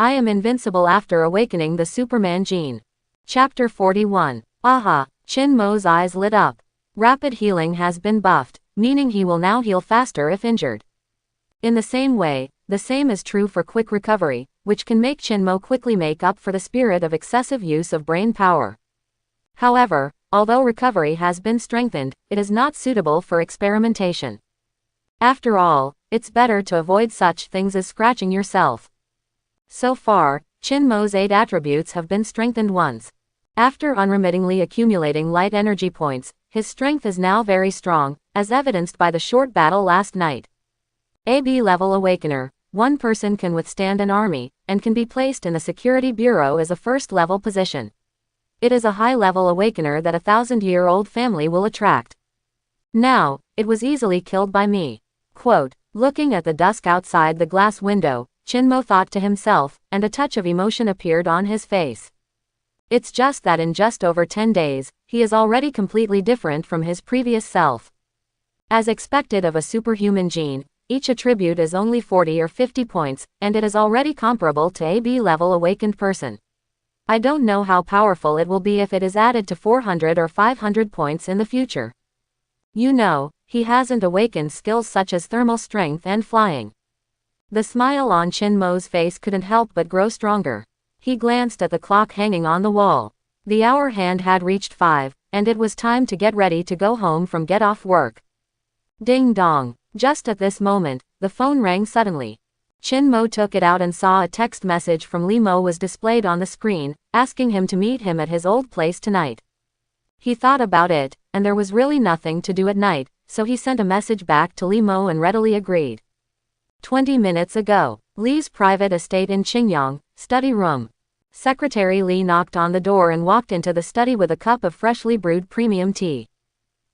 I am invincible after awakening the Superman gene. Chapter 41. Aha! Chin Mo's eyes lit up. Rapid healing has been buffed, meaning he will now heal faster if injured. In the same way, the same is true for quick recovery, which can make Chin Mo quickly make up for the spirit of excessive use of brain power. However, although recovery has been strengthened, it is not suitable for experimentation. After all, it's better to avoid such things as scratching yourself. So far, Chin Mo's 8 attributes have been strengthened once. After unremittingly accumulating light energy points, his strength is now very strong, as evidenced by the short battle last night. AB level awakener. One person can withstand an army, and can be placed in the security bureau as a first-level position. It is a high-level awakener that a 1,000-year-old family will attract. Now, it was easily killed by me. Quote, looking at the dusk outside the glass window, Chin Mo thought to himself, and a touch of emotion appeared on his face. It's just that in just over 10 days, he is already completely different from his previous self. As expected of a superhuman gene, each attribute is only 40 or 50 points, and it is already comparable to a B-level awakened person. I don't know how powerful it will be if it is added to 400 or 500 points in the future. You know, he hasn't awakened skills such as thermal strength and flying. The smile on Chin Mo's face couldn't help but grow stronger. He glanced at the clock hanging on the wall. The hour hand had reached 5, and it was time to get ready to go home from get off work. Ding dong. Just at this moment, the phone rang suddenly. Chin Mo took it out and saw a text message from Li Mo was displayed on the screen, asking him to meet him at his old place tonight. He thought about it, and there was really nothing to do at night, so he sent a message back to Li Mo and readily agreed. 20 minutes ago, Li's private estate in Qingyang, study room. Secretary Li knocked on the door and walked into the study with a cup of freshly brewed premium tea.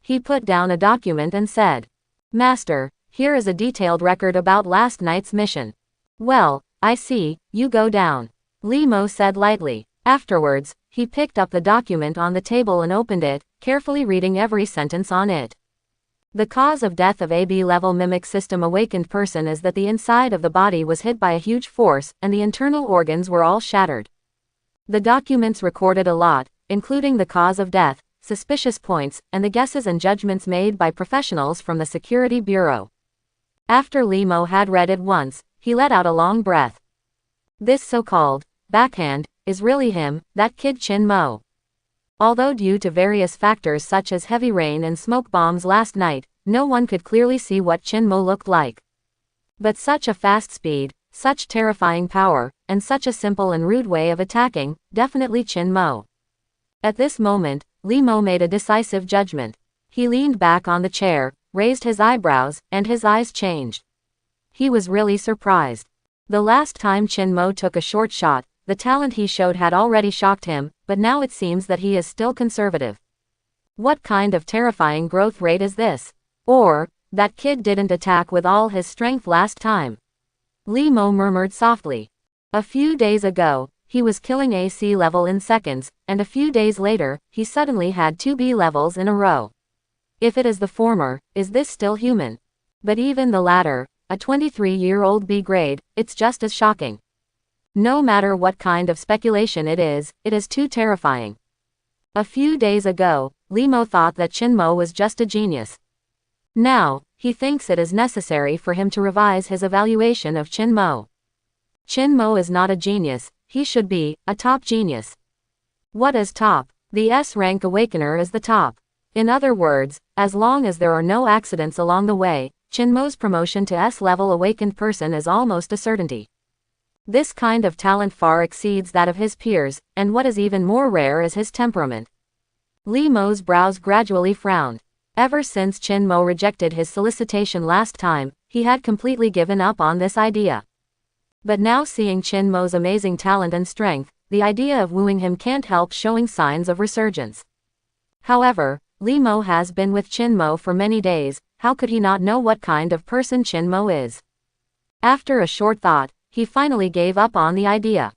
He put down a document and said, Master, here is a detailed record about last night's mission. Well, I see, you go down. Li Mo said lightly. Afterwards, he picked up the document on the table and opened it, carefully reading every sentence on it. The cause of death of AB level mimic system awakened person is that the inside of the body was hit by a huge force and the internal organs were all shattered. The documents recorded a lot, including the cause of death, suspicious points, and the guesses and judgments made by professionals from the Security Bureau. After Li Mo had read it once, he let out a long breath. This so-called backhand is really him, that kid Chin Mo. Although due to various factors such as heavy rain and smoke bombs last night, no one could clearly see what Chin Mo looked like. But such a fast speed, such terrifying power, and such a simple and rude way of attacking, definitely Chin Mo. At this moment, Li Mo made a decisive judgment. He leaned back on the chair, raised his eyebrows, and his eyes changed. He was really surprised. The last time Chin Mo took a short shot, the talent he showed had already shocked him, but now it seems that he is still conservative. What kind of terrifying growth rate is this? Or, that kid didn't attack with all his strength last time. Li Mo murmured softly. A few days ago, he was killing AC level in seconds, and a few days later, he suddenly had 2 B levels in a row. If it is the former, is this still human? But even the latter, a 23-year-old B grade, it's just as shocking. No matter what kind of speculation it is too terrifying. A few days ago, Li Mo thought that Chin Mo was just a genius. Now, he thinks it is necessary for him to revise his evaluation of Chin Mo. Chin Mo is not a genius, he should be a top genius. What is top? The S-rank awakener is the top. In other words, as long as there are no accidents along the way, Chin Mo's promotion to S-level awakened person is almost a certainty. This kind of talent far exceeds that of his peers, and what is even more rare is his temperament. Li Mo's brows gradually frowned. Ever since Chin Mo rejected his solicitation last time, he had completely given up on this idea. But now seeing Chin Mo's amazing talent and strength, the idea of wooing him can't help showing signs of resurgence. However, Li Mo has been with Chin Mo for many days, how could he not know what kind of person Chin Mo is? After a short thought, he finally gave up on the idea.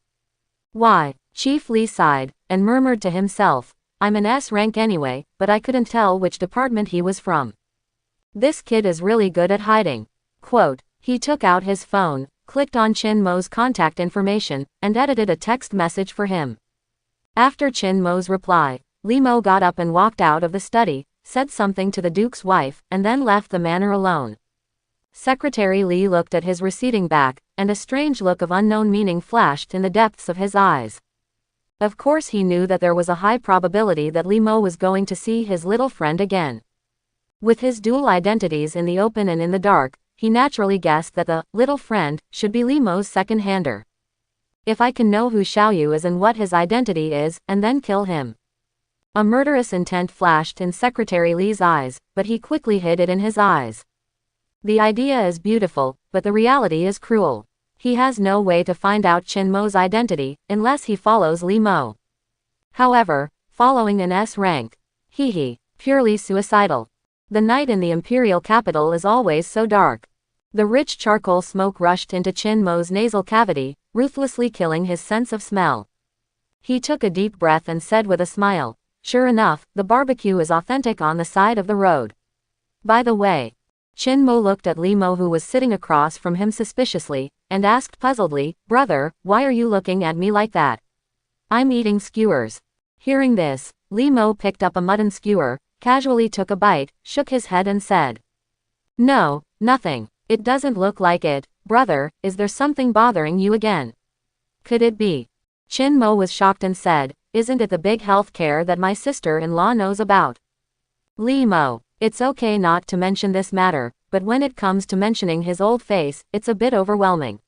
Why? Chief Li sighed, and murmured to himself, I'm an S rank anyway, but I couldn't tell which department he was from. This kid is really good at hiding. Quote, he took out his phone, clicked on Chin Mo's contact information, and edited a text message for him. After Chin Mo's reply, Li Mo got up and walked out of the study, said something to the Duke's wife, and then left the manor alone. Secretary Li looked at his receding back, and a strange look of unknown meaning flashed in the depths of his eyes. Of course he knew that there was a high probability that Li Mo was going to see his little friend again. With his dual identities in the open and in the dark, he naturally guessed that the little friend should be Li Mo's second-hander. If I can know who Xiaoyu is and what his identity is, and then kill him. A murderous intent flashed in Secretary Li's eyes, but he quickly hid it in his eyes. The idea is beautiful, but the reality is cruel. He has no way to find out Chin Mo's identity, unless he follows Li Mo. However, following an S rank. Purely suicidal. The night in the imperial capital is always so dark. The rich charcoal smoke rushed into Chin Mo's nasal cavity, ruthlessly killing his sense of smell. He took a deep breath and said with a smile, "Sure enough, the barbecue is authentic on the side of the road. By the way." Chin Mo looked at Li Mo, who was sitting across from him suspiciously, and asked puzzledly, "Brother, why are you looking at me like that?" "I'm eating skewers." Hearing this, Li Mo picked up a mutton skewer, casually took a bite, shook his head and said, "No, nothing. It doesn't look like it. Brother, is there something bothering you again? Could it be?" Chin Mo was shocked and said, "Isn't it the big health care that my sister-in-law knows about?" Li Mo, it's okay not to mention this matter, but when it comes to mentioning his old face, it's a bit overwhelming.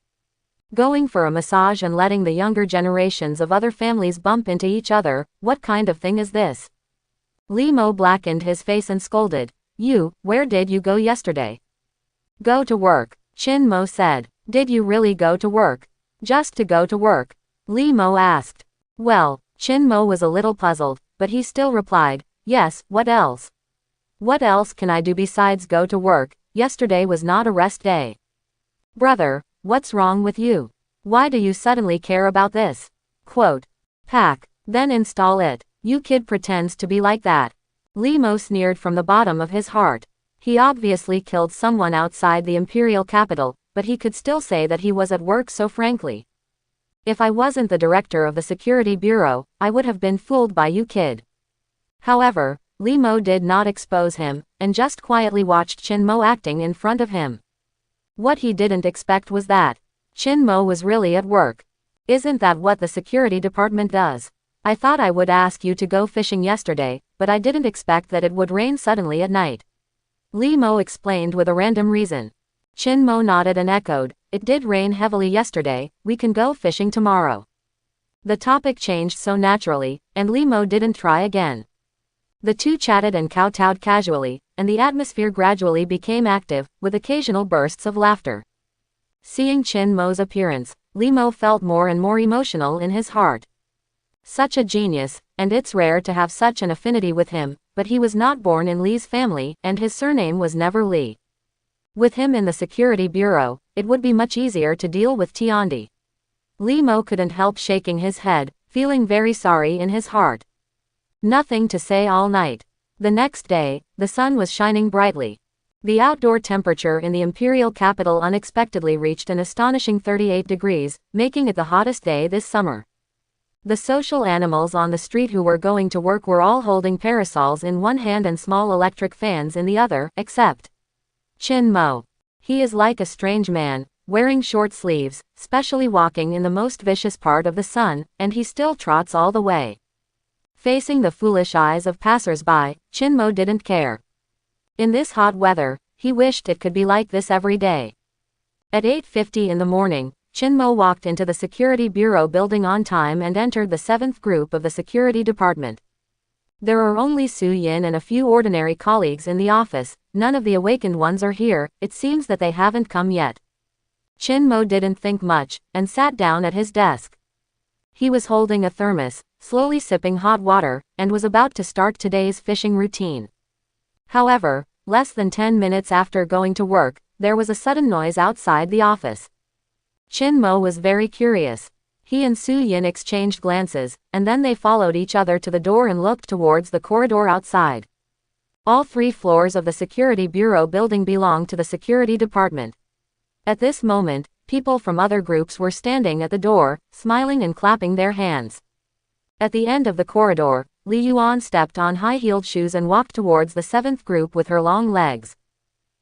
Going for a massage and letting the younger generations of other families bump into each other, what kind of thing is this? Li Mo blackened his face and scolded, Where did you go yesterday?" "Go to work," Chin Mo said. "Did you really go to work?" "Just to go to work?" Li Mo asked. Well, Chin Mo was a little puzzled, but he still replied, "Yes, what else? What else can I do besides go to work? Yesterday was not a rest day." "Brother, what's wrong with you? Why do you suddenly care about this?" Quote. "Pack. Then install it. You kid pretends to be like that." Li Mo sneered from the bottom of his heart. He obviously killed someone outside the imperial capital, but he could still say that he was at work so frankly. "If I wasn't the director of the security bureau, I would have been fooled by you kid." However, Li Mo did not expose him, and just quietly watched Chin Mo acting in front of him. What he didn't expect was that Chin Mo was really at work. "Isn't that what the security department does? I thought I would ask you to go fishing yesterday, but I didn't expect that it would rain suddenly at night." Li Mo explained with a random reason. Chin Mo nodded and echoed, "It did rain heavily yesterday, we can go fishing tomorrow." The topic changed so naturally, and Li Mo didn't try again. The two chatted and kowtowed casually, and the atmosphere gradually became active, with occasional bursts of laughter. Seeing Chin Mo's appearance, Li Mo felt more and more emotional in his heart. Such a genius, and it's rare to have such an affinity with him, but he was not born in Li's family, and his surname was never Li. With him in the security bureau, it would be much easier to deal with Tiandi. Li Mo couldn't help shaking his head, feeling very sorry in his heart. Nothing to say all night. The next day, the sun was shining brightly. The outdoor temperature in the imperial capital unexpectedly reached an astonishing 38 degrees, making it the hottest day this summer. The social animals on the street who were going to work were all holding parasols in one hand and small electric fans in the other, except Chin Mo. He is like a strange man, wearing short sleeves, specially walking in the most vicious part of the sun, and he still trots all the way. Facing the foolish eyes of passers-by, Chin Mo didn't care. In this hot weather, he wished it could be like this every day. At 8:50 in the morning, Chin Mo walked into the security bureau building on time and entered the 7th group of the security department. There are only Su Yin and a few ordinary colleagues in the office, none of the awakened ones are here, it seems that they haven't come yet. Chin Mo didn't think much, and sat down at his desk. He was holding a thermos, slowly sipping hot water, and was about to start today's fishing routine. However, less than 10 minutes after going to work, there was a sudden noise outside the office. Chin Mo was very curious. He and Su Yin exchanged glances, and then they followed each other to the door and looked towards the corridor outside. All 3 floors of the security bureau building belonged to the security department. At this moment, people from other groups were standing at the door, smiling and clapping their hands. At the end of the corridor, Li Yuan stepped on high-heeled shoes and walked towards the 7th group with her long legs.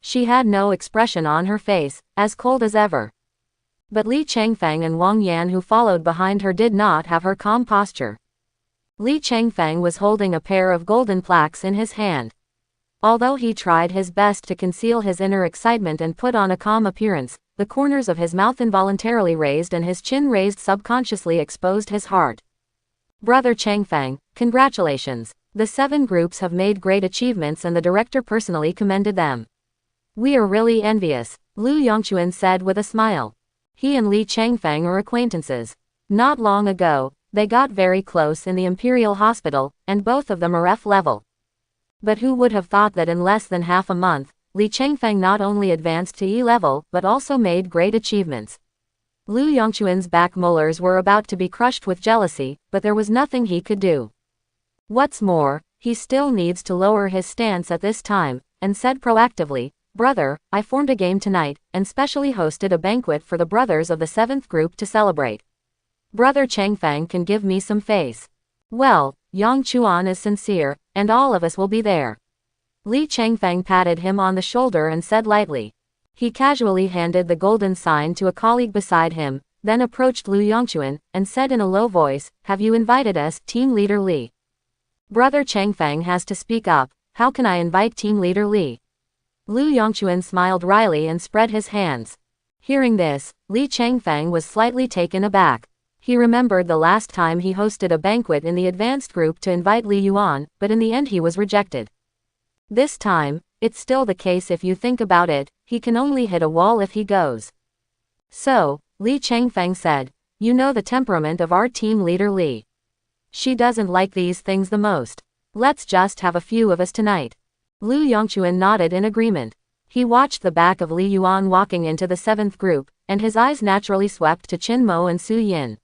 She had no expression on her face, as cold as ever. But Li Changfeng and Wang Yan, who followed behind her, did not have her calm posture. Li Changfeng was holding a pair of golden plaques in his hand. Although he tried his best to conceal his inner excitement and put on a calm appearance, the corners of his mouth involuntarily raised and his chin raised subconsciously exposed his heart. Brother Changfeng, congratulations. The 7 groups have made great achievements and the director personally commended them. We are really envious, Lu Yongchuan said with a smile. He and Li Changfeng are acquaintances. Not long ago, they got very close in the Imperial Hospital, and both of them are F level. But who would have thought that in less than half a month, Li Changfeng not only advanced to E level but also made great achievements. Lu Yongchuan's back molars were about to be crushed with jealousy, but there was nothing he could do. What's more, he still needs to lower his stance at this time, and said proactively, Brother, I formed a game tonight, and specially hosted a banquet for the brothers of the 7th group to celebrate. Brother Changfeng can give me some face. Well, Yang Chuan is sincere, and all of us will be there. Li Changfeng patted him on the shoulder and said lightly. He casually handed the golden sign to a colleague beside him, then approached Lu Yongchuan, and said in a low voice, Have you invited us, Team Leader Li? Brother Changfeng has to speak up. How can I invite Team Leader Li? Lu Yongchuan smiled wryly and spread his hands. Hearing this, Li Changfeng was slightly taken aback. He remembered the last time he hosted a banquet in the advanced group to invite Li Yuan, but in the end he was rejected. This time, it's still the case if you think about it, he can only hit a wall if he goes. So, Li Changfeng said, You know the temperament of our team leader Li. She doesn't like these things the most. Let's just have a few of us tonight. Lu Yongchuan nodded in agreement. He watched the back of Li Yuan walking into the 7th group, and his eyes naturally swept to Qin Mo and Su Yin.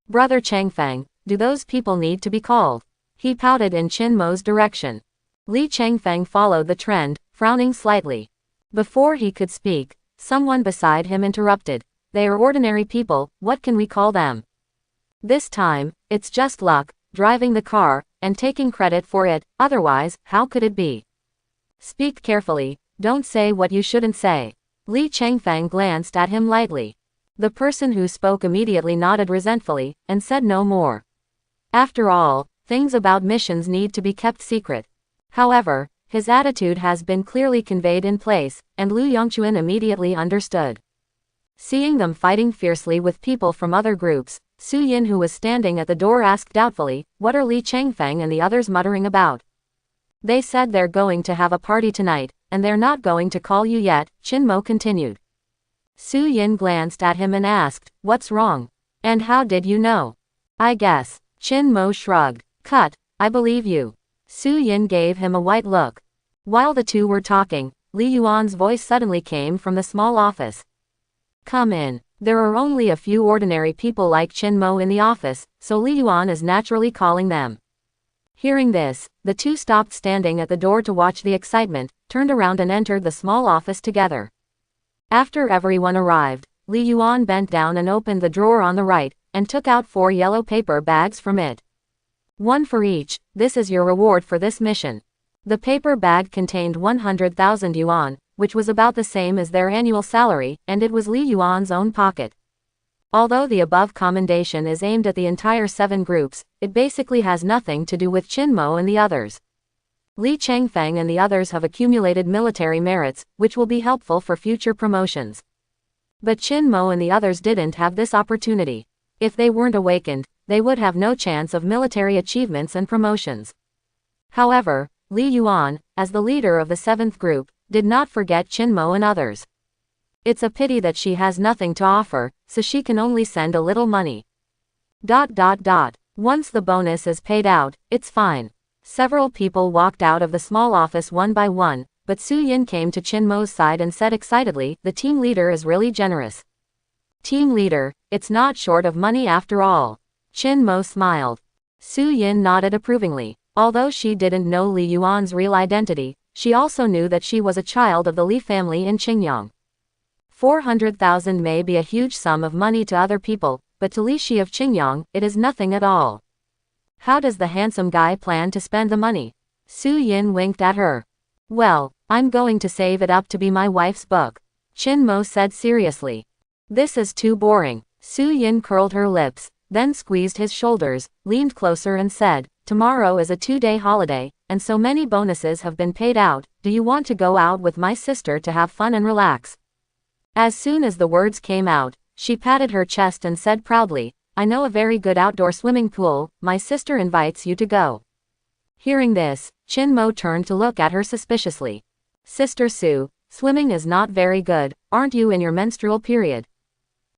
Brother Changfeng, do those people need to be called? He pouted in Qin Mo's direction. Li Changfeng followed the trend, frowning slightly. Before he could speak, someone beside him interrupted. They are ordinary people, what can we call them? This time, it's just luck, driving the car, and taking credit for it, otherwise, how could it be? Speak carefully, don't say what you shouldn't say. Li Changfeng glanced at him lightly. The person who spoke immediately nodded resentfully, and said no more. After all, things about missions need to be kept secret. However, his attitude has been clearly conveyed in place, and Lu Yongchuan immediately understood. Seeing them fighting fiercely with people from other groups, Su Yin, who was standing at the door, asked doubtfully, What are Li Changfeng and the others muttering about? They said they're going to have a party tonight, and they're not going to call you yet, Qin Mo continued. Su Yin glanced at him and asked, What's wrong? And how did you know? I guess. Qin Mo shrugged. Cut, I believe you. Su Yin gave him a white look. While the two were talking, Li Yuan's voice suddenly came from the small office. Come in. There are only a few ordinary people like Qin Mo in the office, so Li Yuan is naturally calling them. Hearing this, the two stopped standing at the door to watch the excitement, turned around and entered the small office together. After everyone arrived, Li Yuan bent down and opened the drawer on the right, and took out 4 yellow paper bags from it. One for each, this is your reward for this mission. The paper bag contained 100,000 yuan, which was about the same as their annual salary, and it was Li Yuan's own pocket. Although the above commendation is aimed at the entire 7 groups, it basically has nothing to do with Qin Mo and the others. Li Changfeng and the others have accumulated military merits, which will be helpful for future promotions. But Qin Mo and the others didn't have this opportunity. If they weren't awakened, they would have no chance of military achievements and promotions. However, Li Yuan, as the leader of the 7th group, did not forget Qin Mo and others. It's a pity that she has nothing to offer, so she can only send a little money. Once the bonus is paid out, it's fine. Several people walked out of the small office one by one, but Su Yin came to Qin Mo's side and said excitedly, The team leader is really generous. Team leader, it's not short of money after all. Qin Mo smiled. Su Yin nodded approvingly. Although she didn't know Li Yuan's real identity, she also knew that she was a child of the Li family in Qingyang. 400,000 may be a huge sum of money to other people, but to Li Shi of Qingyang, it is nothing at all. How does the handsome guy plan to spend the money? Su Yin winked at her. Well, I'm going to save it up to be my wife's book, Qin Mo said seriously. This is too boring. Su Yin curled her lips, then squeezed his shoulders, leaned closer and said, tomorrow is a 2-day holiday, and so many bonuses have been paid out. Do you want to go out with my sister to have fun and relax? As soon as the words came out, she patted her chest and said proudly, I know a very good outdoor swimming pool. My sister invites you to go. Hearing this, Qin Mo turned to look at her suspiciously. Sister Su, swimming is not very good. Aren't you in your menstrual period?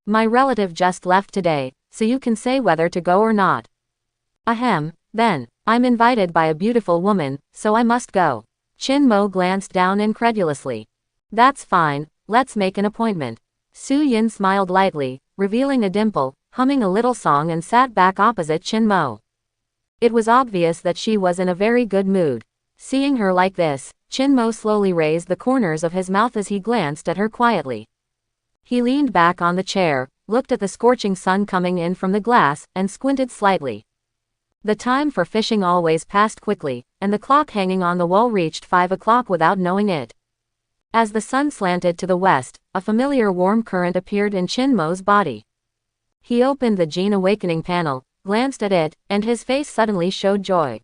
My relative just left today, so you can say whether to go or not. Ahem, then, I'm invited by a beautiful woman, so I must go. Qin Mo glanced down incredulously. That's fine, let's make an appointment. Su Yin smiled lightly, revealing a dimple, humming a little song and sat back opposite Qin Mo. It was obvious that she was in a very good mood. Seeing her like this, Qin Mo slowly raised the corners of his mouth as he glanced at her quietly. He leaned back on the chair, looked at the scorching sun coming in from the glass, and squinted slightly. The time for fishing always passed quickly, and the clock hanging on the wall reached 5 o'clock without knowing it. As the sun slanted to the west, a familiar warm current appeared in Qin Mo's body. He opened the Jin Awakening panel, glanced at it, and his face suddenly showed joy.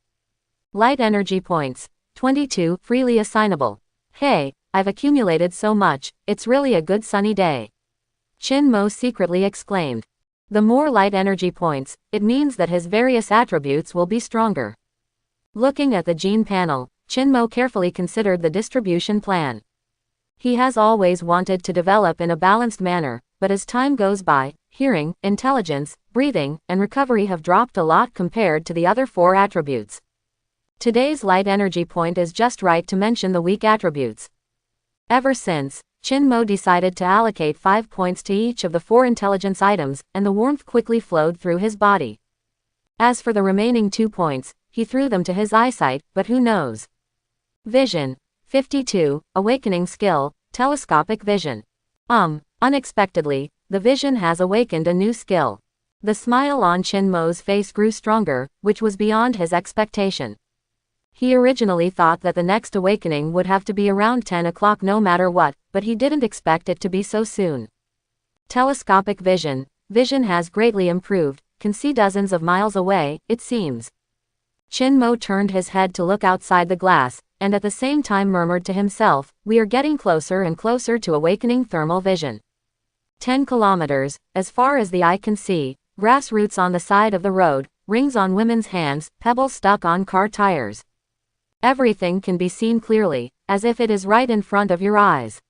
Light energy points. 22, freely assignable. Hey, I've accumulated so much, it's really a good sunny day. Qin Mo secretly exclaimed. The more light energy points, it means that his various attributes will be stronger. Looking at the Jin panel, Qin Mo carefully considered the distribution plan. He has always wanted to develop in a balanced manner, but as time goes by, hearing, intelligence, breathing, and recovery have dropped a lot compared to the other 4 attributes. Today's light energy point is just right to mention the weak attributes. Ever since, Qin Mo decided to allocate 5 points to each of the 4 intelligence items, and the warmth quickly flowed through his body. As for the remaining 2 points, he threw them to his eyesight, but who knows? Vision. 52, awakening skill, telescopic vision. Unexpectedly, the vision has awakened a new skill. The smile on Qin Mo's face grew stronger, which was beyond his expectation. He originally thought that the next awakening would have to be around 10 o'clock no matter what, but he didn't expect it to be so soon. Telescopic vision. Vision has greatly improved, can see dozens of miles away, it seems. Qin Mo turned his head to look outside the glass, and at the same time murmured to himself, we are getting closer and closer to awakening thermal vision. 10 kilometers, as far as the eye can see, grass roots on the side of the road, rings on women's hands, pebbles stuck on car tires. Everything can be seen clearly, as if it is right in front of your eyes.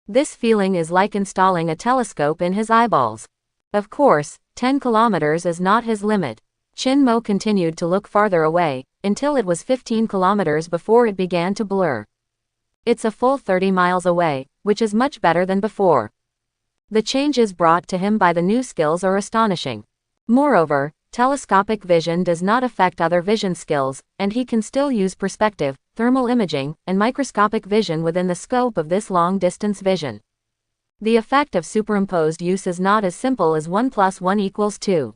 This feeling is like installing a telescope in his eyeballs. Of course, 10 kilometers is not his limit. Qin Mo continued to look farther away, until it was 15 kilometers before it began to blur. It's a full 30 miles away, which is much better than before. The changes brought to him by the new skills are astonishing. Moreover, telescopic vision does not affect other vision skills, and he can still use perspective, thermal imaging, and microscopic vision within the scope of this long-distance vision. The effect of superimposed use is not as simple as 1 + 1 = 2.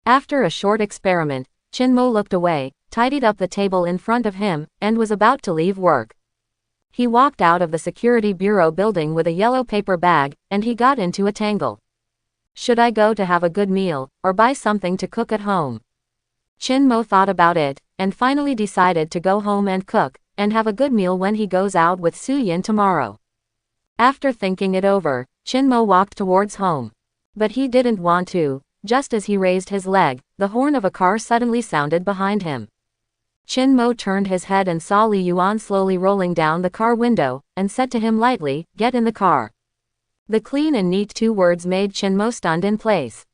After a short experiment, Qin Mo looked away, tidied up the table in front of him, and was about to leave work. He walked out of the security bureau building with a yellow paper bag, and he got into a tangle. Should I go to have a good meal, or buy something to cook at home? Qin Mo thought about it, and finally decided to go home and cook, and have a good meal when he goes out with Su Yin tomorrow. After thinking it over, Qin Mo walked towards home. But he didn't want to. Just as he raised his leg, the horn of a car suddenly sounded behind him. Qin Mo turned his head and saw Li Yuan slowly rolling down the car window, and said to him lightly, "Get in the car." The clean and neat 2 words made Qin Mo stunned in place.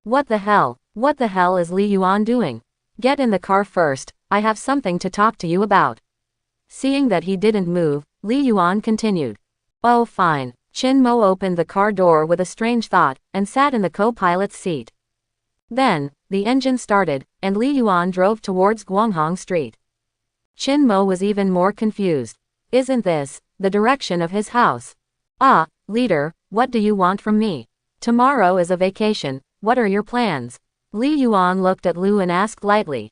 What the hell? What the hell is Li Yuan doing? Get in the car first, I have something to talk to you about. Seeing that he didn't move, Li Yuan continued. Oh fine. Qin Mo opened the car door with a strange thought, and sat in the co-pilot's seat. Then, the engine started, and Li Yuan drove towards Guanghong Street. Qin Mo was even more confused. Isn't this the direction of his house? Ah, Leader, what do you want from me? Tomorrow is a vacation, what are your plans? Li Yuan looked at Lu and asked lightly.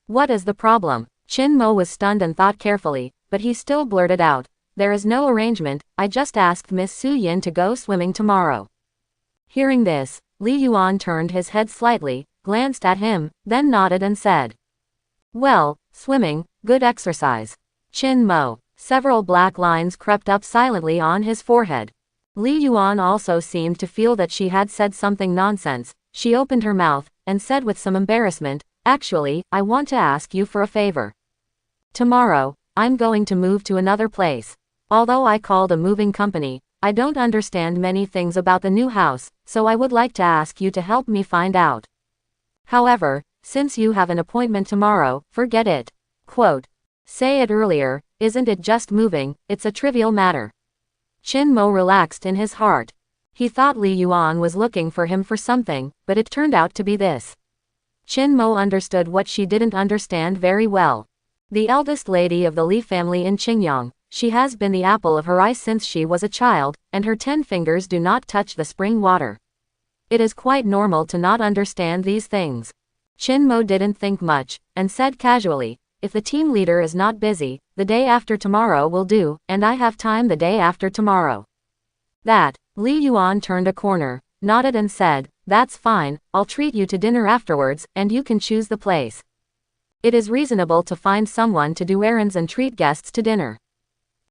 What is the problem? Qin Mo was stunned and thought carefully, but he still blurted out. There is no arrangement, I just asked Miss Su Yin to go swimming tomorrow. Hearing this, Li Yuan turned his head slightly, glanced at him, then nodded and said. Well, swimming, good exercise. Qin Mo. Several black lines crept up silently on his forehead. Li Yuan also seemed to feel that she had said something nonsense. She opened her mouth, and said with some embarrassment, Actually, I want to ask you for a favor. Tomorrow, I'm going to move to another place. Although I called a moving company, I don't understand many things about the new house, so I would like to ask you to help me find out. However, since you have an appointment tomorrow, forget it. Quote. Say it earlier, isn't it just moving, it's a trivial matter. Qin Mo relaxed in his heart. He thought Li Yuan was looking for him for something, but it turned out to be this. Qin Mo understood what she didn't understand very well. The eldest lady of the Li family in Qingyang, she has been the apple of her eye since she was a child, and her 10 fingers do not touch the spring water. It is quite normal to not understand these things. Qin Mo didn't think much, and said casually, if the team leader is not busy, the day after tomorrow will do, and I have time the day after tomorrow. That, Li Yuan turned a corner, nodded and said, that's fine, I'll treat you to dinner afterwards, and you can choose the place. It is reasonable to find someone to do errands and treat guests to dinner.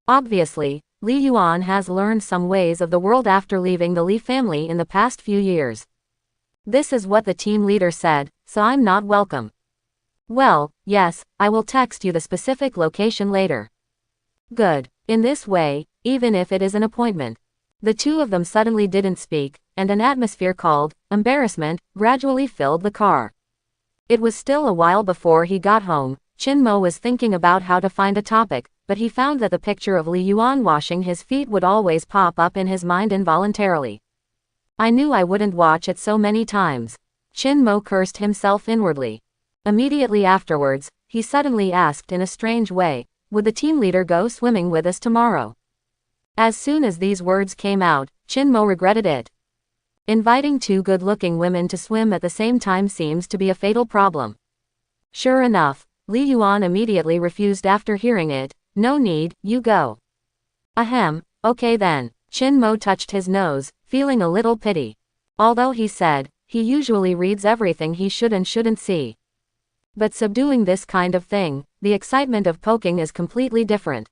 Obviously, Li Yuan has learned some ways of the world after leaving the Li family in the past few years. This is what the team leader said, so I'm not welcome. Well, yes, I will text you the specific location later. Good. In this way, even if it is an appointment. The two of them suddenly didn't speak, and an atmosphere called embarrassment gradually filled the car. It was still a while before he got home. Qin Mo was thinking about how to find a topic, but he found that the picture of Li Yuan washing his feet would always pop up in his mind involuntarily. I knew I wouldn't watch it so many times. Qin Mo cursed himself inwardly. Immediately afterwards, he suddenly asked in a strange way, would the team leader go swimming with us tomorrow? As soon as these words came out, Qin Mo regretted it. Inviting two good-looking women to swim at the same time seems to be a fatal problem. Sure enough, Li Yuan immediately refused after hearing it. No need, you go. Ahem, okay then. Qin Mo touched his nose, feeling a little pity. Although he said, he usually reads everything he should and shouldn't see. But subduing this kind of thing, the excitement of poking is completely different.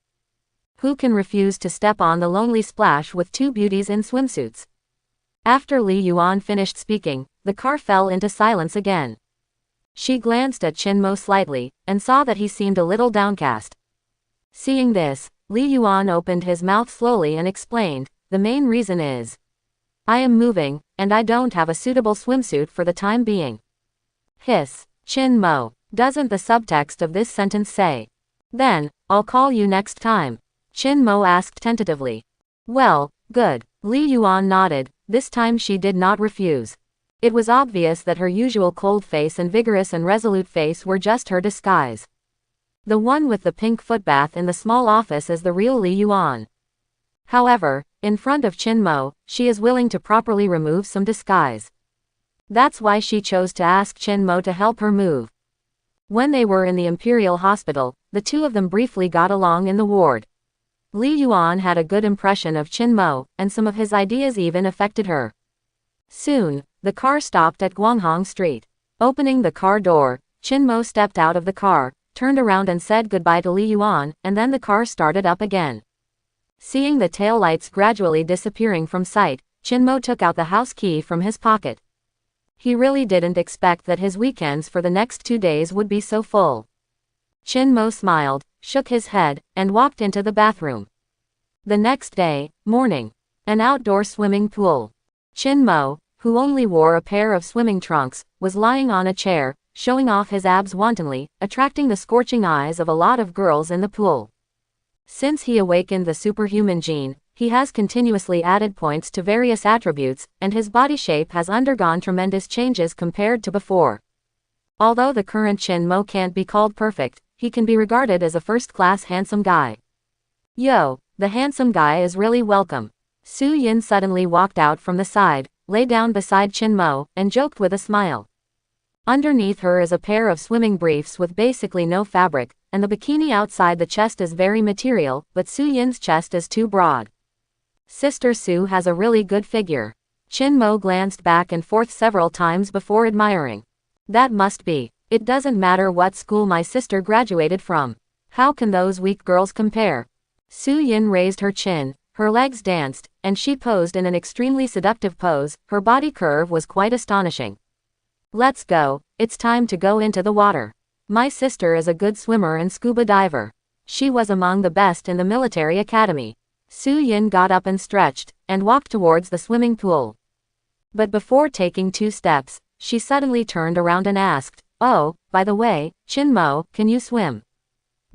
Who can refuse to step on the lonely splash with two beauties in swimsuits? After Li Yuan finished speaking, the car fell into silence again. She glanced at Qin Mo slightly, and saw that he seemed a little downcast. Seeing this, Li Yuan opened his mouth slowly and explained, the main reason is, I am moving, and I don't have a suitable swimsuit for the time being. Hiss, Qin Mo, doesn't the subtext of this sentence say, then, I'll call you next time? Qin Mo asked tentatively. Well, good. Li Yuan nodded, this time she did not refuse. It was obvious that her usual cold face and vigorous and resolute face were just her disguise. The one with the pink footbath in the small office is the real Li Yuan. However, in front of Qin Mo, she is willing to properly remove some disguise. That's why she chose to ask Qin Mo to help her move. When they were in the Imperial Hospital, the two of them briefly got along in the ward. Li Yuan had a good impression of Qin Mo, and some of his ideas even affected her. Soon, the car stopped at Guanghang Street. Opening the car door, Qin Mo stepped out of the car, turned around and said goodbye to Li Yuan, and then the car started up again. Seeing the taillights gradually disappearing from sight, Qin Mo took out the house key from his pocket. He really didn't expect that his weekends for the next 2 days would be so full. Qin Mo smiled, shook his head, and walked into the bathroom. The next day, morning. An outdoor swimming pool. Qin Mo, who only wore a pair of swimming trunks, was lying on a chair, showing off his abs wantonly, attracting the scorching eyes of a lot of girls in the pool. Since he awakened the superhuman gene, he has continuously added points to various attributes, and his body shape has undergone tremendous changes compared to before. Although the current Qin Mo can't be called perfect, he can be regarded as a first-class handsome guy. Yo, the handsome guy is really welcome. Su Yin suddenly walked out from the side, lay down beside Chin Mo, and joked with a smile. Underneath her is a pair of swimming briefs with basically no fabric, and the bikini outside the chest is very material, but Su Yin's chest is too broad. Sister Su has a really good figure. Chin Mo glanced back and forth several times before admiring. That must be. It doesn't matter what school my sister graduated from. How can those weak girls compare? Su Yin raised her chin, her legs danced, and she posed in an extremely seductive pose. Her body curve was quite astonishing. Let's go, it's time to go into the water. My sister is a good swimmer and scuba diver. She was among the best in the military academy. Su Yin got up and stretched, and walked towards the swimming pool. But before taking 2 steps, she suddenly turned around and asked, "Oh, by the way, Chin Mo, can you swim?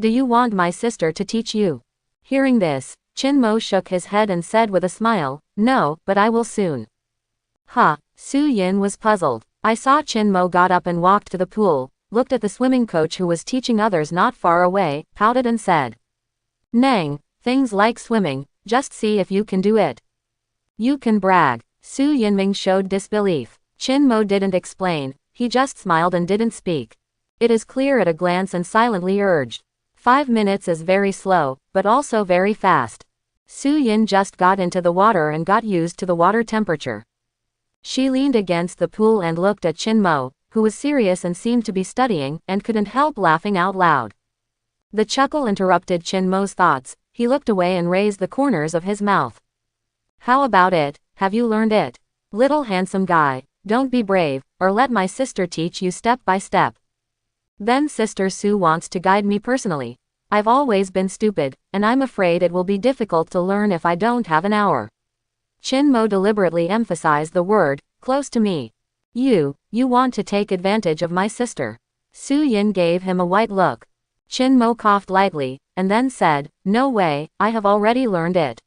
Do you want my sister to teach you?" Hearing this, Chin Mo shook his head and said with a smile, "No, but I will soon." Su Yin was puzzled. I saw Chin Mo got up and walked to the pool, looked at the swimming coach who was teaching others not far away, pouted and said, "Nang, things like swimming, just see if you can do it." "You can brag." Su Yinming showed disbelief. Chin Mo didn't explain, he just smiled and didn't speak. It is clear at a glance and silently urged. 5 minutes is very slow, but also very fast. Su Yin just got into the water and got used to the water temperature. She leaned against the pool and looked at Chin Mo, who was serious and seemed to be studying, and couldn't help laughing out loud. The chuckle interrupted Chin Mo's thoughts. He looked away and raised the corners of his mouth. "How about it? Have you learned it? Little handsome guy, don't be brave, or let my sister teach you step by step. Then Sister Su wants to guide me personally. I've always been stupid, and I'm afraid it will be difficult to learn if I don't have an hour." Chin Mo deliberately emphasized the word, "close to me." You want to take advantage of my sister." Su Yin gave him a white look. Chin Mo coughed lightly, and then said, "No way, I have already learned it."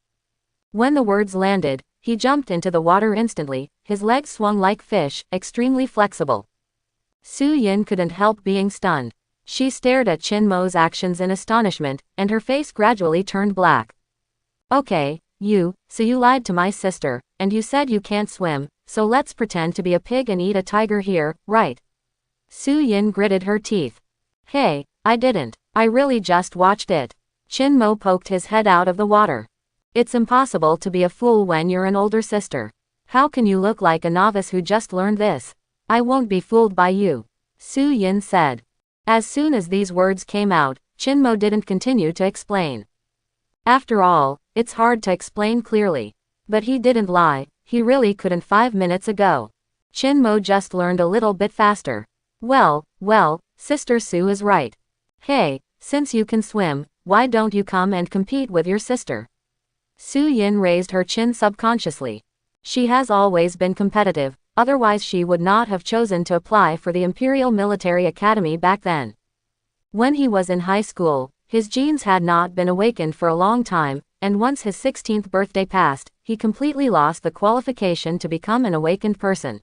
When the words landed, he jumped into the water instantly, his legs swung like fish, extremely flexible. Su Yin couldn't help being stunned. She stared at Chin Mo's actions in astonishment, and her face gradually turned black. "Okay, so you lied to my sister, and you said you can't swim, so let's pretend to be a pig and eat a tiger here, right?" Su Yin gritted her teeth. "Hey, I didn't. I really just watched it." Chin Mo poked his head out of the water. "It's impossible to be a fool when you're an older sister. How can you look like a novice who just learned this? I won't be fooled by you," Su Yin said. As soon as these words came out, Chin Mo didn't continue to explain. After all, it's hard to explain clearly. But he didn't lie, he really couldn't 5 minutes ago. Chin Mo just learned a little bit faster. Well, Sister Su is right. Hey, since you can swim, why don't you come and compete with your sister? Su Yin raised her chin subconsciously. She has always been competitive, otherwise she would not have chosen to apply for the Imperial Military Academy back then. When he was in high school, his genes had not been awakened for a long time, and once his 16th birthday passed, he completely lost the qualification to become an awakened person.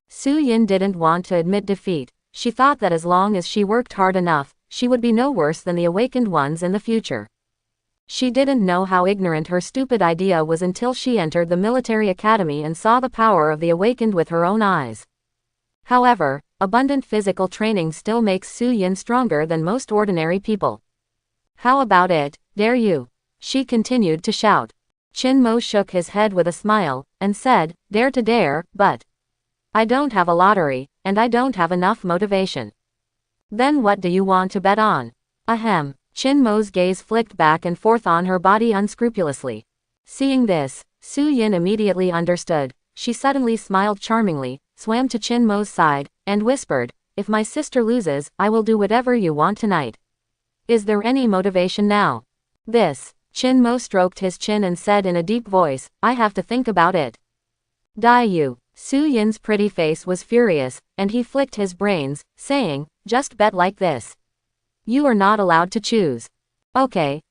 Su Yin didn't want to admit defeat. She thought that as long as she worked hard enough, she would be no worse than the awakened ones in the future. She didn't know how ignorant her stupid idea was until she entered the military academy and saw the power of the awakened with her own eyes. However, abundant physical training still makes Su Yin stronger than most ordinary people. "How about it, dare you?" she continued to shout. Chin Mo shook his head with a smile, and said, "Dare to dare, but I don't have a lottery, and I don't have enough motivation." "Then what do you want to bet on?" Ahem. Chin Mo's gaze flicked back and forth on her body unscrupulously. Seeing this, Su Yin immediately understood. She suddenly smiled charmingly, swam to Chin Mo's side, and whispered, "If my sister loses, I will do whatever you want tonight. Is there any motivation now?" Chin Mo stroked his chin and said in a deep voice, "I have to think about it." "Die you." Su Yin's pretty face was furious, and he flicked his brains, saying, "Just bet like this. You are not allowed to choose." Okay.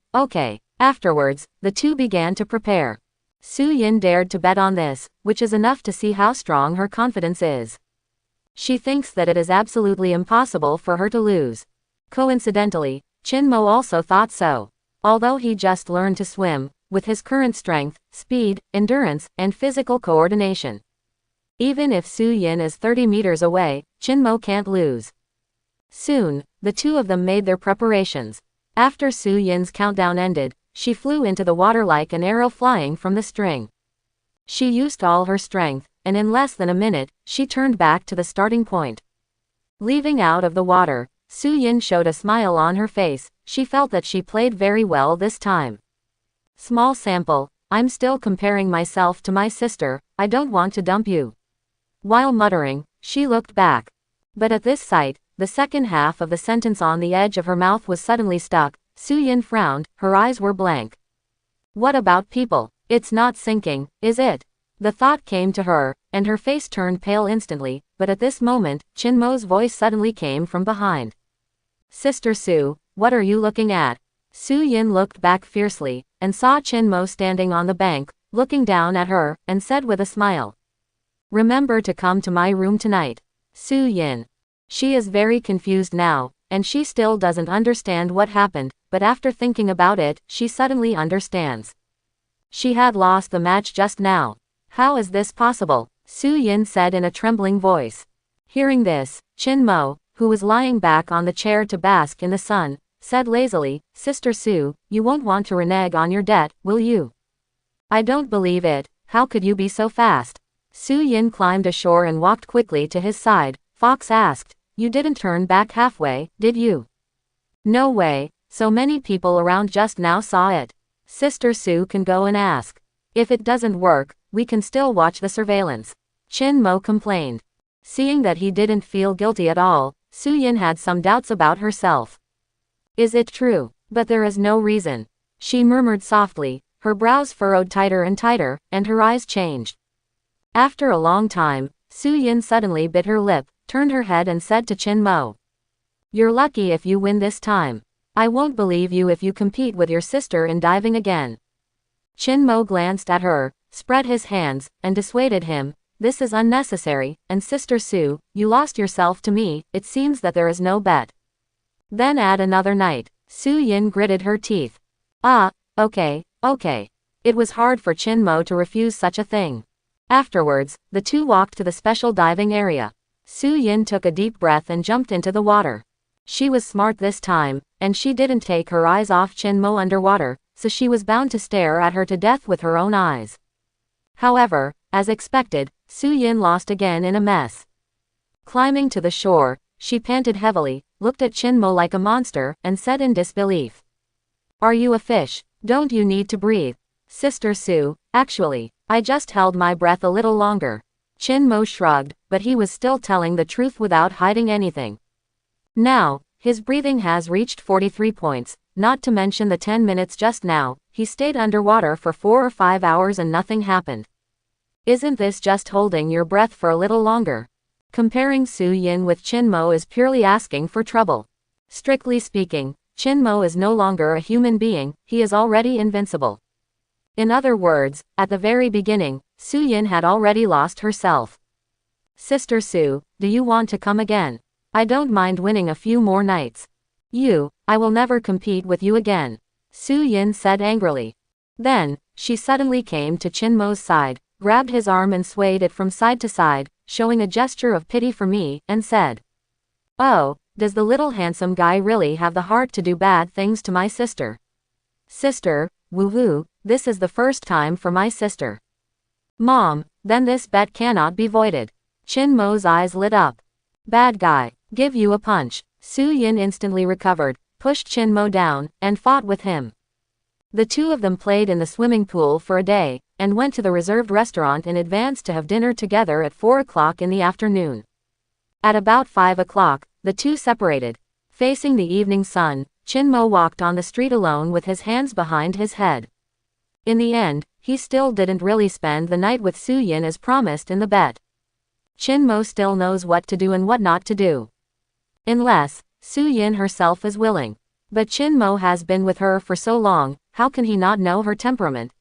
Afterwards, the two began to prepare. Su Yin dared to bet on this, which is enough to see how strong her confidence is. She thinks that it is absolutely impossible for her to lose. Coincidentally, Chin Mo also thought so. Although he just learned to swim, with his current strength, speed, endurance, and physical coordination. Even if Su Yin is 30 meters away, Chinmo can't lose. Soon, the two of them made their preparations. After Su Yin's countdown ended, she flew into the water like an arrow flying from the string. She used all her strength, and in less than a minute, she turned back to the starting point. Leaving out of the water, Su Yin showed a smile on her face. She felt that she played very well this time. Small sample, I'm still comparing myself to my sister, I don't want to dump you. While muttering, she looked back. But at this sight, the second half of the sentence on the edge of her mouth was suddenly stuck. Su Yin frowned, her eyes were blank. What about people? It's not sinking, is it? The thought came to her, and her face turned pale instantly, but at this moment, Chinmo's voice suddenly came from behind. Sister Su, what are you looking at? Su Yin looked back fiercely, and saw Chinmo standing on the bank, looking down at her, and said with a smile. Remember to come to my room tonight. Su Yin. She is very confused now, and she still doesn't understand what happened, but after thinking about it, she suddenly understands. She had lost the match just now. How is this possible? Su Yin said in a trembling voice. Hearing this, Chinmo, who was lying back on the chair to bask in the sun, said lazily, Sister Su, you won't want to renege on your debt, will you? I don't believe it, how could you be so fast? Su Yin climbed ashore and walked quickly to his side. Fox asked, you didn't turn back halfway, did you? No way, so many people around just now saw it. Sister Su can go and ask. If it doesn't work, we can still watch the surveillance. Chinmo complained. Seeing that he didn't feel guilty at all, Su Yin had some doubts about herself. Is it true? But there is no reason. She murmured softly, her brows furrowed tighter and tighter, and her eyes changed. After a long time, Su Yin suddenly bit her lip, turned her head and said to Chinmo. You're lucky if you win this time. I won't believe you if you compete with your sister in diving again. Chinmo glanced at her, spread his hands, and dissuaded him. This is unnecessary, and Sister Su, you lost yourself to me, it seems that there is no bet. Then add another night. Su Yin gritted her teeth. Okay. It was hard for Chinmo to refuse such a thing. Afterwards, the two walked to the special diving area. Su Yin took a deep breath and jumped into the water. She was smart this time, and she didn't take her eyes off Chinmo underwater, so she was bound to stare at her to death with her own eyes. However, as expected, Su Yin lost again in a mess. Climbing to the shore, she panted heavily, looked at Chinmo like a monster, and said in disbelief. Are you a fish? Don't you need to breathe? Sister Su, actually, I just held my breath a little longer. Chinmo shrugged, but he was still telling the truth without hiding anything. Now, his breathing has reached 43 points, not to mention the 10 minutes just now, he stayed underwater for 4 or 5 hours and nothing happened. Isn't this just holding your breath for a little longer? Comparing Su Yin with Chinmo is purely asking for trouble. Strictly speaking, Chinmo is no longer a human being, he is already invincible. In other words, at the very beginning, Su Yin had already lost herself. Sister Su, do you want to come again? I don't mind winning a few more nights. I will never compete with you again. Su Yin said angrily. Then, she suddenly came to Chinmo's side, grabbed his arm and swayed it from side to side, showing a gesture of pity for me, and said. Oh, does the little handsome guy really have the heart to do bad things to my sister? Sister, woohoo, this is the first time for my sister. Mom, then this bet cannot be voided. Chinmo's eyes lit up. Bad guy, give you a punch. Su Yin instantly recovered, pushed Chinmo down, and fought with him. The two of them played in the swimming pool for a day, and went to the reserved restaurant in advance to have dinner together at 4 o'clock in the afternoon. At about 5 o'clock, the two separated. Facing the evening sun, Chinmo walked on the street alone with his hands behind his head. In the end, he still didn't really spend the night with Su Yin as promised in the bet. Chinmo still knows what to do and what not to do. Unless, Su Yin herself is willing. But Chinmo has been with her for so long, how can he not know her temperament?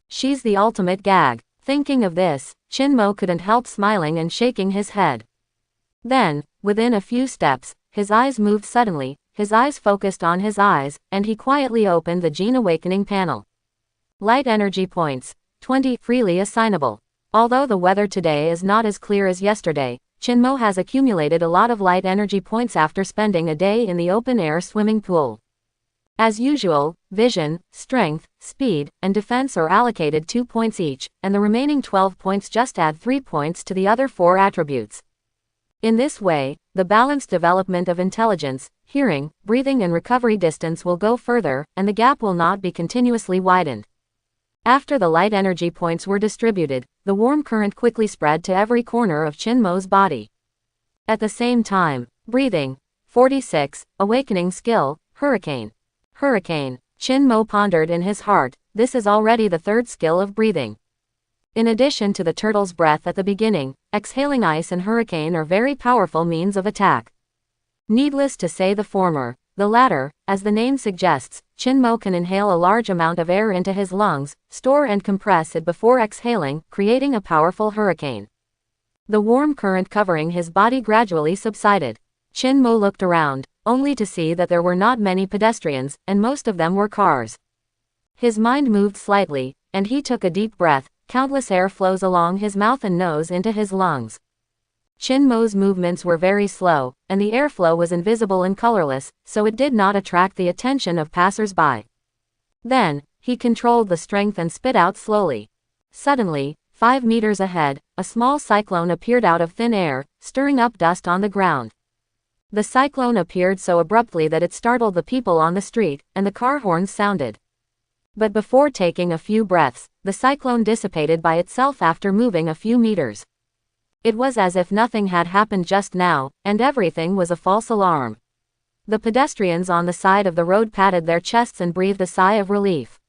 She's the ultimate gag. Thinking of this, Chinmo couldn't help smiling and shaking his head. Then, within a few steps, his eyes moved suddenly, his eyes focused on his eyes, and he quietly opened the Gene Awakening panel. Light energy points. 20 freely assignable. Although the weather today is not as clear as yesterday, Chinmo has accumulated a lot of light energy points after spending a day in the open-air swimming pool. As usual, vision, strength, speed, and defense are allocated 2 points each, and the remaining 12 points just add 3 points to the other 4 attributes. In this way, the balanced development of intelligence, hearing, breathing and recovery distance will go further, and the gap will not be continuously widened. After the light energy points were distributed, the warm current quickly spread to every corner of Chinmo's body. At the same time, breathing. 46, awakening skill, hurricane. Hurricane. Chinmo pondered in his heart, this is already the 3rd skill of breathing. In addition to the turtle's breath at the beginning, exhaling ice and hurricane are very powerful means of attack. Needless to say the former. The latter, as the name suggests, Chinmo can inhale a large amount of air into his lungs, store and compress it before exhaling, creating a powerful hurricane. The warm current covering his body gradually subsided. Chinmo looked around, only to see that there were not many pedestrians, and most of them were cars. His mind moved slightly, and he took a deep breath. Countless air flows along his mouth and nose into his lungs. Chinmo's movements were very slow, and the airflow was invisible and colorless, so it did not attract the attention of passers-by. Then, he controlled the strength and spit out slowly. Suddenly, 5 meters ahead, a small cyclone appeared out of thin air, stirring up dust on the ground. The cyclone appeared so abruptly that it startled the people on the street, and the car horns sounded. But before taking a few breaths, the cyclone dissipated by itself after moving a few meters. It was as if nothing had happened just now, and everything was a false alarm. The pedestrians on the side of the road patted their chests and breathed a sigh of relief.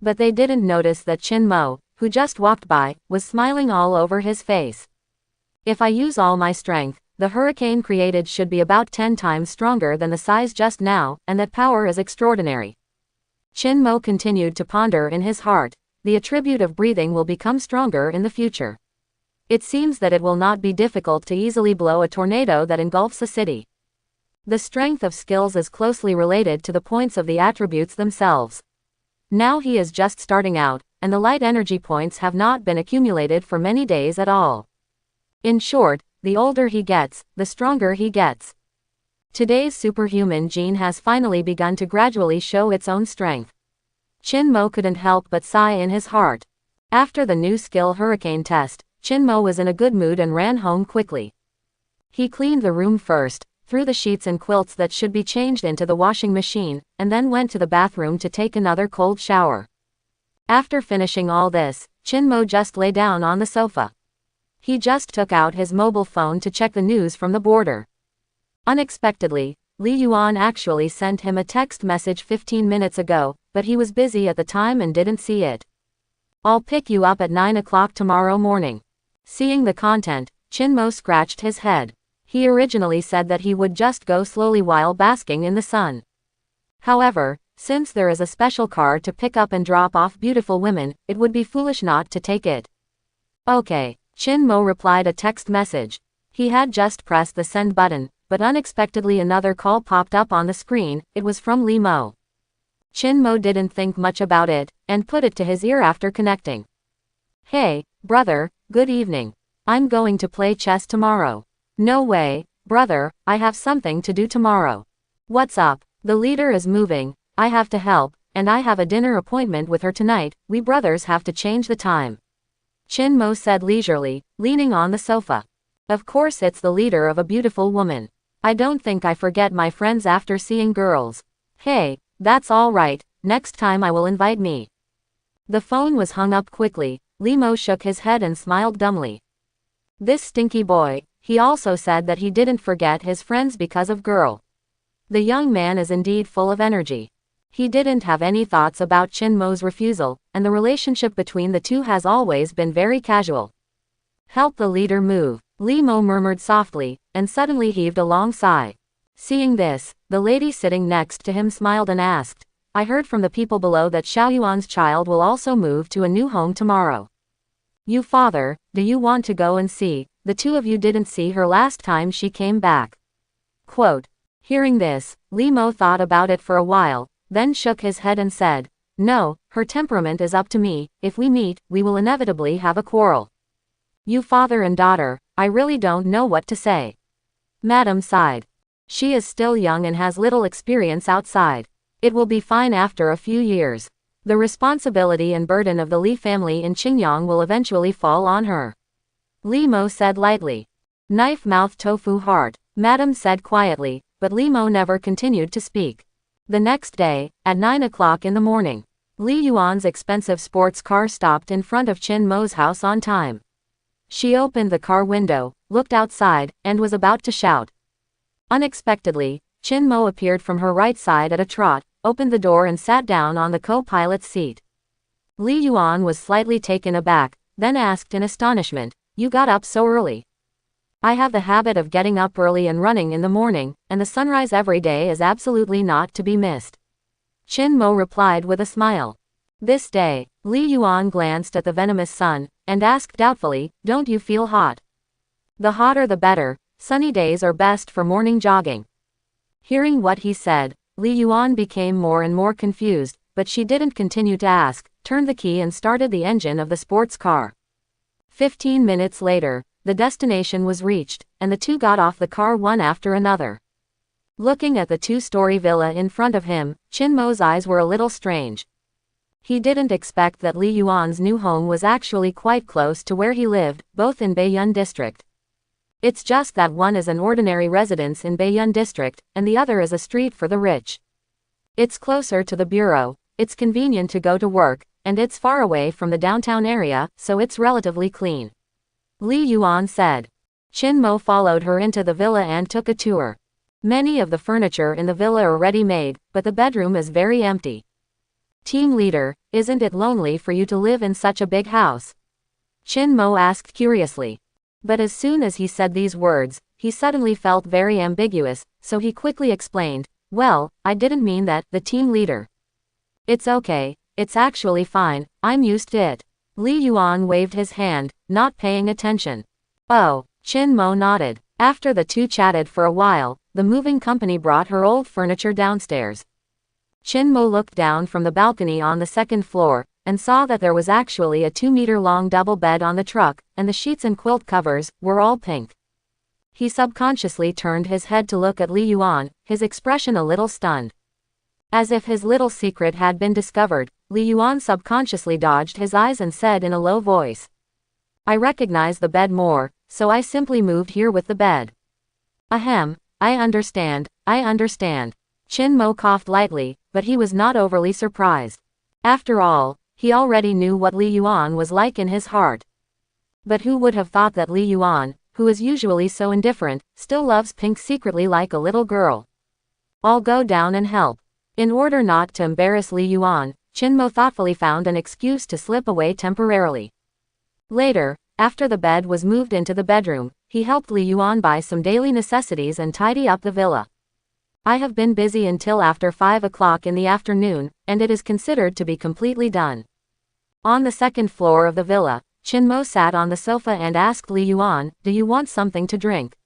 But they didn't notice that Chinmo, who just walked by, was smiling all over his face. If I use all my strength, the hurricane created should be about 10 times stronger than the size just now, and that power is extraordinary. Chinmo continued to ponder in his heart, the attribute of breathing will become stronger in the future. It seems that it will not be difficult to easily blow a tornado that engulfs a city. The strength of skills is closely related to the points of the attributes themselves. Now he is just starting out, and the light energy points have not been accumulated for many days at all. In short, the older he gets, the stronger he gets. Today's superhuman gene has finally begun to gradually show its own strength. Chinmo couldn't help but sigh in his heart. After the new skill hurricane test, Chinmo was in a good mood and ran home quickly. He cleaned the room first, threw the sheets and quilts that should be changed into the washing machine, and then went to the bathroom to take another cold shower. After finishing all this, Chinmo just lay down on the sofa. He just took out his mobile phone to check the news from the border. Unexpectedly, Li Yuan actually sent him a text message 15 minutes ago, but he was busy at the time and didn't see it. I'll pick you up at 9 o'clock tomorrow morning. Seeing the content, Chinmo scratched his head. He originally said that he would just go slowly while basking in the sun. However, since there is a special car to pick up and drop off beautiful women, it would be foolish not to take it. Okay, Chinmo replied a text message. He had just pressed the send button, but unexpectedly another call popped up on the screen. It was from Li Mo. Chinmo didn't think much about it, and put it to his ear after connecting. Hey, brother, good evening. I'm going to play chess tomorrow. No way, brother, I have something to do tomorrow. What's up? The leader is moving, I have to help, and I have a dinner appointment with her tonight. We brothers have to change the time. Chinmo said leisurely, leaning on the sofa. Of course it's the leader of a beautiful woman. I don't think I forget my friends after seeing girls. Hey, that's all right, next time I will invite me. The phone was hung up quickly. Li Mo shook his head and smiled dumbly. This stinky boy. He also said that he didn't forget his friends because of girl. The young man is indeed full of energy. He didn't have any thoughts about Chinmo's refusal, and the relationship between the two has always been very casual. Help the leader move, Li Mo murmured softly, and suddenly heaved a long sigh. Seeing this, the lady sitting next to him smiled and asked, I heard from the people below that Xiaoyuan's child will also move to a new home tomorrow. You father, do you want to go and see? The two of you didn't see her last time she came back. Quote. Hearing this, Li Mo thought about it for a while, then shook his head and said, No, her temperament is up to me. If we meet, we will inevitably have a quarrel. You father and daughter, I really don't know what to say. Madam sighed. She is still young and has little experience outside. It will be fine after a few years. The responsibility and burden of the Li family in Qingyang will eventually fall on her. Li Mo said lightly. Knife-mouthed tofu heart, Madam said quietly, but Li Mo never continued to speak. The next day, at 9 o'clock in the morning, Li Yuan's expensive sports car stopped in front of Qin Mo's house on time. She opened the car window, looked outside, and was about to shout. Unexpectedly, Qin Mo appeared from her right side at a trot, opened the door and sat down on the co-pilot's seat. Li Yuan was slightly taken aback, then asked in astonishment, "You got up so early?" "I have the habit of getting up early and running in the morning, and the sunrise every day is absolutely not to be missed," Qin Mo replied with a smile. This day, Li Yuan glanced at the venomous sun, and asked doubtfully, "Don't you feel hot?" "The hotter the better, sunny days are best for morning jogging." Hearing what he said, Li Yuan became more and more confused, but she didn't continue to ask, turned the key and started the engine of the sports car. 15 minutes later, the destination was reached, and the two got off the car one after another. Looking at the two-story villa in front of him, Qin Mo's eyes were a little strange. He didn't expect that Li Yuan's new home was actually quite close to where he lived, both in Baiyun district. It's just that one is an ordinary residence in Baiyun district, and the other is a street for the rich. It's closer to the bureau, it's convenient to go to work, and it's far away from the downtown area, so it's relatively clean, Li Yuan said. Qin Mo followed her into the villa and took a tour. Many of the furniture in the villa are ready-made, but the bedroom is very empty. Team leader, isn't it lonely for you to live in such a big house? Qin Mo asked curiously. But as soon as he said these words, he suddenly felt very ambiguous, so he quickly explained, "Well, I didn't mean that, the team leader. It's okay, it's actually fine, I'm used to it." Li Yuan waved his hand, not paying attention. "Oh," Qin Mo nodded. After the two chatted for a while, the moving company brought her old furniture downstairs. Qin Mo looked down from the balcony on the second floor, and saw that there was actually a 2-meter-long double bed on the truck, and the sheets and quilt covers were all pink. He subconsciously turned his head to look at Li Yuan, his expression a little stunned. As if his little secret had been discovered, Li Yuan subconsciously dodged his eyes and said in a low voice, "I recognize the bed more, so I simply moved here with the bed." "Ahem, I understand, I understand." Qin Mo coughed lightly, but he was not overly surprised. After all, he already knew what Li Yuan was like in his heart. But who would have thought that Li Yuan, who is usually so indifferent, still loves pink secretly like a little girl? "I'll go down and help." In order not to embarrass Li Yuan, Qin Mo thoughtfully found an excuse to slip away temporarily. Later, after the bed was moved into the bedroom, he helped Li Yuan buy some daily necessities and tidy up the villa. "I have been busy until after 5 o'clock in the afternoon, and it is considered to be completely done." On the second floor of the villa, Qin Mo sat on the sofa and asked Li Yuan, "Do you want something to drink?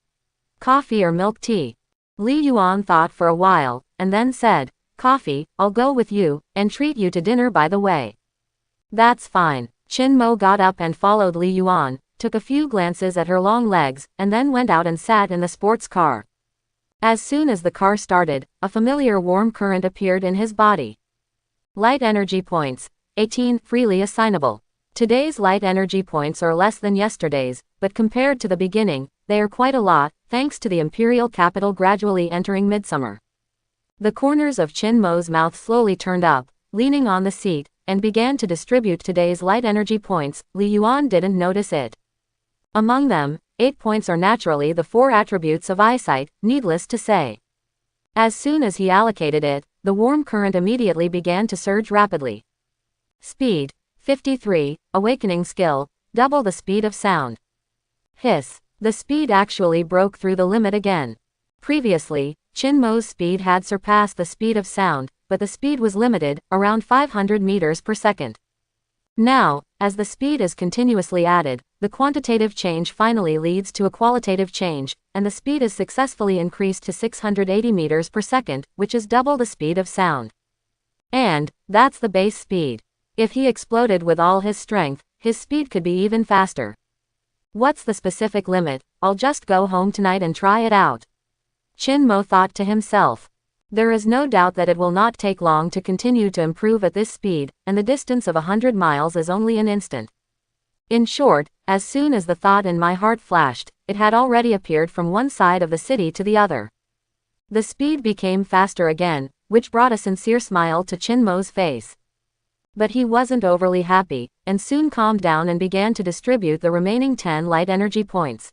Coffee or milk tea?" Li Yuan thought for a while, and then said, "Coffee, I'll go with you, and treat you to dinner by the way." "That's fine." Qin Mo got up and followed Li Yuan, took a few glances at her long legs, and then went out and sat in the sports car. As soon as the car started, a familiar warm current appeared in his body. Light energy points, 18, freely assignable. Today's light energy points are less than yesterday's, but compared to the beginning, they are quite a lot, thanks to the imperial capital gradually entering midsummer. The corners of Qin Mo's mouth slowly turned up, leaning on the seat, and began to distribute today's light energy points. Li Yuan didn't notice it. Among them, 8 points are naturally the 4 attributes of eyesight, needless to say. As soon as he allocated it, the warm current immediately began to surge rapidly. Speed, 53, awakening skill, double the speed of sound. Hiss, the speed actually broke through the limit again. Previously, Qin Mo's speed had surpassed the speed of sound, but the speed was limited, around 500 meters per second. Now, as the speed is continuously added, the quantitative change finally leads to a qualitative change, and the speed is successfully increased to 680 meters per second, which is double the speed of sound. And that's the base speed. If he exploded with all his strength, his speed could be even faster. What's the specific limit? I'll just go home tonight and try it out. Chin Mo thought to himself. There is no doubt that it will not take long to continue to improve at this speed, and the distance of 100 miles is only an instant. In short, as soon as the thought in my heart flashed, it had already appeared from one side of the city to the other. The speed became faster again, which brought a sincere smile to Chin Mo's face. But he wasn't overly happy, and soon calmed down and began to distribute the remaining 10 light energy points.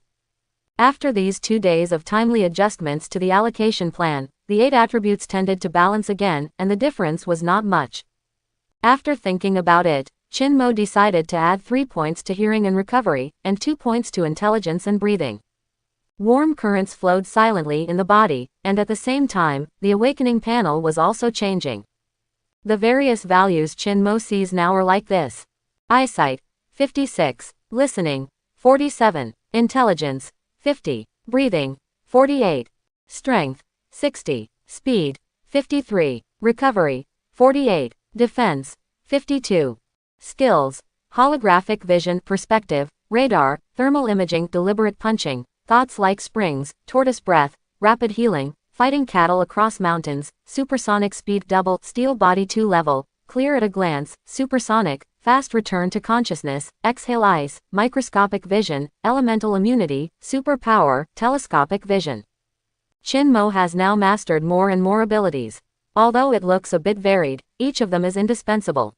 After these 2 days of timely adjustments to the allocation plan, the 8 attributes tended to balance again, and the difference was not much. After thinking about it, Chin Mo decided to add 3 points to hearing and recovery, and 2 points to intelligence and breathing. Warm currents flowed silently in the body, and at the same time, the awakening panel was also changing. The various values Chin Mo sees now are like this. Eyesight, 56. Listening, 47. Intelligence, 50. Breathing, 48. Strength, 60. Speed, 53. Recovery, 48. Defense, 52. Skills, holographic vision, perspective, radar, thermal imaging, deliberate punching, thoughts like springs, tortoise breath, rapid healing, fighting cattle across mountains, supersonic speed, double, steel body 2 level, clear at a glance, supersonic, fast return to consciousness, exhale ice, microscopic vision, elemental immunity, superpower, telescopic vision. Chin Mo has now mastered more and more abilities. Although it looks a bit varied, each of them is indispensable.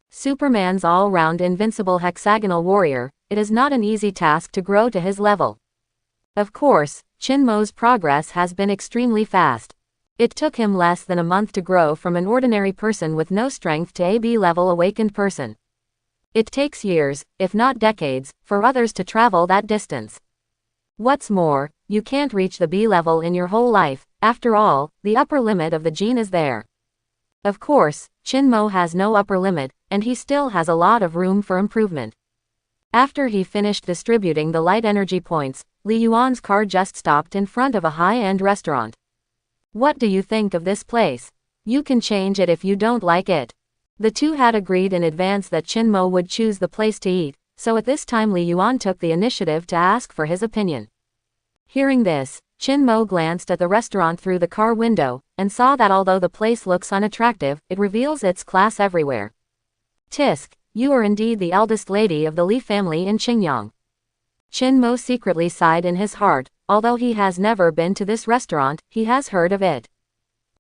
Superman's all-round invincible hexagonal warrior, it is not an easy task to grow to his level. Of course, Chin Mo's progress has been extremely fast. It took him less than a month to grow from an ordinary person with no strength to a B-level awakened person. It takes years, if not decades, for others to travel that distance. What's more, you can't reach the B-level in your whole life. After all, the upper limit of the gene is there. Of course, Chin Mo has no upper limit, and he still has a lot of room for improvement. After he finished distributing the light energy points, Li Yuan's car just stopped in front of a high-end restaurant. What do you think of this place? You can change it if you don't like it. The two had agreed in advance that Chin Mo would choose the place to eat, so at this time Li Yuan took the initiative to ask for his opinion. Hearing this, Chin Mo glanced at the restaurant through the car window, and saw that although the place looks unattractive, it reveals its class everywhere. Tisk, you are indeed the eldest lady of the Li family in Qingyang. Chin Mo secretly sighed in his heart. Although he has never been to this restaurant, he has heard of it.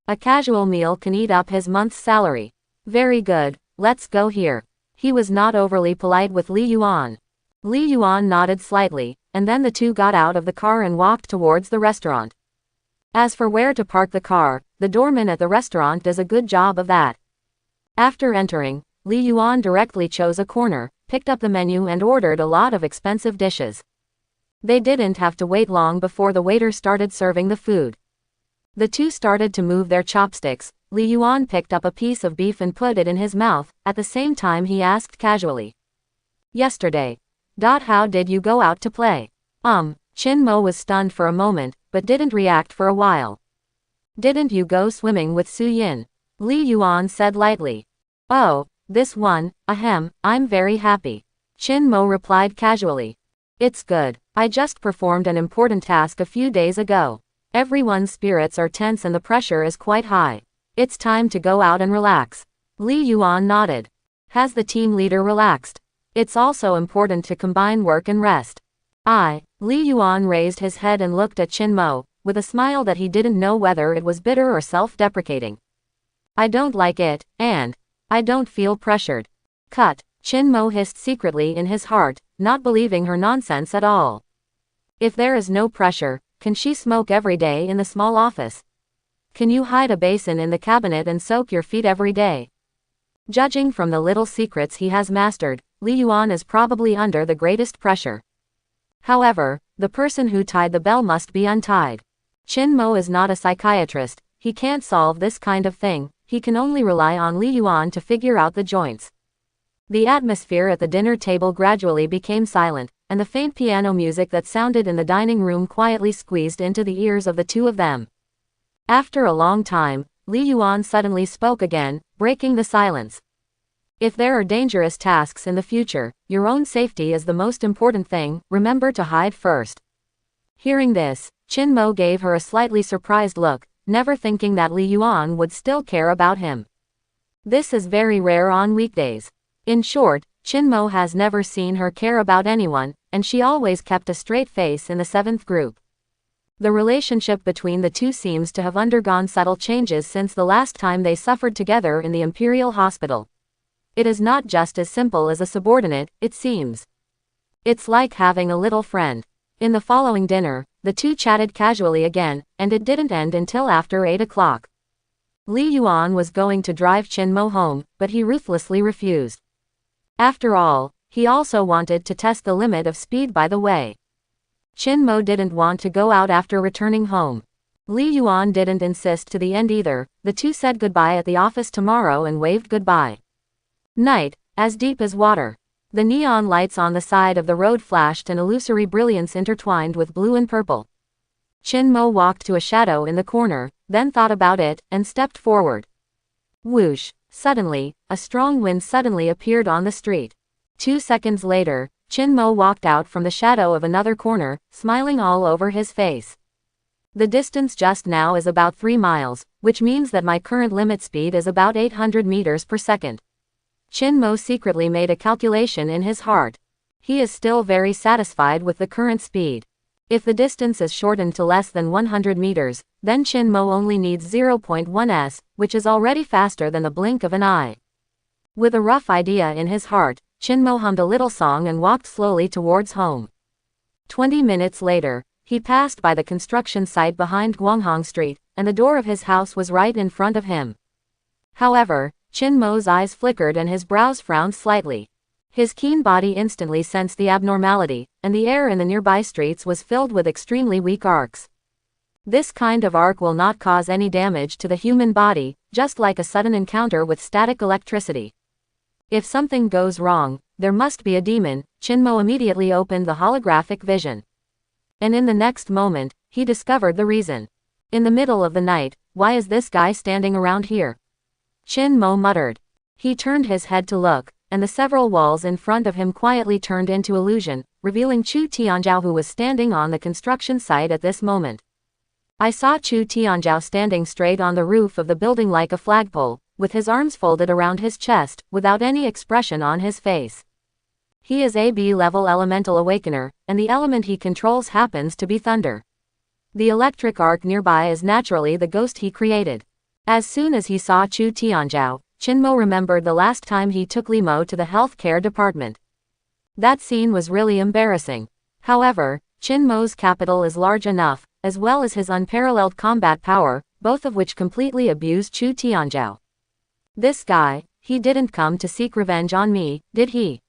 A casual meal can eat up his month's salary. Very good, let's go here. He was not overly polite with Li Yuan. Li Yuan nodded slightly, and then the two got out of the car and walked towards the restaurant. As for where to park the car, the doorman at the restaurant does a good job of that. After entering, Li Yuan directly chose a corner, picked up the menu and ordered a lot of expensive dishes. They didn't have to wait long before the waiter started serving the food. The two started to move their chopsticks. Li Yuan picked up a piece of beef and put it in his mouth. At the same time he asked casually. Yesterday. How did you go out to play? Chin Mo was stunned for a moment, but didn't react for a while. Didn't you go swimming with Su Yin? Li Yuan said lightly. Oh, this one, I'm very happy. Chin Mo replied casually. It's good. I just performed an important task a few days ago. Everyone's spirits are tense and the pressure is quite high. It's time to go out and relax. Li Yuan nodded. Has the team leader relaxed? It's also important to combine work and rest. Li Yuan raised his head and looked at Chin Mo, with a smile that he didn't know whether it was bitter or self-deprecating. I don't like it, and I don't feel pressured. Cut. Chin Mo hissed secretly in his heart, not believing her nonsense at all. If there is no pressure, can she smoke every day in the small office? Can you hide a basin in the cabinet and soak your feet every day? Judging from the little secrets he has mastered, Li Yuan is probably under the greatest pressure. However, the person who tied the bell must be untied. Chin Mo is not a psychiatrist, he can't solve this kind of thing, he can only rely on Li Yuan to figure out the joints. The atmosphere at the dinner table gradually became silent, and the faint piano music that sounded in the dining room quietly squeezed into the ears of the two of them. After a long time, Li Yuan suddenly spoke again. breaking the silence. If there are dangerous tasks in the future, your own safety is the most important thing, remember to hide first. Hearing this, Chin Mo gave her a slightly surprised look, never thinking that Li Yuan would still care about him. This is very rare on weekdays. In short, Chin Mo has never seen her care about anyone, and she always kept a straight face in the 7th group. The relationship between the two seems to have undergone subtle changes since the last time they suffered together in the Imperial Hospital. It is not just as simple as a subordinate, it seems. It's like having a little friend. In the following dinner, the two chatted casually again, and it didn't end until after 8 o'clock. Li Yuan was going to drive Chin Mo home, but he ruthlessly refused. After all, he also wanted to test the limit of speed by the way. Chin Mo didn't want to go out after returning home. Li Yuan didn't insist to the end either. The two said goodbye at the office tomorrow and waved goodbye. Night, as deep as water. The neon lights on the side of the road flashed an illusory brilliance intertwined with blue and purple. Chin Mo walked to a shadow in the corner, then thought about it, and stepped forward. Whoosh! Suddenly, a strong wind suddenly appeared on the street. 2 seconds later, Chin Mo walked out from the shadow of another corner, smiling all over his face. The distance just now is about 3 miles, which means that my current limit speed is about 800 meters per second. Chin Mo secretly made a calculation in his heart. He is still very satisfied with the current speed. If the distance is shortened to less than 100 meters, then Chin Mo only needs 0.1 s, which is already faster than the blink of an eye. With a rough idea in his heart, Chin Mo hummed a little song and walked slowly towards home. 20 minutes later, he passed by the construction site behind Guanghong Street, and the door of his house was right in front of him. However, Chin Mo's eyes flickered and his brows frowned slightly. His keen body instantly sensed the abnormality, and the air in the nearby streets was filled with extremely weak arcs. This kind of arc will not cause any damage to the human body, just like a sudden encounter with static electricity. If something goes wrong, there must be a demon. Chin Mo immediately opened the holographic vision. And in the next moment, he discovered the reason. In the middle of the night, why is this guy standing around here? Chin Mo muttered. He turned his head to look, and the several walls in front of him quietly turned into illusion, revealing Chu Tianzhao, who was standing on the construction site at this moment. I saw Chu Tianzhao standing straight on the roof of the building like a flagpole, with his arms folded around his chest, without any expression on his face. He is a B-level elemental awakener, and the element he controls happens to be thunder. The electric arc nearby is naturally the ghost he created. As soon as he saw Chu Tianzhao, Chin Mo remembered the last time he took Li Mo to the healthcare department. That scene was really embarrassing. However, Chin Mo's capital is large enough, as well as his unparalleled combat power, both of which completely abused Chu Tianzhao. This guy, he didn't come to seek revenge on me, did he?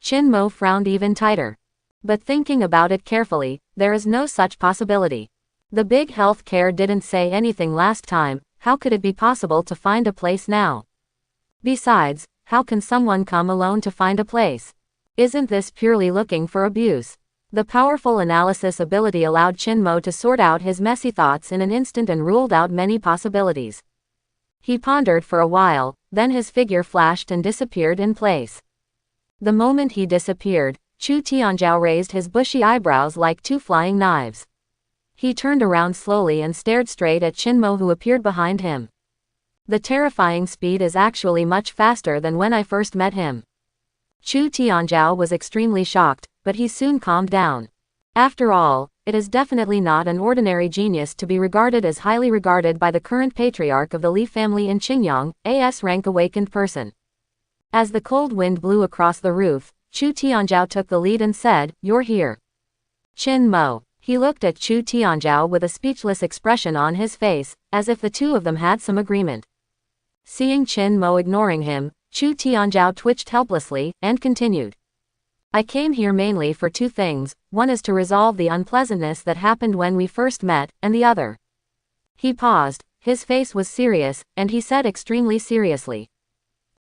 Chin Mo frowned even tighter. But thinking about it carefully, there is no such possibility. The big healthcare didn't say anything last time. How could it be possible to find a place now? Besides, how can someone come alone to find a place? Isn't this purely looking for abuse? The powerful analysis ability allowed Chin Mo to sort out his messy thoughts in an instant and ruled out many possibilities. He pondered for a while, then his figure flashed and disappeared in place. The moment he disappeared, Chu Tianzhao raised his bushy eyebrows like 2 flying knives. He turned around slowly and stared straight at Chin Mo, who appeared behind him. The terrifying speed is actually much faster than when I first met him. Chu Tianzhao was extremely shocked, but he soon calmed down. After all, it is definitely not an ordinary genius to be regarded as highly regarded by the current patriarch of the Li family in Qingyang, a S-rank awakened person. As the cold wind blew across the roof, Chu Tianzhao took the lead and said, "You're here." Chin Mo. He looked at Chu Tianzhao with a speechless expression on his face, as if the two of them had some agreement. Seeing Chin Mo ignoring him, Chu Tianzhao twitched helplessly, and continued. I came here mainly for 2 things, one is to resolve the unpleasantness that happened when we first met, and the other. He paused, his face was serious, and he said extremely seriously.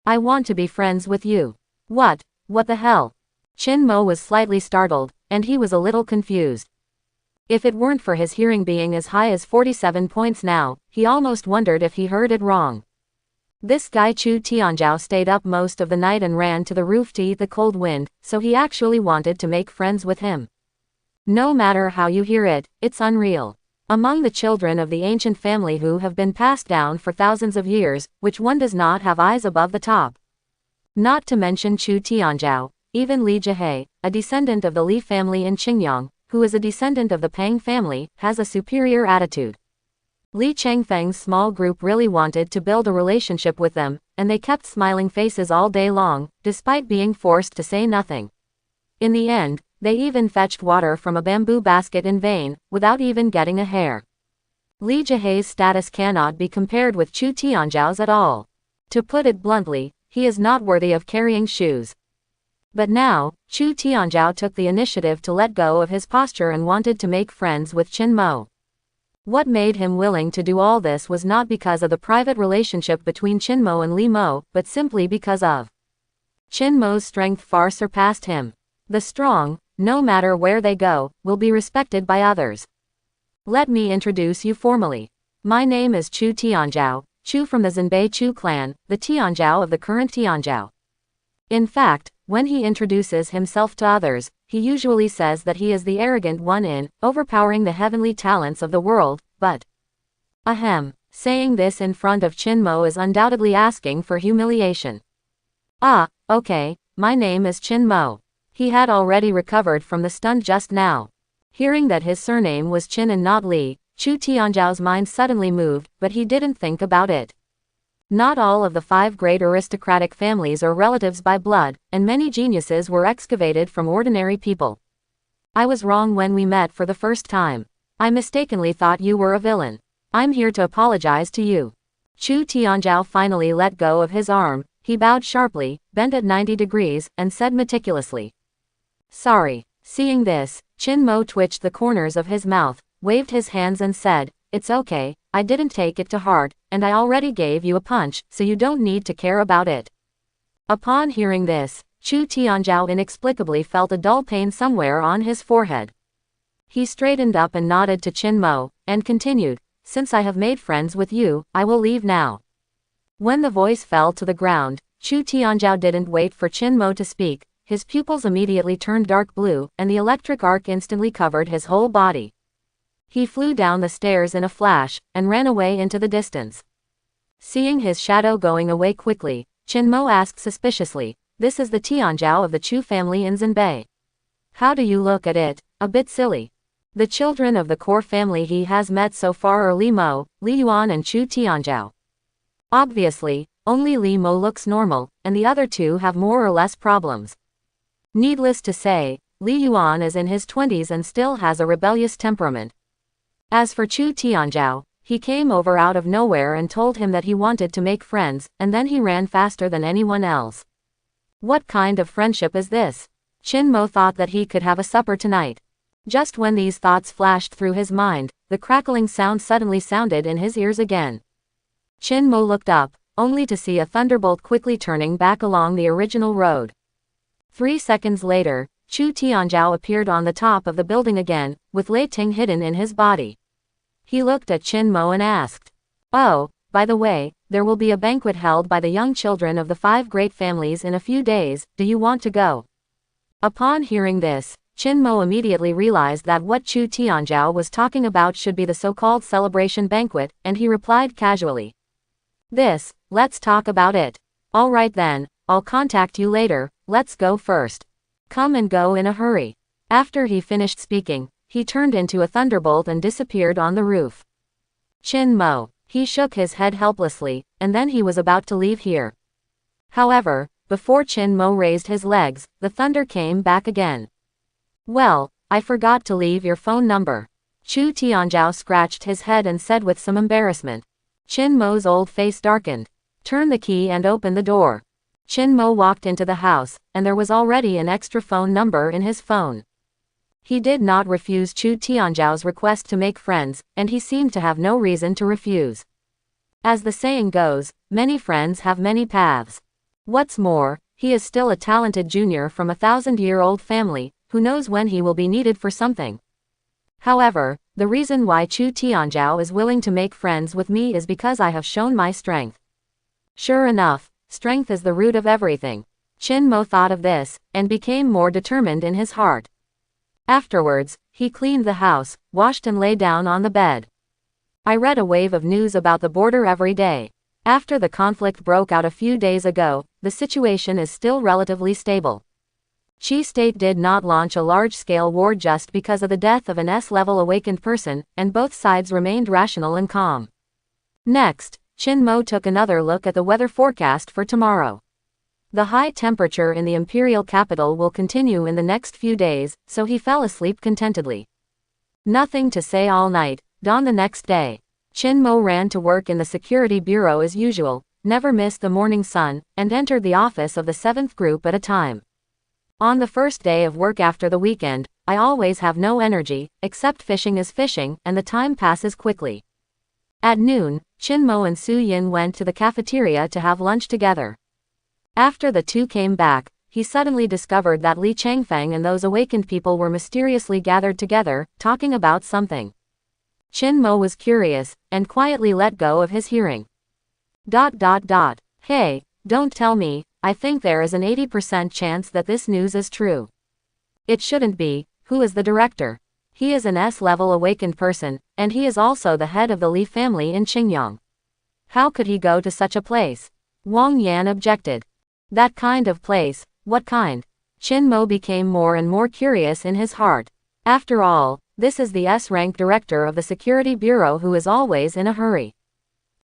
I want to be friends with you. What the hell? Chin Mo was slightly startled, and he was a little confused. If it weren't for his hearing being as high as 47 points now, he almost wondered if he heard it wrong. This guy Chu Tianzhao stayed up most of the night and ran to the roof to eat the cold wind, so he actually wanted to make friends with him. No matter how you hear it, it's unreal. Among the children of the ancient family who have been passed down for thousands of years, which one does not have eyes above the top? Not to mention Chu Tianzhao, even Li Jihei, a descendant of the Li family in Qingyang, who is a descendant of the Pang family, has a superior attitude. Li Chengfeng's small group really wanted to build a relationship with them, and they kept smiling faces all day long, despite being forced to say nothing. In the end, they even fetched water from a bamboo basket in vain, without even getting a hair. Li Jihei's status cannot be compared with Chu Tianzhao's at all. To put it bluntly, he is not worthy of carrying shoes. But now, Chu Tianzhao took the initiative to let go of his posture and wanted to make friends with Qin Mo. What made him willing to do all this was not because of the private relationship between Qin Mo and Li Mo, but simply because of Qin Mo's strength far surpassed him. The strong, no matter where they go, will be respected by others. Let me introduce you formally. My name is Chu Tianzhao, Chu from the Zhenbei Chu clan, the Tianzhao of the current Tianzhao. In fact, when he introduces himself to others, he usually says that he is the arrogant one in, overpowering the heavenly talents of the world, but ahem, saying this in front of Qin Mo is undoubtedly asking for humiliation. Ah, okay, my name is Qin Mo. He had already recovered from the stun just now. Hearing that his surname was Qin and not Li, Chu Tianzhao's mind suddenly moved, but he didn't think about it. Not all of the 5 great aristocratic families are relatives by blood, and many geniuses were excavated from ordinary people. I was wrong when we met for the first time. I mistakenly thought you were a villain. I'm here to apologize to you. Chu Tianzhao finally let go of his arm. He bowed sharply, bent at 90 degrees, and said meticulously, "Sorry." Seeing this, Qin Mo twitched the corners of his mouth, waved his hands and said, "It's okay, I didn't take it to heart, and I already gave you a punch, so you don't need to care about it." Upon hearing this, Chu Tianzhao inexplicably felt a dull pain somewhere on his forehead. He straightened up and nodded to Qin Mo, and continued, "Since I have made friends with you, I will leave now." When the voice fell to the ground, Chu Tianzhao didn't wait for Qin Mo to speak. His pupils immediately turned dark blue, and the electric arc instantly covered his whole body. He flew down the stairs in a flash, and ran away into the distance. Seeing his shadow going away quickly, Qin Mo asked suspiciously, "This is the Tianzhao of the Chu family in Zhenbei. How do you look at it? A bit silly." The children of the core family he has met so far are Li Mo, Li Yuan and Chu Tianzhao. Obviously, only Li Mo looks normal, and the other two have more or less problems. Needless to say, Li Yuan is in his 20s and still has a rebellious temperament. As for Chu Tianzhao, he came over out of nowhere and told him that he wanted to make friends, and then he ran faster than anyone else. What kind of friendship is this? Qin Mo thought that he could have a supper tonight. Just when these thoughts flashed through his mind, the crackling sound suddenly sounded in his ears again. Qin Mo looked up, only to see a thunderbolt quickly turning back along the original road. 3 seconds later, Chu Tianzhao appeared on the top of the building again, with Lei Ting hidden in his body. He looked at Qin Mo and asked, "Oh, by the way, there will be a banquet held by the young children of the 5 great families in a few days, do you want to go?" Upon hearing this, Qin Mo immediately realized that what Chu Tianzhao was talking about should be the so-called celebration banquet, and he replied casually, Let's talk about it. All right then, I'll contact you later, let's go first. Come and go in a hurry." After he finished speaking, he turned into a thunderbolt and disappeared on the roof. Qin Mo. He shook his head helplessly, and then he was about to leave here. However, before Qin Mo raised his legs, the thunder came back again. "Well, I forgot to leave your phone number." Chu Tianzhao scratched his head and said with some embarrassment. Qin Mo's old face darkened. "Turn the key and open the door." Qin Mo walked into the house, and there was already an extra phone number in his phone. He did not refuse Chu Tianzhao's request to make friends, and he seemed to have no reason to refuse. As the saying goes, many friends have many paths. What's more, he is still a talented junior from a 1,000-year-old family, who knows when he will be needed for something. However, the reason why Chu Tianzhao is willing to make friends with me is because I have shown my strength. Sure enough, strength is the root of everything. Chin Mo thought of this, and became more determined in his heart. Afterwards, he cleaned the house, washed and lay down on the bed. I read a wave of news about the border every day. After the conflict broke out a few days ago, the situation is still relatively stable. Chi State did not launch a large-scale war just because of the death of an S-level awakened person, and both sides remained rational and calm. Next, Chin Mo took another look at the weather forecast for tomorrow. The high temperature in the imperial capital will continue in the next few days, so he fell asleep contentedly. Nothing to say all night. Dawn the next day, Chin Mo ran to work in the security bureau as usual, never missed the morning sun, and entered the office of the 7th group at a time. On the first day of work after the weekend, I always have no energy, except fishing is fishing, and the time passes quickly. At noon, Chin Mo and Su Yin went to the cafeteria to have lunch together. After the two came back, he suddenly discovered that Li Changfeng and those awakened people were mysteriously gathered together, talking about something. Chin Mo was curious, and quietly let go of his hearing. Hey, don't tell me, I think there is an 80% chance that this news is true. It shouldn't be. Who is the director? He is an S-level awakened person, and he is also the head of the Li family in Qingyang. How could he go to such a place? Wang Yan objected. That kind of place, what kind? Chin Mo became more and more curious in his heart. After all, this is the S-rank director of the security bureau who is always in a hurry.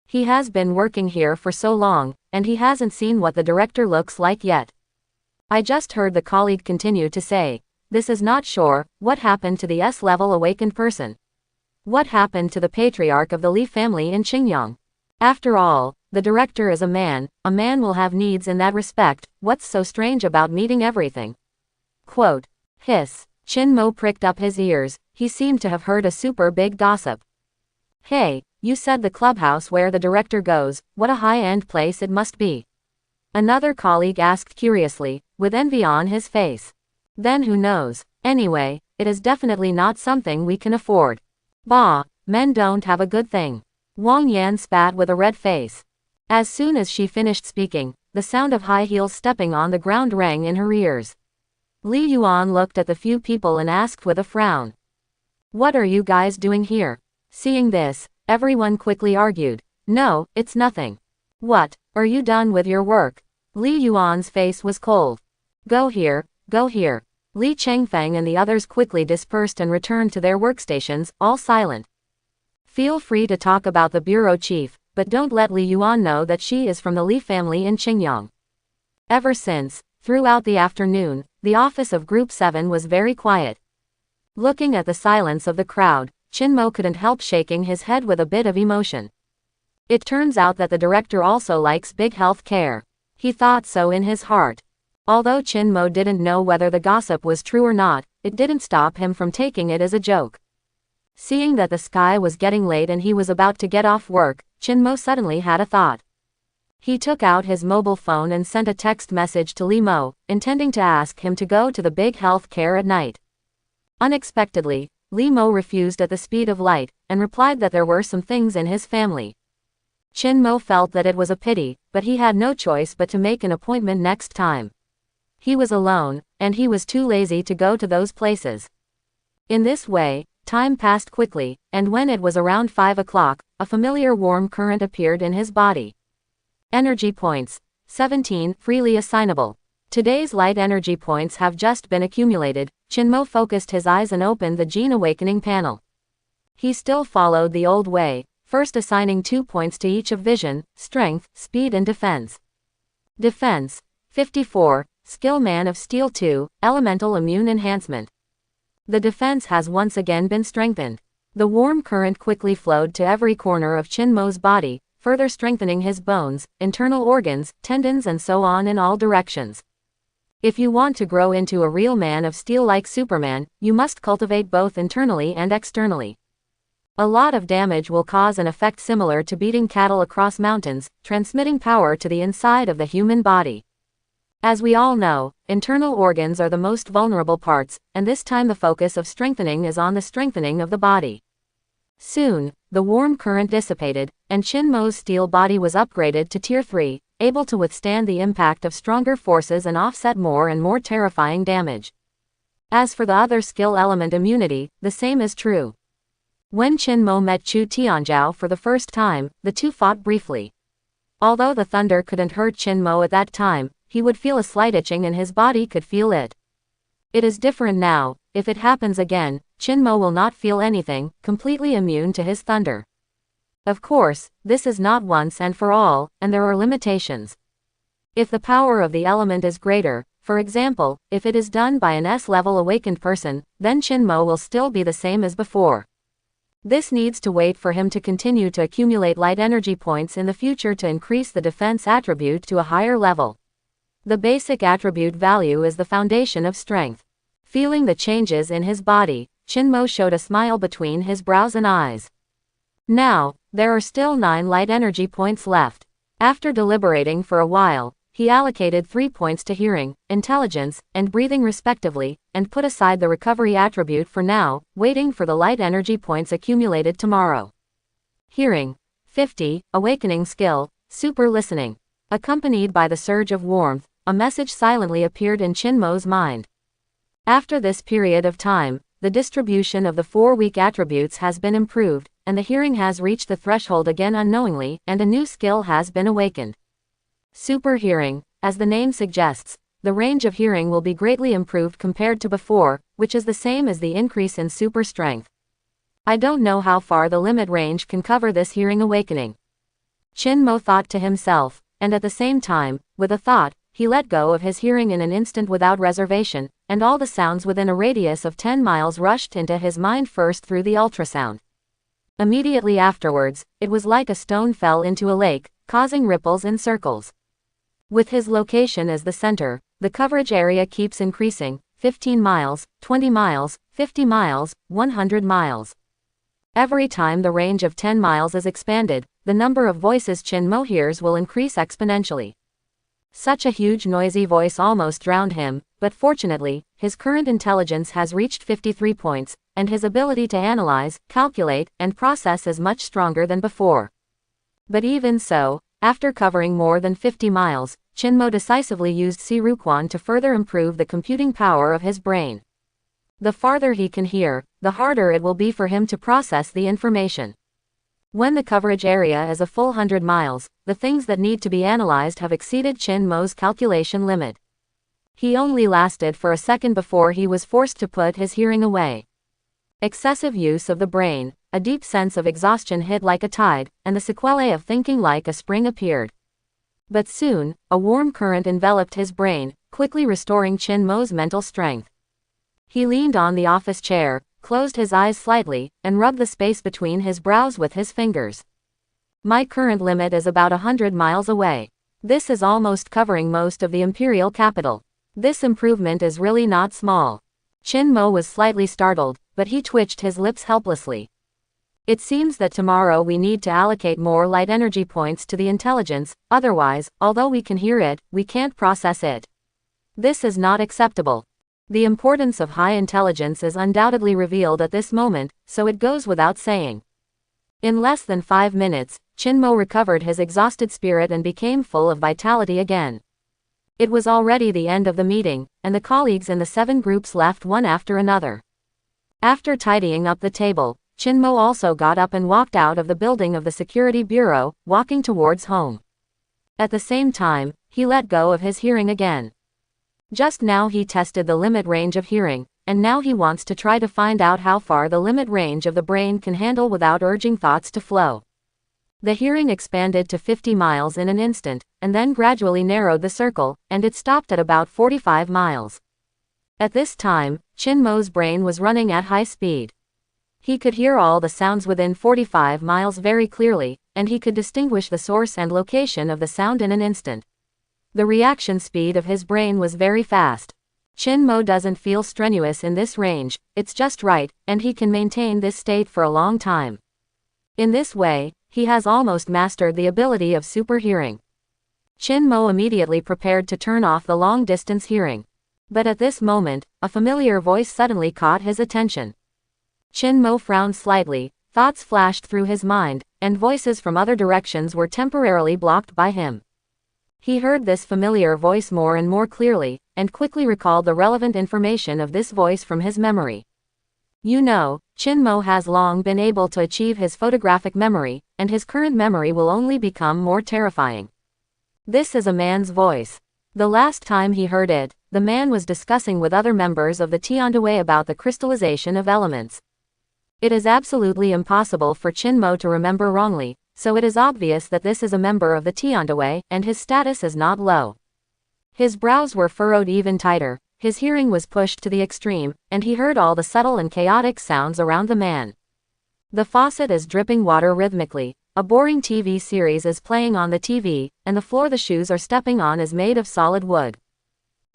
He has been working here for so long, and he hasn't seen what the director looks like yet. I just heard the colleague continue to say, this is not sure. What happened to the S-level awakened person? What happened to the patriarch of the Li family in Qingyang? After all, the director is a man will have needs in that respect. What's so strange about meeting everything? Quote. Hiss. Chin Mo pricked up his ears. He seemed to have heard a super big gossip. Hey, you said the clubhouse where the director goes, what a high-end place it must be. Another colleague asked curiously, with envy on his face. Then who knows? Anyway, it is definitely not something we can afford. Bah, men don't have a good thing. Wang Yan spat with a red face. As soon as she finished speaking, the sound of high heels stepping on the ground rang in her ears. Li Yuan looked at the few people and asked with a frown. What are you guys doing here? Seeing this, everyone quickly argued. No, it's nothing. What, are you done with your work? Li Yuan's face was cold. Go here, go here. Li Changfeng and the others quickly dispersed and returned to their workstations, all silent. Feel free to talk about the bureau chief, but don't let Li Yuan know that she is from the Li family in Qingyang. Ever since, throughout the afternoon, the office of Group 7 was very quiet. Looking at the silence of the crowd, Chin Mo couldn't help shaking his head with a bit of emotion. It turns out that the director also likes big health care. He thought so in his heart. Although Chin Mo didn't know whether the gossip was true or not, it didn't stop him from taking it as a joke. Seeing that the sky was getting late and he was about to get off work, Chin Mo suddenly had a thought. He took out his mobile phone and sent a text message to Li Mo, intending to ask him to go to the big health care at night. Unexpectedly, Li Mo refused at the speed of light, and replied that there were some things in his family. Chin Mo felt that it was a pity, but he had no choice but to make an appointment next time. He was alone, and he was too lazy to go to those places. In this way, time passed quickly, and when it was around 5 o'clock, a familiar warm current appeared in his body. Energy points. 17, freely assignable. Today's light energy points have just been accumulated. Chin Mo focused his eyes and opened the Gene Awakening panel. He still followed the old way, first assigning 2 points to each of vision, strength, speed and defense. Defense. 54, skill Man of Steel 2, elemental immune enhancement. The defense has once again been strengthened. The warm current quickly flowed to every corner of Chin Mo's body, further strengthening his bones, internal organs, tendons and so on in all directions. If you want to grow into a real man of steel like Superman, you must cultivate both internally and externally. A lot of damage will cause an effect similar to beating cattle across mountains, transmitting power to the inside of the human body. As we all know, internal organs are the most vulnerable parts, and this time the focus of strengthening is on the strengthening of the body. Soon, the warm current dissipated, and Chin Mo's steel body was upgraded to Tier 3, able to withstand the impact of stronger forces and offset more and more terrifying damage. As for the other skill element immunity, the same is true. When Chin Mo met Chu Tianzhao for the first time, the two fought briefly. Although the thunder couldn't hurt Chin Mo at that time, he would feel a slight itching and his body could feel it. It is different now. If it happens again, Chin Mo will not feel anything, completely immune to his thunder. Of course, this is not once and for all, and there are limitations. If the power of the element is greater, for example, if it is done by an S-level awakened person, then Chin Mo will still be the same as before. This needs to wait for him to continue to accumulate light energy points in the future to increase the defense attribute to a higher level. The basic attribute value is the foundation of strength. Feeling the changes in his body, Chin Mo showed a smile between his brows and eyes. Now, there are still 9 light energy points left. After deliberating for a while, he allocated 3 points to hearing, intelligence, and breathing respectively, and put aside the recovery attribute for now, waiting for the light energy points accumulated tomorrow. Hearing. 50, awakening skill, super listening. Accompanied by the surge of warmth, a message silently appeared in Chin Mo's mind. After this period of time, the distribution of the 4 weak attributes has been improved, and the hearing has reached the threshold again unknowingly, and a new skill has been awakened. Super hearing. As the name suggests, the range of hearing will be greatly improved compared to before, which is the same as the increase in super strength. I don't know how far the limit range can cover this hearing awakening. Chin Mo thought to himself, and at the same time, with a thought, he let go of his hearing in an instant without reservation, and all the sounds within a radius of 10 miles rushed into his mind first through the ultrasound. Immediately afterwards, it was like a stone fell into a lake, causing ripples and circles. With his location as the center, the coverage area keeps increasing, 15 miles, 20 miles, 50 miles, 100 miles. Every time the range of 10 miles is expanded, the number of voices Chin Mo hears will increase exponentially. Such a huge noisy voice almost drowned him, but fortunately, his current intelligence has reached 53 points, and his ability to analyze, calculate, and process is much stronger than before. But even so, after covering more than 50 miles, Chin Mo decisively used Siruquan to further improve the computing power of his brain. The farther he can hear, the harder it will be for him to process the information. When the coverage area is a full 100 miles, the things that need to be analyzed have exceeded Chin Mo's calculation limit. He only lasted for a second before he was forced to put his hearing away. Excessive use of the brain, a deep sense of exhaustion hit like a tide, and the sequelae of thinking like a spring appeared. But soon, a warm current enveloped his brain, quickly restoring Chin Mo's mental strength. He leaned on the office chair, closed his eyes slightly, and rubbed the space between his brows with his fingers. My current limit is about 100 miles away. This is almost covering most of the imperial capital. This improvement is really not small. Chin Mo was slightly startled, but he twitched his lips helplessly. It seems that tomorrow we need to allocate more light energy points to the intelligence, otherwise, although we can hear it, we can't process it. This is not acceptable. The importance of high intelligence is undoubtedly revealed at this moment, so it goes without saying. In less than 5 minutes, Chin Mo recovered his exhausted spirit and became full of vitality again. It was already the end of the meeting, and the colleagues in the 7 groups left one after another. After tidying up the table, Chin Mo also got up and walked out of the building of the security bureau, walking towards home. At the same time, he let go of his hearing again. Just now he tested the limit range of hearing, and now he wants to try to find out how far the limit range of the brain can handle without urging thoughts to flow. The hearing expanded to 50 miles in an instant, and then gradually narrowed the circle, and it stopped at about 45 miles. At this time, Chin Mo's brain was running at high speed. He could hear all the sounds within 45 miles very clearly, and he could distinguish the source and location of the sound in an instant. The reaction speed of his brain was very fast. Chin Mo doesn't feel strenuous in this range, it's just right, and he can maintain this state for a long time. In this way, he has almost mastered the ability of super hearing. Chin Mo immediately prepared to turn off the long-distance hearing. But at this moment, a familiar voice suddenly caught his attention. Chin Mo frowned slightly, Thoughts flashed through his mind, and voices from other directions were temporarily blocked by him. He heard this familiar voice more and more clearly, and quickly recalled the relevant information of this voice from his memory. You know, Chin-mo has long been able to achieve his photographic memory, and his current memory will only become more terrifying. This is a man's voice. The last time he heard it, the man was discussing with other members of the Tiandaway about the crystallization of elements. It is absolutely impossible for Chin-mo to remember wrongly, so it is obvious that this is a member of the Tiandaway, and his status is not low. His brows were furrowed even tighter, his hearing was pushed to the extreme, and he heard all the subtle and chaotic sounds around the man. The faucet is dripping water rhythmically, a boring TV series is playing on the TV, and the floor the shoes are stepping on is made of solid wood.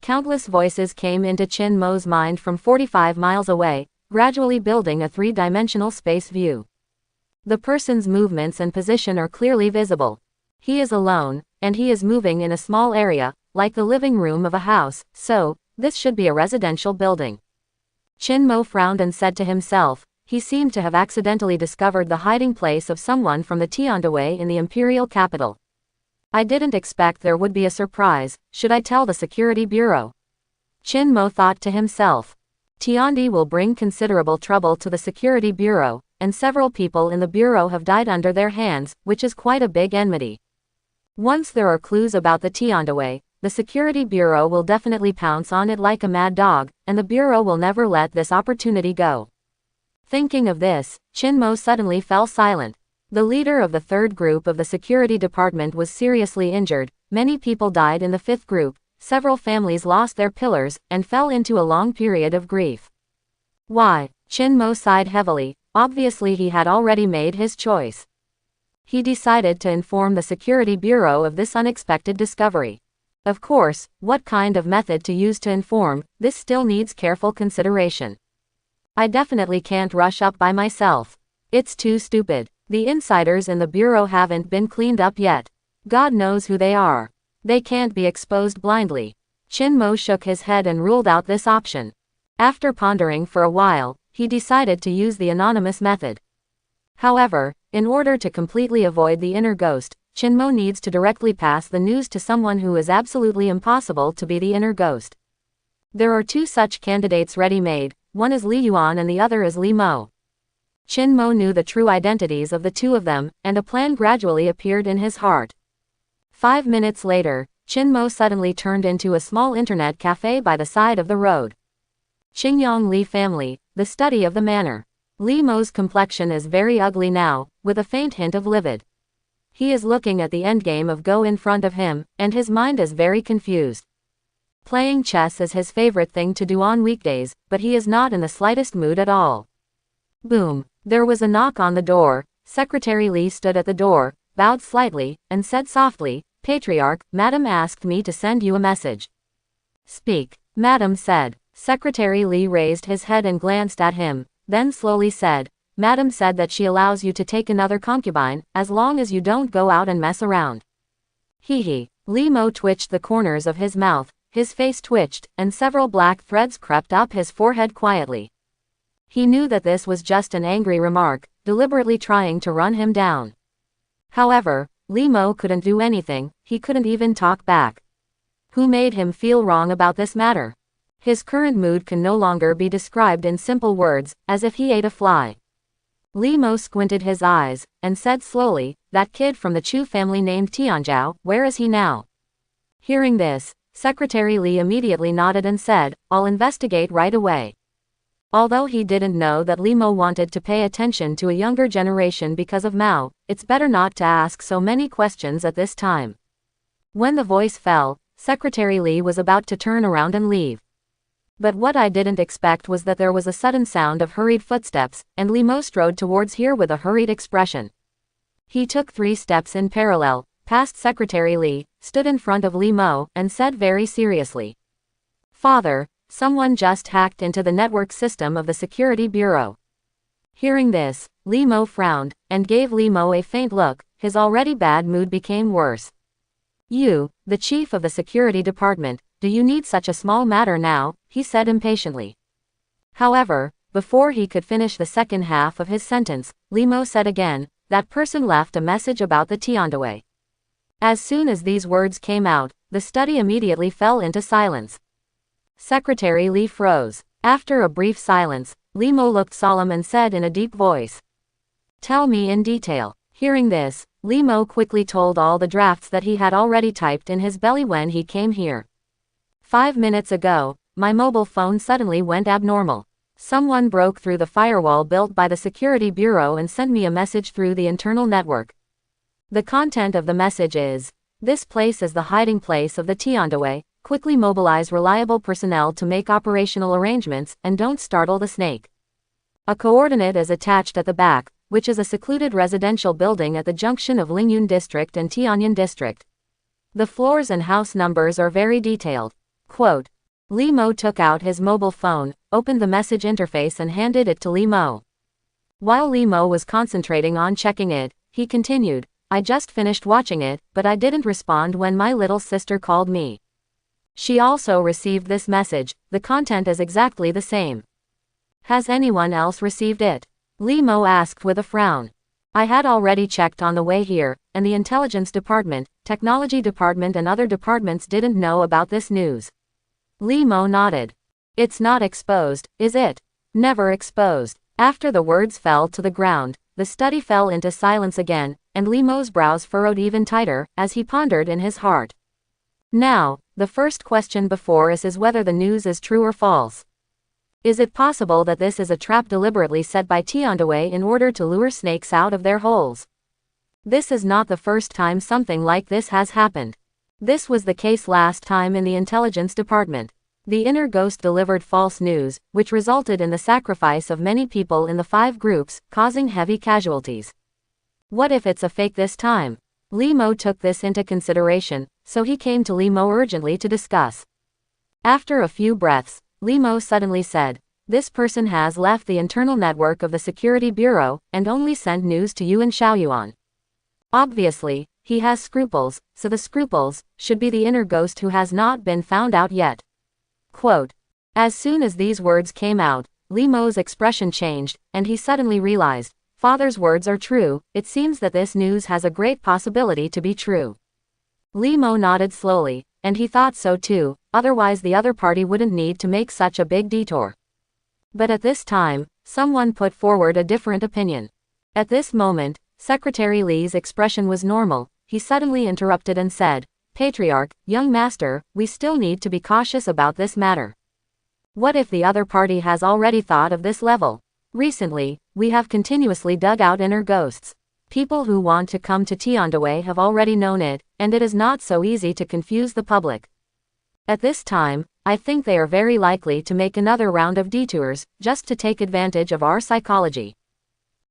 Countless voices came into Chin-mo's mind from 45 miles away, gradually building a three-dimensional space view. The person's movements and position are clearly visible. He is alone, and he is moving in a small area, like the living room of a house, so, this should be a residential building. Chin-mo frowned and said to himself, he seemed to have accidentally discovered the hiding place of someone from the Tiandaway in the imperial capital. I didn't expect there would be a surprise. Should I tell the security bureau? Chin-mo thought to himself. Tiandi will bring considerable trouble to the security bureau, and several people in the bureau have died under their hands, which is quite a big enmity. Once there are clues about the Tiandaway, the security bureau will definitely pounce on it like a mad dog, and the bureau will never let this opportunity go. Thinking of this, Chin-mo suddenly fell silent. The leader of the third group of the security department was seriously injured, many people died in the fifth group, several families lost their pillars, and fell into a long period of grief. Why? Chin-mo sighed heavily, obviously he had already made his choice. He decided to inform the security bureau of this unexpected discovery. Of course, what kind of method to use to inform, this still needs careful consideration. I definitely can't rush up by myself. It's too stupid. The insiders in the bureau haven't been cleaned up yet. God knows who they are. They can't be exposed blindly. Chin-mo shook his head and ruled out this option. After pondering for a while, he decided to use the anonymous method. However, in order to completely avoid the inner ghost, Chin-mo needs to directly pass the news to someone who is absolutely impossible to be the inner ghost. There are two such candidates ready-made, one is Li Yuan and the other is Li Mo. Chin-mo knew the true identities of the two of them, and a plan gradually appeared in his heart. 5 minutes later, Chin-mo suddenly turned into a small internet cafe by the side of the road. Qingyang Li family, the study of the manor. Li Mo's complexion is very ugly now, with a faint hint of livid. He is looking at the endgame of Go in front of him, and his mind is very confused. Playing chess is his favorite thing to do on weekdays, but he is not in the slightest mood at all. Boom. There was a knock on the door. Secretary Li stood at the door, bowed slightly, and said softly, Patriarch, Madam asked me to send you a message. Speak, Madam said. Secretary Li raised his head and glanced at him, then slowly said, Madam said that she allows you to take another concubine, as long as you don't go out and mess around. Hee hee. Li Mo twitched the corners of his mouth, his face twitched, and several black threads crept up his forehead quietly. He knew that this was just an angry remark, deliberately trying to run him down. However, Li Mo couldn't do anything, he couldn't even talk back. Who made him feel wrong about this matter? His current mood can no longer be described in simple words, as if he ate a fly. Li Mo squinted his eyes, and said slowly, that kid from the Chu family named Tianzhao, where is he now? Hearing this, Secretary Li immediately nodded and said, I'll investigate right away. Although he didn't know that Li Mo wanted to pay attention to a younger generation because of Mao, it's better not to ask so many questions at this time. When the voice fell, Secretary Li was about to turn around and leave. But what I didn't expect was that there was a sudden sound of hurried footsteps, and Li Mo strode towards here with a hurried expression. He took 3 steps in parallel, passed Secretary Li, stood in front of Li Mo, and said very seriously. Father, someone just hacked into the network system of the Security Bureau. Hearing this, Li Mo frowned, and gave Li Mo a faint look, his already bad mood became worse. You, the chief of the security department, do you need such a small matter now? He said impatiently. However, Before he could finish the second half of his sentence, Li Mo said again, "That person left a message about the Tiandaway." As soon as these words came out, the study immediately fell into silence. Secretary Li froze. After a brief silence, Li Mo looked solemn and said in a deep voice, "Tell me in detail." Hearing this, Li Mo quickly told all the drafts that he had already typed in his belly when he came here. 5 minutes ago, my mobile phone suddenly went abnormal. Someone broke through the firewall built by the Security Bureau and sent me a message through the internal network. The content of the message is, "This place is the hiding place of the Tiandaway. Quickly mobilize reliable personnel to make operational arrangements, and don't startle the snake." A coordinate is attached at the back, which is a secluded residential building at the junction of Lingyun District and Tianyan District. The floors and house numbers are very detailed. Quote, Li Mo took out his mobile phone, opened the message interface and handed it to Li Mo. While Li Mo was concentrating on checking it, he continued, "I just finished watching it, but I didn't respond when my little sister called me. She also received this message. The content is exactly the same. Has anyone else received it?" Li Mo asked with a frown. "I had already checked on the way here, and the Intelligence Department, Technology Department and other departments didn't know about this news." Li Mo nodded. "It's not exposed, is it?" "Never exposed." After the words fell to the ground, the study fell into silence again, and Li Mo's brows furrowed even tighter, as he pondered in his heart. Now, the first question before us is whether the news is true or false. Is it possible that this is a trap deliberately set by Tiandaway in order to lure snakes out of their holes? This is not the first time something like this has happened. This was the case last time in the Intelligence Department. The inner ghost delivered false news, which resulted in the sacrifice of many people in the 5 groups, causing heavy casualties. What if it's a fake this time? Li Mo took this into consideration, so he came to Li Mo urgently to discuss. After a few breaths, Li Mo suddenly said, "This person has left the internal network of the Security Bureau, and only sent news to you and Xiaoyuan. Obviously, he has scruples, so the scruples should be the inner ghost who has not been found out yet." Quote. As soon as these words came out, Li Mo's expression changed, and he suddenly realized, "Father's words are true. It seems that this news has a great possibility to be true." Li Mo nodded slowly, and he thought so too, otherwise the other party wouldn't need to make such a big detour. But at this time, someone put forward a different opinion. At this moment, Secretary Li's expression was normal. He suddenly interrupted and said, "Patriarch, young master, we still need to be cautious about this matter. What if the other party has already thought of this level? Recently, we have continuously dug out inner ghosts. People who want to come to Tiandaway have already known it, and it is not so easy to confuse the public. At this time, I think they are very likely to make another round of detours, just to take advantage of our psychology.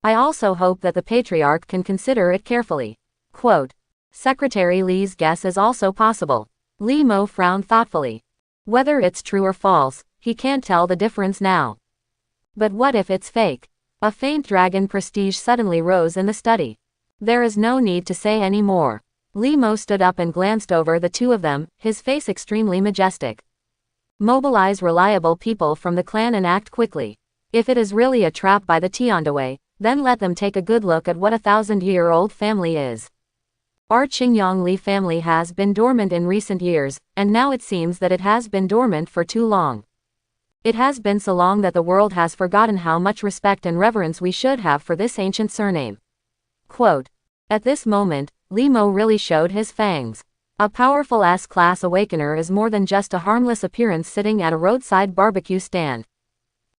I also hope that the Patriarch can consider it carefully." Quote. Secretary Li's guess is also possible. Li Mo frowned thoughtfully. Whether it's true or false, he can't tell the difference now. But what if it's fake? A faint dragon prestige suddenly rose in the study. There is no need to say any more. Li Mo stood up and glanced over the two of them, his face extremely majestic. "Mobilize reliable people from the clan and act quickly. If it is really a trap by the Tiandaway, then let them take a good look at what a 1,000-year-old family is. Our Qingyang Li family has been dormant in recent years, and now it seems that it has been dormant for too long. It has been so long that the world has forgotten how much respect and reverence we should have for this ancient surname." Quote. At this moment, Li Mo really showed his fangs. A powerful S-class awakener is more than just a harmless appearance sitting at a roadside barbecue stand.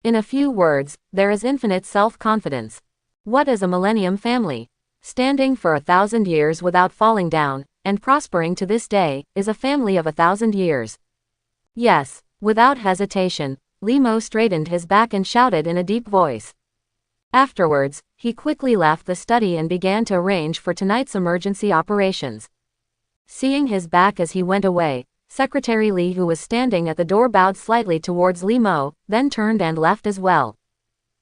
In a few words, there is infinite self-confidence. What is a millennium family? Standing for 1,000 years without falling down, and prospering to this day, is a family of 1,000 years. Yes, without hesitation, Li Mo straightened his back and shouted in a deep voice. Afterwards, he quickly left the study and began to arrange for tonight's emergency operations. Seeing his back as he went away, Secretary Li, who was standing at the door, bowed slightly towards Li Mo, then turned and left as well.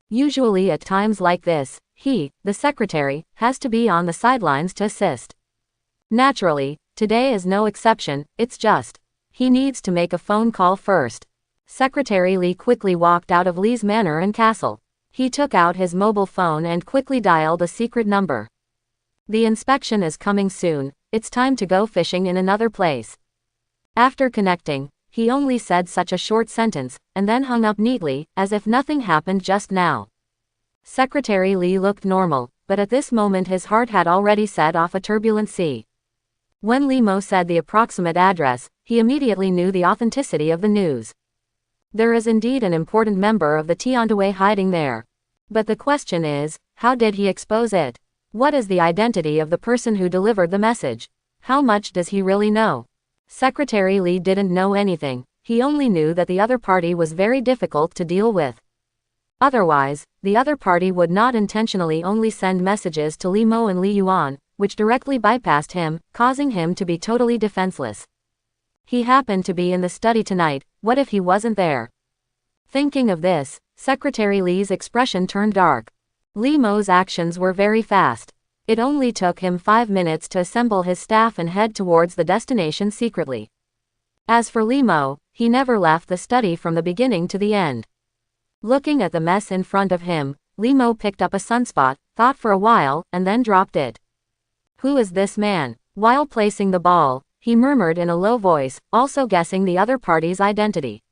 Usually at times like this, he, the secretary, has to be on the sidelines to assist. Naturally, today is no exception. It's just, he needs to make a phone call first. Secretary Li quickly walked out of Li's manor and castle. He took out his mobile phone and quickly dialed a secret number. The inspection is coming soon, it's time to go fishing in another place. After connecting, he only said such a short sentence, and then hung up neatly, as if nothing happened just now. Secretary Li looked normal, but at this moment his heart had already set off a turbulent sea. When Li Mo said the approximate address, he immediately knew the authenticity of the news. There is indeed an important member of the Tiandaway hiding there. But the question is, how did he expose it? What is the identity of the person who delivered the message? How much does he really know? Secretary Li didn't know anything, he only knew that the other party was very difficult to deal with. Otherwise, the other party would not intentionally only send messages to Li Mo and Li Yuan, which directly bypassed him, causing him to be totally defenseless. He happened to be in the study tonight, what if he wasn't there? Thinking of this, Secretary Li's expression turned dark. Li Mo's actions were very fast. It only took him 5 minutes to assemble his staff and head towards the destination secretly. As for Li Mo, he never left the study from the beginning to the end. Looking at the mess in front of him, Li Mo picked up a sunspot, thought for a while, and then dropped it. Who is this man? While placing the ball, he murmured in a low voice, also guessing the other party's identity.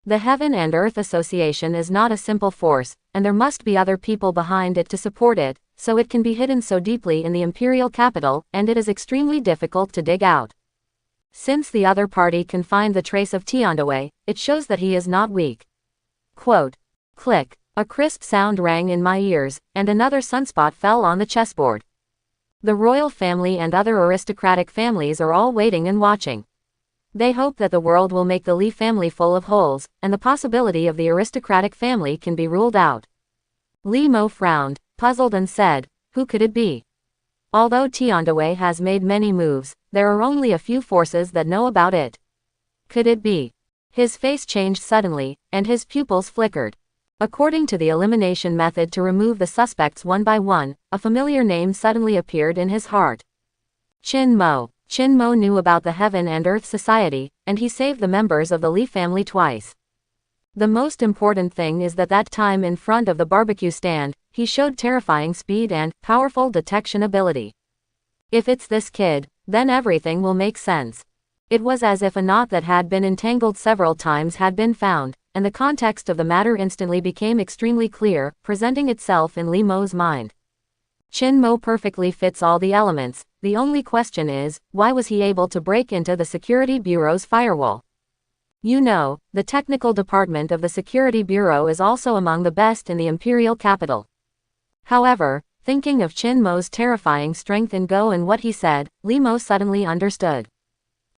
The Heaven and Earth Association is not a simple force, and there must be other people behind it to support it, so it can be hidden so deeply in the imperial capital, and it is extremely difficult to dig out. Since the other party can find the trace of Tiandaway, it shows that he is not weak. Quote. Click. A crisp sound rang in my ears, and another sunspot fell on the chessboard. The royal family and other aristocratic families are all waiting and watching. They hope that the world will make the Li family full of holes, and the possibility of the aristocratic family can be ruled out. Li Mo frowned, puzzled and said, who could it be? Although Tiandaway has made many moves, there are only a few forces that know about it. Could it be? His face changed suddenly, and his pupils flickered. According to the elimination method to remove the suspects one by one, a familiar name suddenly appeared in his heart. Qin Mo. Qin Mo knew about the Heaven and Earth Society, and he saved the members of the Li family twice. The most important thing is that time in front of the barbecue stand, he showed terrifying speed and powerful detection ability. If it's this kid, then everything will make sense. It was as if a knot that had been entangled several times had been found, and the context of the matter instantly became extremely clear, presenting itself in Li Mo's mind. Qin Mo perfectly fits all the elements, the only question is, why was he able to break into the Security Bureau's firewall? You know, the technical department of the Security Bureau is also among the best in the imperial capital. However, thinking of Qin Mo's terrifying strength in Go and what he said, Li Mo suddenly understood.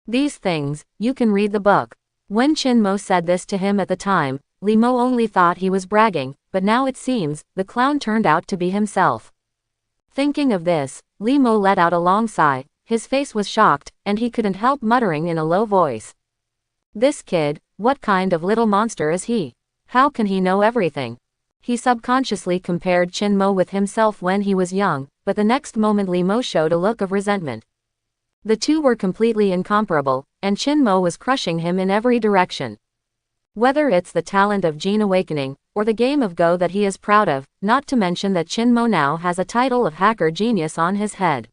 These things, you can read the book. When Qin Mo said this to him at the time, Li Mo only thought he was bragging, but now it seems, the clown turned out to be himself. Thinking of this, Li Mo let out a long sigh, his face was shocked, and he couldn't help muttering in a low voice. This kid, what kind of little monster is he? How can he know everything? He subconsciously compared Qin Mo with himself when he was young, but the next moment Li Mo showed a look of resentment. The two were completely incomparable, and Qin Mo was crushing him in every direction. Whether it's the talent of Gene Awakening, or the game of Go that he is proud of, not to mention that Qin Mo now has a title of hacker genius on his head.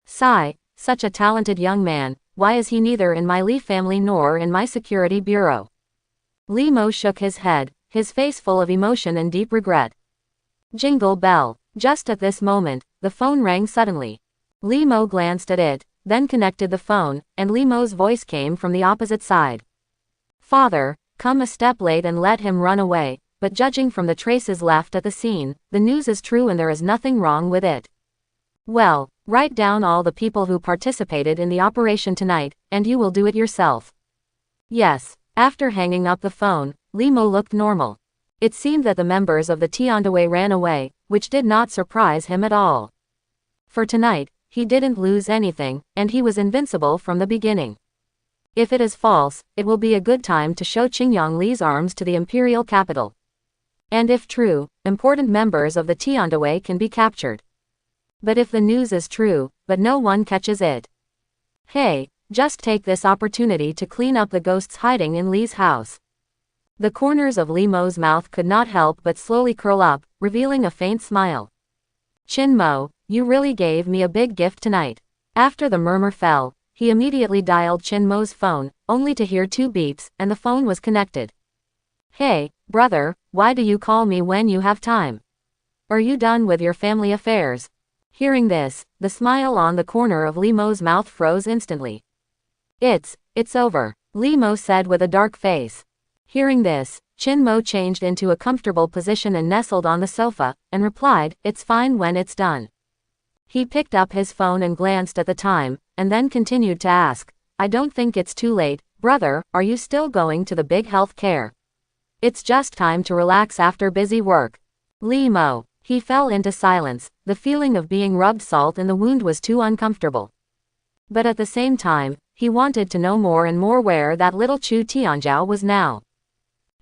Sigh, such a talented young man, why is he neither in my Li family nor in my security bureau? Li Mo shook his head, his face full of emotion and deep regret. Jingle bell. Just at this moment, the phone rang suddenly. Li Mo glanced at it, then connected the phone, and Li Mo's voice came from the opposite side. Father, come a step late and let him run away, but judging from the traces left at the scene, the news is true and there is nothing wrong with it. Well, write down all the people who participated in the operation tonight, and you will do it yourself. Yes. After hanging up the phone, Li Mo looked normal. It seemed that the members of the Tiandaway ran away, which did not surprise him at all. For tonight, he didn't lose anything, and he was invincible from the beginning. If it is false, it will be a good time to show Qingyang Li's arms to the imperial capital. And if true, important members of the Tiandaway can be captured. But if the news is true, but no one catches it. Hey, just take this opportunity to clean up the ghosts hiding in Li's house. The corners of Li Mo's mouth could not help but slowly curl up, revealing a faint smile. Chin Mo, you really gave me a big gift tonight. After the murmur fell, he immediately dialed Chin Mo's phone, only to hear 2 beeps, and the phone was connected. Hey, brother, why do you call me when you have time? Are you done with your family affairs? Hearing this, the smile on the corner of Li Mo's mouth froze instantly. It's over, Li Mo said with a dark face. Hearing this, Chin Mo changed into a comfortable position and nestled on the sofa, and replied, it's fine when it's done. He picked up his phone and glanced at the time, and then continued to ask, I don't think it's too late, brother, are you still going to the big health care? It's just time to relax after busy work. Li Mo. He fell into silence, the feeling of being rubbed salt in the wound was too uncomfortable. But at the same time, he wanted to know more and more where that little Chu Tianzhao was now.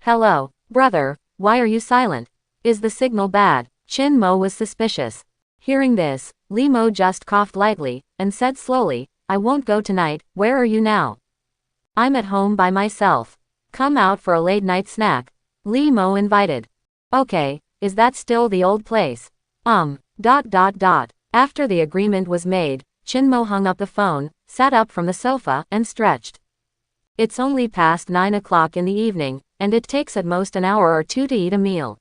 Hello, brother, why are you silent? Is the signal bad? Chin Mo was suspicious. Hearing this, Li Mo just coughed lightly, and said slowly, I won't go tonight, where are you now? I'm at home by myself. Come out for a late night snack. Li Mo invited. Okay, is that still the old place? After the agreement was made, Chin Mo hung up the phone, sat up from the sofa, and stretched. It's only past 9 o'clock in the evening, and it takes at most an hour or 2 to eat a meal.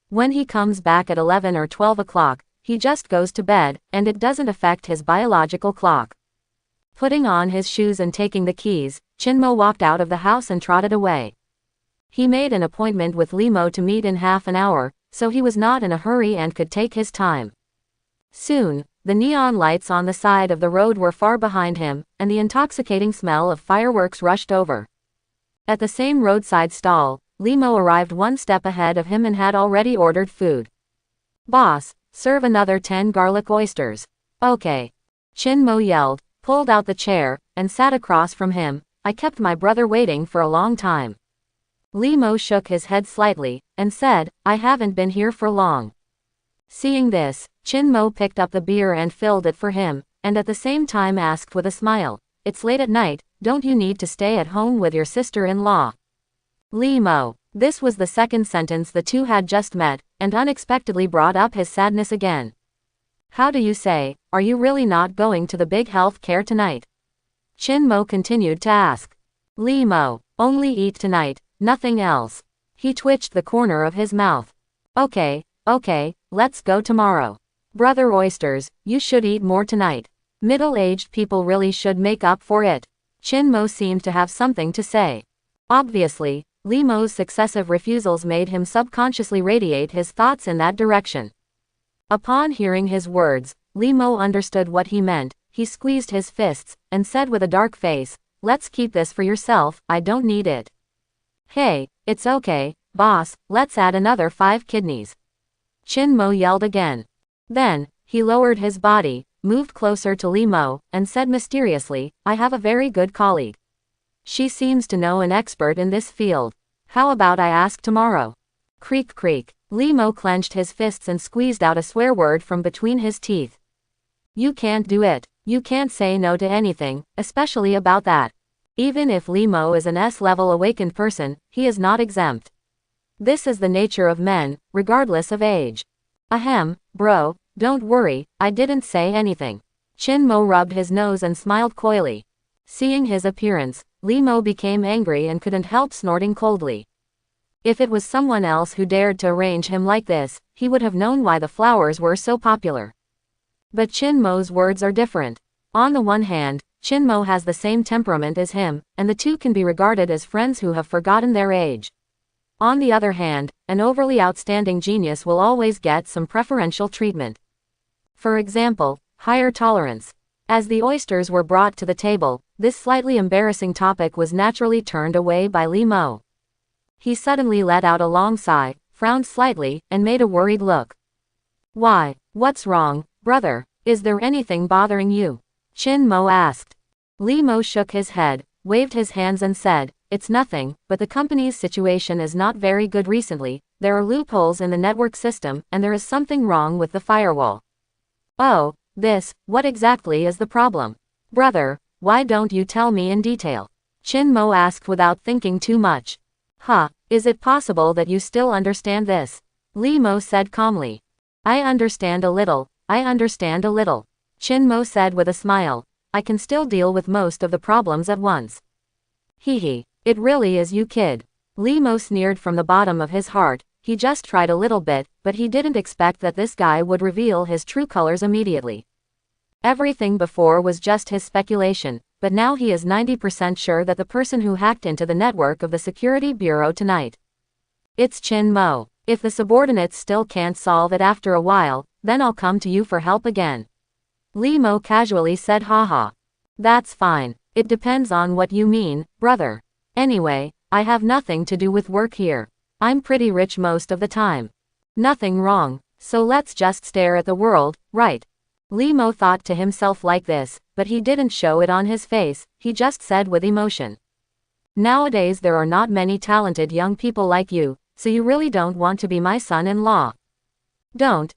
When he comes back at 11 or 12 o'clock, he just goes to bed, and it doesn't affect his biological clock. Putting on his shoes and taking the keys, Chin Mo walked out of the house and trotted away. He made an appointment with Li Mo to meet in half an hour, so he was not in a hurry and could take his time. Soon, the neon lights on the side of the road were far behind him, and the intoxicating smell of fireworks rushed over. At the same roadside stall, Li Mo arrived 1 step ahead of him and had already ordered food. Boss, serve another 10 garlic oysters. Okay. Chin Mo yelled, pulled out the chair, and sat across from him. I kept my brother waiting for a long time. Li Mo shook his head slightly, and said, I haven't been here for long. Seeing this, Chin Mo picked up the beer and filled it for him, and at the same time asked with a smile, it's late at night, don't you need to stay at home with your sister-in-law? Li Mo. This was the second sentence the two had just met, and unexpectedly brought up his sadness again. How do you say, are you really not going to the big health care tonight? Chin Mo continued to ask. Li Mo. Only eat tonight, nothing else. He twitched the corner of his mouth. Okay, let's go tomorrow. Brother Oysters, you should eat more tonight. Middle-aged people really should make up for it. Chin Mo seemed to have something to say. Obviously, Li Mo's successive refusals made him subconsciously radiate his thoughts in that direction. Upon hearing his words, Li Mo understood what he meant. He squeezed his fists, and said with a dark face, let's keep this for yourself, I don't need it. Hey, it's okay, boss, let's add another 5 kidneys. Chin Mo yelled again. Then, he lowered his body, moved closer to Li Mo, and said mysteriously, I have a very good colleague. She seems to know an expert in this field. How about I ask tomorrow? Creak creak. Li Mo clenched his fists and squeezed out a swear word from between his teeth. You can't do it. You can't say no to anything, especially about that. Even if Li Mo is an S-level awakened person, he is not exempt. This is the nature of men, regardless of age. Ahem, bro, don't worry, I didn't say anything. Chin Mo rubbed his nose and smiled coyly. Seeing his appearance, Li Mo became angry and couldn't help snorting coldly. If it was someone else who dared to arrange him like this, he would have known why the flowers were so popular. But Chin Mo's words are different. On the one hand, Chin Mo has the same temperament as him, and the two can be regarded as friends who have forgotten their age. On the other hand, an overly outstanding genius will always get some preferential treatment. For example, higher tolerance. As the oysters were brought to the table, this slightly embarrassing topic was naturally turned away by Li Mo. He suddenly let out a long sigh, frowned slightly, and made a worried look. Why, what's wrong, brother? Is there anything bothering you? Chin Mo asked. Li Mo shook his head, waved his hands and said, it's nothing, but the company's situation is not very good recently, there are loopholes in the network system, and there is something wrong with the firewall. Oh, what exactly is the problem? Brother, why don't you tell me in detail? Chin Mo asked without thinking too much. Is it possible that you still understand this? Li Mo said calmly. I understand a little, I understand a little. Qin Mo said with a smile. I can still deal with most of the problems at once. Hee. It really is you, kid. Li Mo sneered from the bottom of his heart. He just tried a little bit, but he didn't expect that this guy would reveal his true colors immediately. Everything before was just his speculation, but now he is 90% sure that the person who hacked into the network of the Security Bureau tonight. It's Qin Mo. If the subordinates still can't solve it after a while, then I'll come to you for help again. Li Mo casually said, haha. That's fine. It depends on what you mean, brother. Anyway, I have nothing to do with work here. I'm pretty rich most of the time. Nothing wrong, so let's just stare at the world, right? Li Mo thought to himself like this, but he didn't show it on his face, he just said with emotion. Nowadays there are not many talented young people like you, so you really don't want to be my son-in-law. Don't,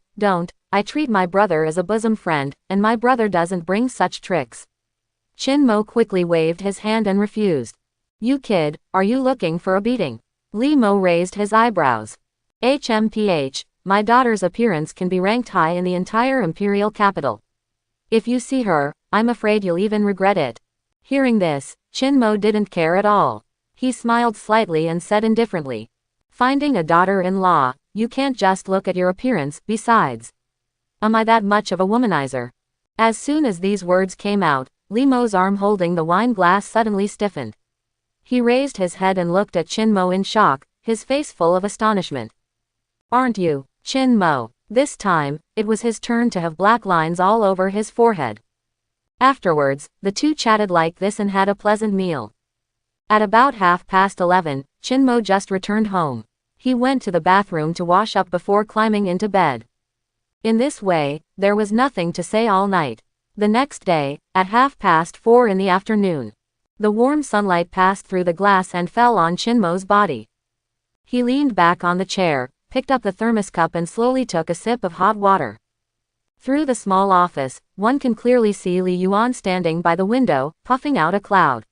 I treat my brother as a bosom friend, and my brother doesn't bring such tricks. Qin Mo quickly waved his hand and refused. You kid, are you looking for a beating? Li Mo raised his eyebrows. HMPH, my daughter's appearance can be ranked high in the entire imperial capital. If you see her, I'm afraid you'll even regret it. Hearing this, Qin Mo didn't care at all. He smiled slightly and said indifferently. Finding a daughter-in-law, you can't just look at your appearance, besides. Am I that much of a womanizer? As soon as these words came out, Li Mo's arm holding the wine glass suddenly stiffened. He raised his head and looked at Qin Mo in shock, his face full of astonishment. Aren't you, Qin Mo? This time, it was his turn to have black lines all over his forehead. Afterwards, the two chatted like this and had a pleasant meal. At about 11:30, Qin Mo just returned home. He went to the bathroom to wash up before climbing into bed. In this way, there was nothing to say all night. The next day, at 4:30 in the afternoon, the warm sunlight passed through the glass and fell on Qin Mo's body. He leaned back on the chair, picked up the thermos cup and slowly took a sip of hot water. Through the small office, one can clearly see Li Yuan standing by the window, puffing out a cloud.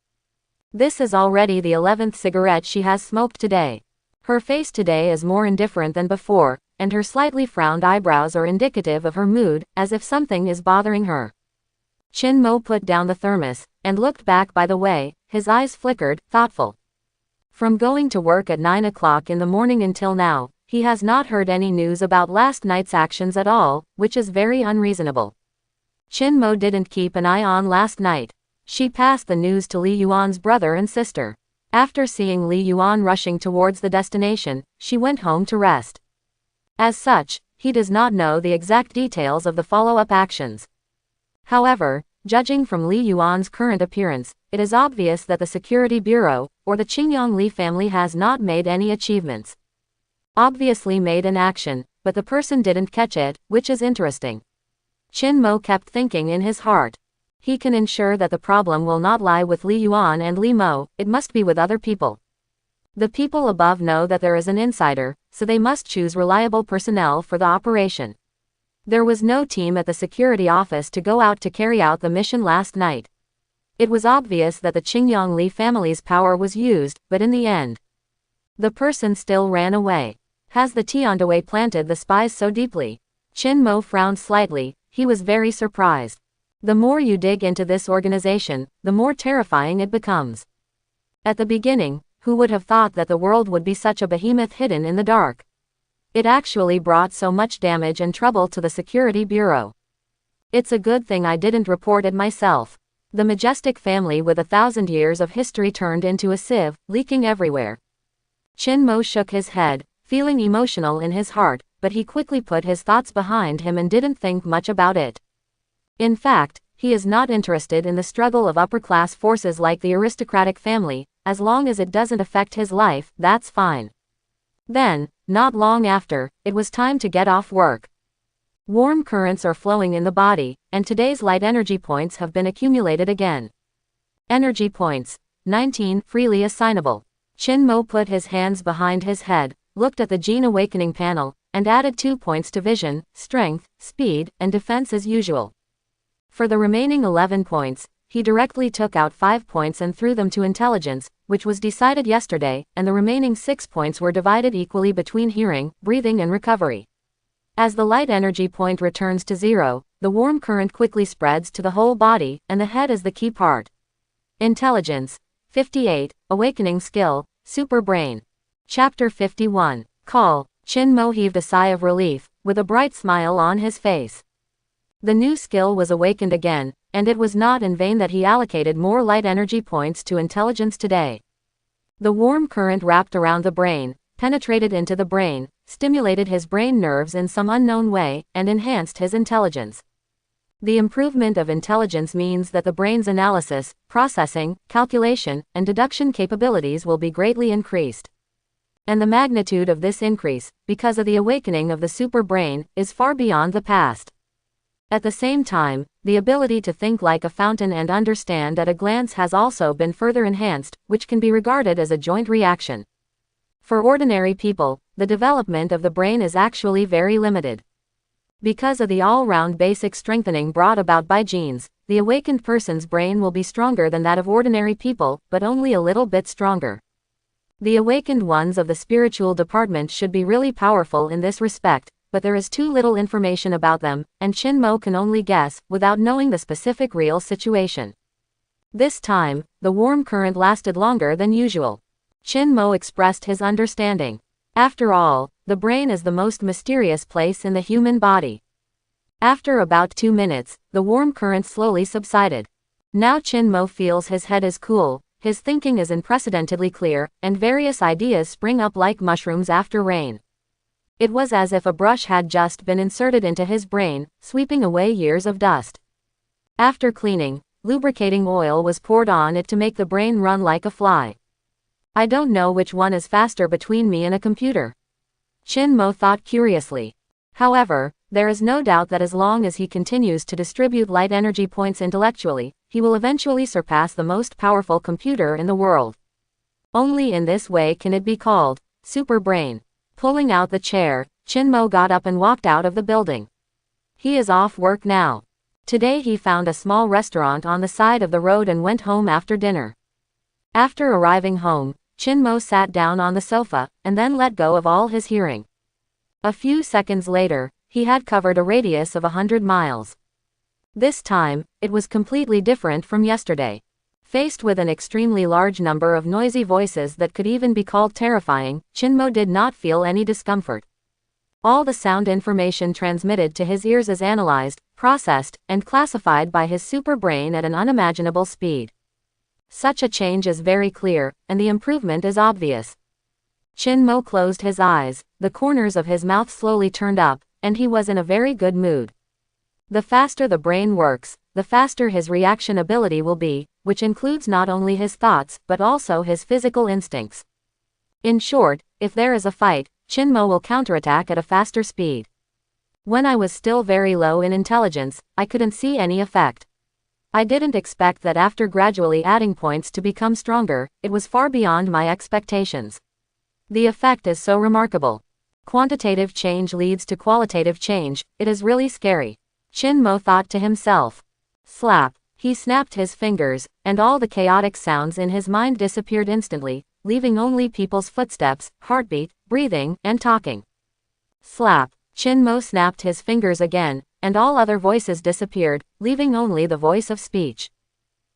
This is already the 11th cigarette she has smoked today. Her face today is more indifferent than before, and her slightly frowned eyebrows are indicative of her mood, as if something is bothering her. Qin Mo put down the thermos, and looked back by the way, his eyes flickered, thoughtful. From going to work at 9 o'clock in the morning until now, he has not heard any news about last night's actions at all, which is very unreasonable. Qin Mo didn't keep an eye on last night. She passed the news to Li Yuan's brother and sister. After seeing Li Yuan rushing towards the destination, she went home to rest. As such, he does not know the exact details of the follow-up actions. However, judging from Li Yuan's current appearance, it is obvious that the Security Bureau, or the Qingyang Li family has not made any achievements. Obviously made an action, but the person didn't catch it, which is interesting. Qin Mo kept thinking in his heart. He can ensure that the problem will not lie with Li Yuan and Li Mo, it must be with other people. The people above know that there is an insider, so they must choose reliable personnel for the operation. There was no team at the security office to go out to carry out the mission last night. It was obvious that the Qingyang Li family's power was used, but in the end, the person still ran away. Has the Tiandaway planted the spies so deeply? Qin Mo frowned slightly, he was very surprised. The more you dig into this organization, the more terrifying it becomes. At the beginning, who would have thought that the world would be such a behemoth hidden in the dark? It actually brought so much damage and trouble to the Security Bureau. It's a good thing I didn't report it myself. The majestic family with 1,000 years of history turned into a sieve, leaking everywhere. Qin Mo shook his head, feeling emotional in his heart, but he quickly put his thoughts behind him and didn't think much about it. In fact, he is not interested in the struggle of upper-class forces like the aristocratic family, as long as it doesn't affect his life, that's fine. Then, not long after, it was time to get off work. Warm currents are flowing in the body, and today's light energy points have been accumulated again. Energy points, 19, freely assignable. Qin Mo put his hands behind his head, looked at the Gene Awakening panel, and added 2 points to vision, strength, speed, and defense as usual. For the remaining 11 points, he directly took out 5 points and threw them to intelligence, which was decided yesterday, and the remaining 6 points were divided equally between hearing, breathing and recovery. As the light energy point returns to 0, the warm current quickly spreads to the whole body, and the head is the key part. Intelligence. 58, Awakening Skill, Super Brain. Chapter 51. Call. Chin Mo heaved a sigh of relief, with a bright smile on his face. The new skill was awakened again, and it was not in vain that he allocated more light energy points to intelligence today. The warm current wrapped around the brain, penetrated into the brain, stimulated his brain nerves in some unknown way, and enhanced his intelligence. The improvement of intelligence means that the brain's analysis, processing, calculation, and deduction capabilities will be greatly increased. And the magnitude of this increase, because of the awakening of the super brain, is far beyond the past. At the same time, the ability to think like a fountain and understand at a glance has also been further enhanced, which can be regarded as a joint reaction. For ordinary people, the development of the brain is actually very limited. Because of the all-round basic strengthening brought about by genes, the awakened person's brain will be stronger than that of ordinary people, but only a little bit stronger. The awakened ones of the spiritual department should be really powerful in this respect, but there is too little information about them, and Chin Mo can only guess, without knowing the specific real situation. This time, the warm current lasted longer than usual. Chin Mo expressed his understanding. After all, the brain is the most mysterious place in the human body. After about 2 minutes, the warm current slowly subsided. Now Chin Mo feels his head is cool, his thinking is unprecedentedly clear, and various ideas spring up like mushrooms after rain. It was as if a brush had just been inserted into his brain, sweeping away years of dust. After cleaning, lubricating oil was poured on it to make the brain run like a fly. I don't know which one is faster between me and a computer. Chin Mo thought curiously. However, there is no doubt that as long as he continues to distribute light energy points intellectually, he will eventually surpass the most powerful computer in the world. Only in this way can it be called super brain. Pulling out the chair, Chin Mo got up and walked out of the building. He is off work now. Today he found a small restaurant on the side of the road and went home after dinner. After arriving home, Chin Mo sat down on the sofa, and then let go of all his hearing. A few seconds later, he had covered a radius of 100 miles. This time, it was completely different from yesterday. Faced with an extremely large number of noisy voices that could even be called terrifying, Chin Mo did not feel any discomfort. All the sound information transmitted to his ears is analyzed, processed, and classified by his super brain at an unimaginable speed. Such a change is very clear, and the improvement is obvious. Chin Mo closed his eyes, the corners of his mouth slowly turned up, and he was in a very good mood. The faster the brain works, the faster his reaction ability will be, which includes not only his thoughts, but also his physical instincts. In short, if there is a fight, Chin Mo will counterattack at a faster speed. When I was still very low in intelligence, I couldn't see any effect. I didn't expect that after gradually adding points to become stronger, it was far beyond my expectations. The effect is so remarkable. Quantitative change leads to qualitative change, it is really scary. Chin Mo thought to himself. Slap. He snapped his fingers, and all the chaotic sounds in his mind disappeared instantly, leaving only people's footsteps, heartbeat, breathing, and talking. Slap. Chin Mo snapped his fingers again, and all other voices disappeared, leaving only the voice of speech.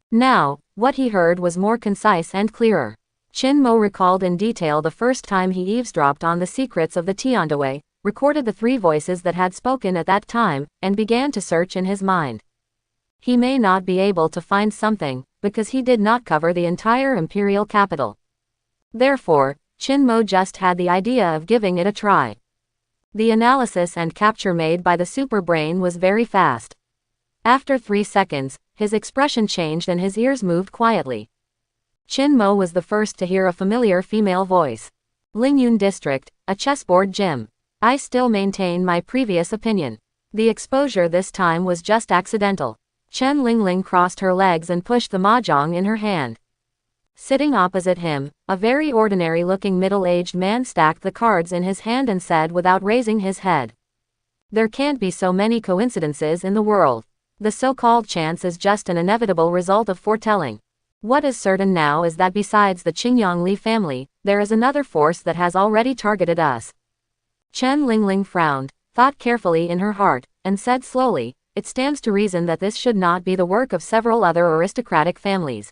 Now, what he heard was more concise and clearer. Chin Mo recalled in detail the first time he eavesdropped on the secrets of the Tiandaway, recorded the 3 voices that had spoken at that time, and began to search in his mind. He may not be able to find something, because he did not cover the entire imperial capital. Therefore, Chin Mo just had the idea of giving it a try. The analysis and capture made by the super brain was very fast. After 3 seconds, his expression changed and his ears moved quietly. Chin Mo was the first to hear a familiar female voice. Lingyun District, a chessboard gym. I still maintain my previous opinion. The exposure this time was just accidental. Chen Lingling crossed her legs and pushed the mahjong in her hand. Sitting opposite him, a very ordinary-looking middle-aged man stacked the cards in his hand and said without raising his head. There can't be so many coincidences in the world. The so-called chance is just an inevitable result of foretelling. What is certain now is that besides the Qingyang Li family, there is another force that has already targeted us. Chen Lingling frowned, thought carefully in her heart, and said slowly, it stands to reason that this should not be the work of several other aristocratic families.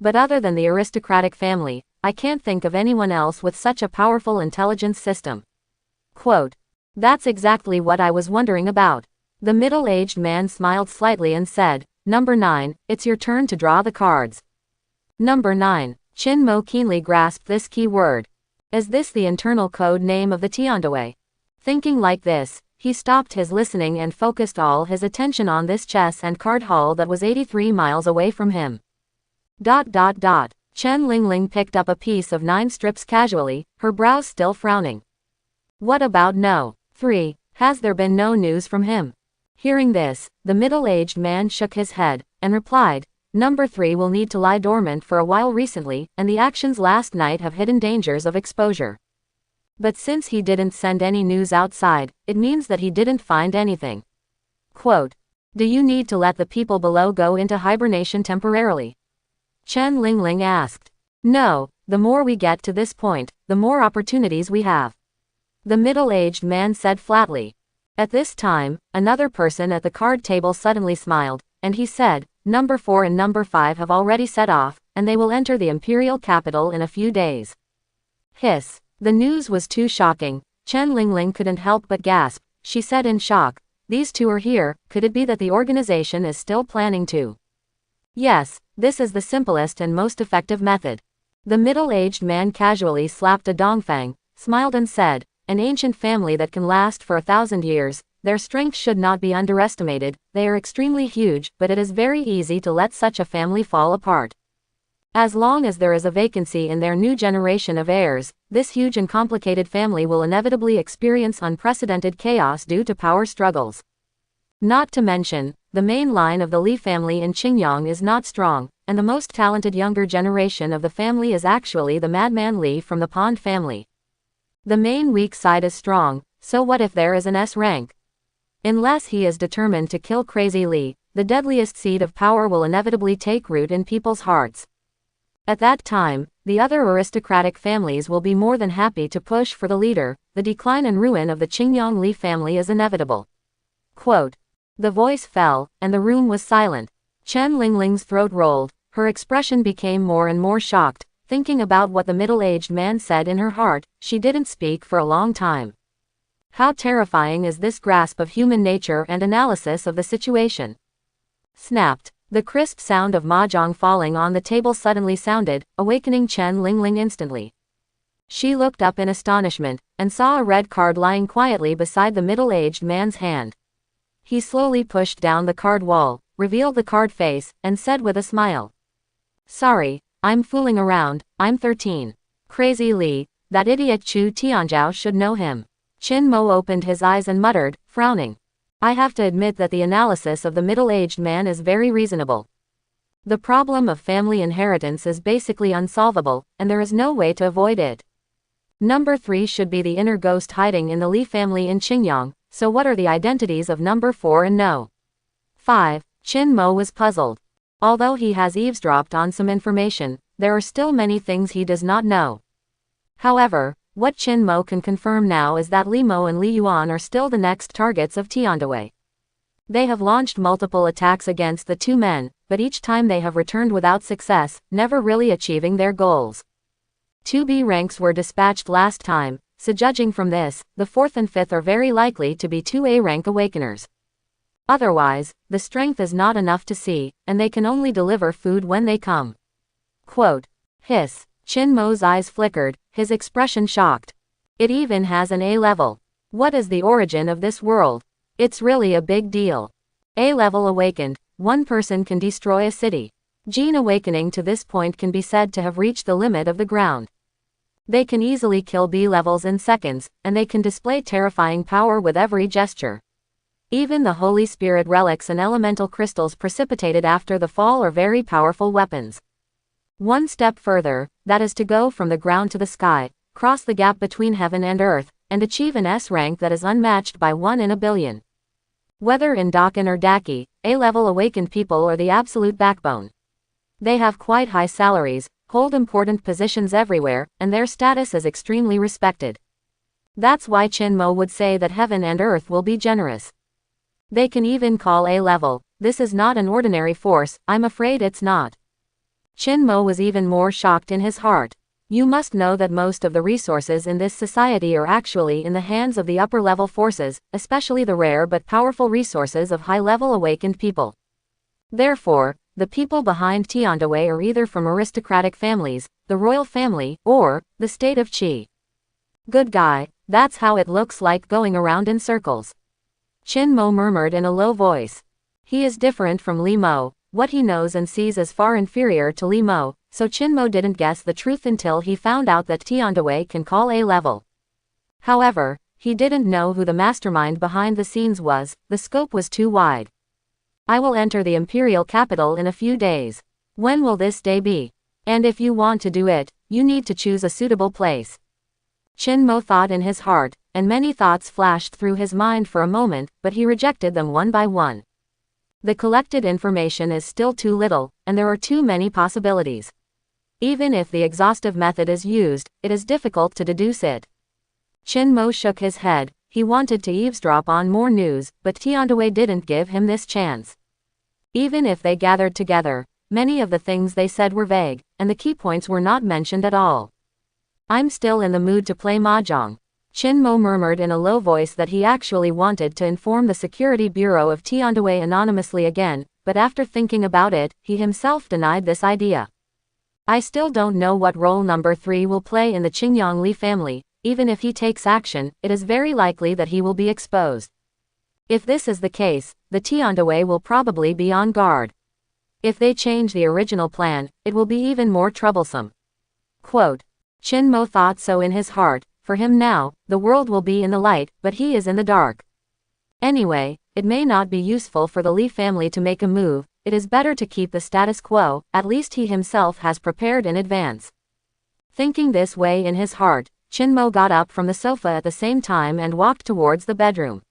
But other than the aristocratic family, I can't think of anyone else with such a powerful intelligence system. Quote, that's exactly what I was wondering about. The middle-aged man smiled slightly and said, Number 9, it's your turn to draw the cards. Number 9. Qin Mo keenly grasped this key word. Is this the internal code name of the Tiandaway? Thinking like this, he stopped his listening and focused all his attention on this chess and card hall that was 83 miles away from him. Chen Lingling picked up a piece of 9 strips casually, her brows still frowning. What about No. 3, has there been no news from him? Hearing this, the middle-aged man shook his head, and replied, Number 3 will need to lie dormant for a while recently, and the actions last night have hidden dangers of exposure. But since he didn't send any news outside, it means that he didn't find anything. Quote, do you need to let the people below go into hibernation temporarily? Chen Lingling asked. No, the more we get to this point, the more opportunities we have. The middle-aged man said flatly. At this time, another person at the card table suddenly smiled, and he said, Number 4 and Number 5 have already set off, and they will enter the imperial capital in a few days. Hiss. The news was too shocking. Chen Lingling couldn't help but gasp. She said in shock, these two are here, could it be that the organization is still planning to? Yes, this is the simplest and most effective method. The middle-aged man casually slapped a dongfang, smiled and said, an ancient family that can last for 1,000 years, their strength should not be underestimated, they are extremely huge, but it is very easy to let such a family fall apart. As long as there is a vacancy in their new generation of heirs, this huge and complicated family will inevitably experience unprecedented chaos due to power struggles. Not to mention, the main line of the Li family in Qingyang is not strong, and the most talented younger generation of the family is actually the madman Li from the Pond family. The main weak side is strong, so what if there is an S rank? Unless he is determined to kill Crazy Li, the deadliest seed of power will inevitably take root in people's hearts. At that time, the other aristocratic families will be more than happy to push for the leader. The decline and ruin of the Qingyang Li family is inevitable. Quote. The voice fell, and the room was silent. Chen Lingling's throat rolled, her expression became more and more shocked. Thinking about what the middle-aged man said in her heart, she didn't speak for a long time. How terrifying is this grasp of human nature and analysis of the situation? Snapped. The crisp sound of mahjong falling on the table suddenly sounded, awakening Chen Lingling instantly. She looked up in astonishment, and saw a red card lying quietly beside the middle-aged man's hand. He slowly pushed down the card wall, revealed the card face, and said with a smile. Sorry, I'm fooling around, I'm 13. Crazy Li, that idiot Chu Tianzhao should know him. Qin Mo opened his eyes and muttered, frowning. I have to admit that the analysis of the middle-aged man is very reasonable. The problem of family inheritance is basically unsolvable, and there is no way to avoid it. Number 3 should be the inner ghost hiding in the Li family in Qingyang, so what are the identities of Number 4 and No. 5? Qin Mo was puzzled. Although he has eavesdropped on some information, there are still many things he does not know. However, what Qin Mo can confirm now is that Li Mo and Li Yuan are still the next targets of Tiandaway. They have launched multiple attacks against the two men, but each time they have returned without success, never really achieving their goals. 2B ranks were dispatched last time, so judging from this, the 4th and 5th are very likely to be 2A rank awakeners. Otherwise, the strength is not enough to see, and they can only deliver food when they come. Quote. Hiss. Qin Mo's eyes flickered, his expression shocked. It even has an A level. What is the origin of this world? It's really a big deal. A level awakened, one person can destroy a city. Gene awakening to this point can be said to have reached the limit of the ground. They can easily kill B levels in seconds, and they can display terrifying power with every gesture. Even the Holy Spirit relics and elemental crystals precipitated after the fall are very powerful weapons. One step further, that is to go from the ground to the sky, cross the gap between heaven and earth, and achieve an S rank that is unmatched by 1 in a billion. Whether in Dakin or Daki, A-level awakened people are the absolute backbone. They have quite high salaries, hold important positions everywhere, and their status is extremely respected. That's why Chin Mo would say that heaven and earth will be generous. They can even call A-level, this is not an ordinary force, I'm afraid it's not. Chin Mo was even more shocked in his heart. You must know that most of the resources in this society are actually in the hands of the upper-level forces, especially the rare but powerful resources of high-level awakened people. Therefore, the people behind Tiandaway are either from aristocratic families, the royal family, or the state of Qi. Good guy, that's how it looks like going around in circles. Chin Mo murmured in a low voice. He is different from Li Mo, what he knows and sees is far inferior to Li Mo, so Chin Mo didn't guess the truth until he found out that Tiandaway can call A-level. However, he didn't know who the mastermind behind the scenes was, the scope was too wide. I will enter the imperial capital in a few days. When will this day be? And if you want to do it, you need to choose a suitable place. Chin Mo thought in his heart, and many thoughts flashed through his mind for a moment, but he rejected them one by one. The collected information is still too little, and there are too many possibilities. Even if the exhaustive method is used, it is difficult to deduce it. Chin Mo shook his head. He wanted to eavesdrop on more news, but Tiandaway didn't give him this chance. Even if they gathered together, many of the things they said were vague, and the key points were not mentioned at all. I'm still in the mood to play mahjong. Chin Mo murmured in a low voice that he actually wanted to inform the Security Bureau of Tiandaway anonymously again, but after thinking about it, he himself denied this idea. I still don't know what role number 3 will play in the Qingyang Li family. Even if he takes action, it is very likely that he will be exposed. If this is the case, the Tiandaway will probably be on guard. If they change the original plan, it will be even more troublesome. Quote. Chin Mo thought so in his heart. For him now, the world will be in the light, but he is in the dark. Anyway, it may not be useful for the Li family to make a move, it is better to keep the status quo, at least he himself has prepared in advance. Thinking this way in his heart, Chin Mo got up from the sofa at the same time and walked towards the bedroom.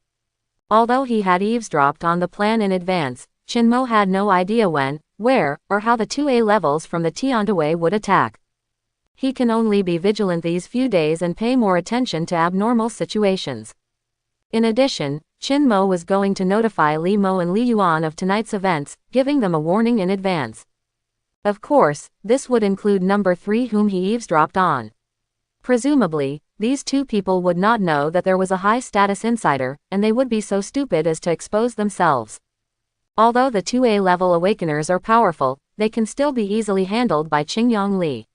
Although he had eavesdropped on the plan in advance, Chin Mo had no idea when, where, or how the 2 A-levels from the Tiandaway would attack. He can only be vigilant these few days and pay more attention to abnormal situations. In addition, Chin Mo was going to notify Li Mo and Li Yuan of tonight's events, giving them a warning in advance. Of course, this would include number 3 whom he eavesdropped on. Presumably, these two people would not know that there was a high-status insider, and they would be so stupid as to expose themselves. Although the 2 A-level awakeners are powerful, they can still be easily handled by Qingyang Li.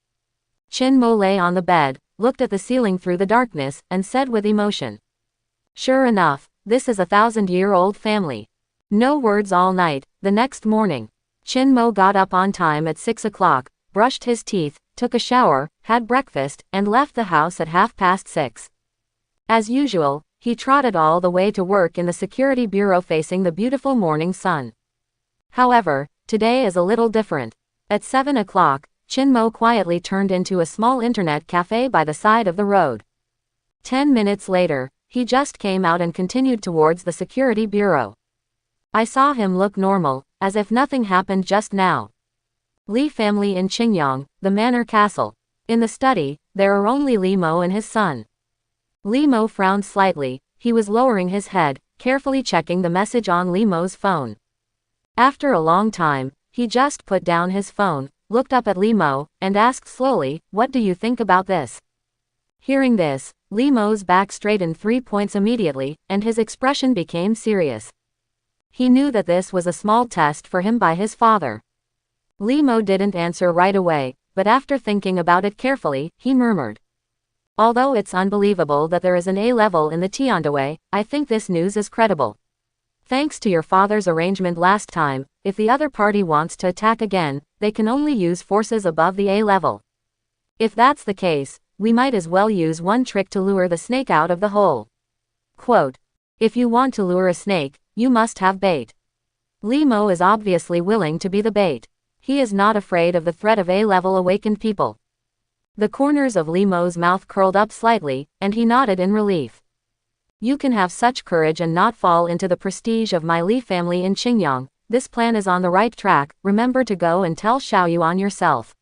Chin Mo lay on the bed, looked at the ceiling through the darkness, and said with emotion. Sure enough, this is a 1,000-year-old family. No words all night. The next morning, Chin Mo got up on time at 6 o'clock, brushed his teeth, took a shower, had breakfast, and left the house at 6:30. As usual, he trotted all the way to work in the security bureau facing the beautiful morning sun. However, today is a little different. At 7 o'clock, Chin Mo quietly turned into a small internet cafe by the side of the road. 10 minutes later, he just came out and continued towards the security bureau. I saw him look normal, as if nothing happened just now. Li family in Qingyang, the manor castle. In the study, there are only Li Mo and his son. Li Mo frowned slightly. He was lowering his head, carefully checking the message on Li Mo's phone. After a long time, he just put down his phone, looked up at Li Mo, and asked slowly, "What do you think about this?" Hearing this, Li Mo's back straightened 3 points immediately, and his expression became serious. He knew that this was a small test for him by his father. Li Mo didn't answer right away, but after thinking about it carefully, he murmured. Although it's unbelievable that there is an A-level in the Tiandaway, I think this news is credible. Thanks to your father's arrangement last time, if the other party wants to attack again, they can only use forces above the A-level. If that's the case, we might as well use one trick to lure the snake out of the hole. Quote. If you want to lure a snake, you must have bait. Li Mo is obviously willing to be the bait. He is not afraid of the threat of A-level awakened people. The corners of Li Mo's mouth curled up slightly, and he nodded in relief. You can have such courage and not fall into the prestige of my Li family in Qingyang. This plan is on the right track. Remember to go and tell Xiaoyuan yourself.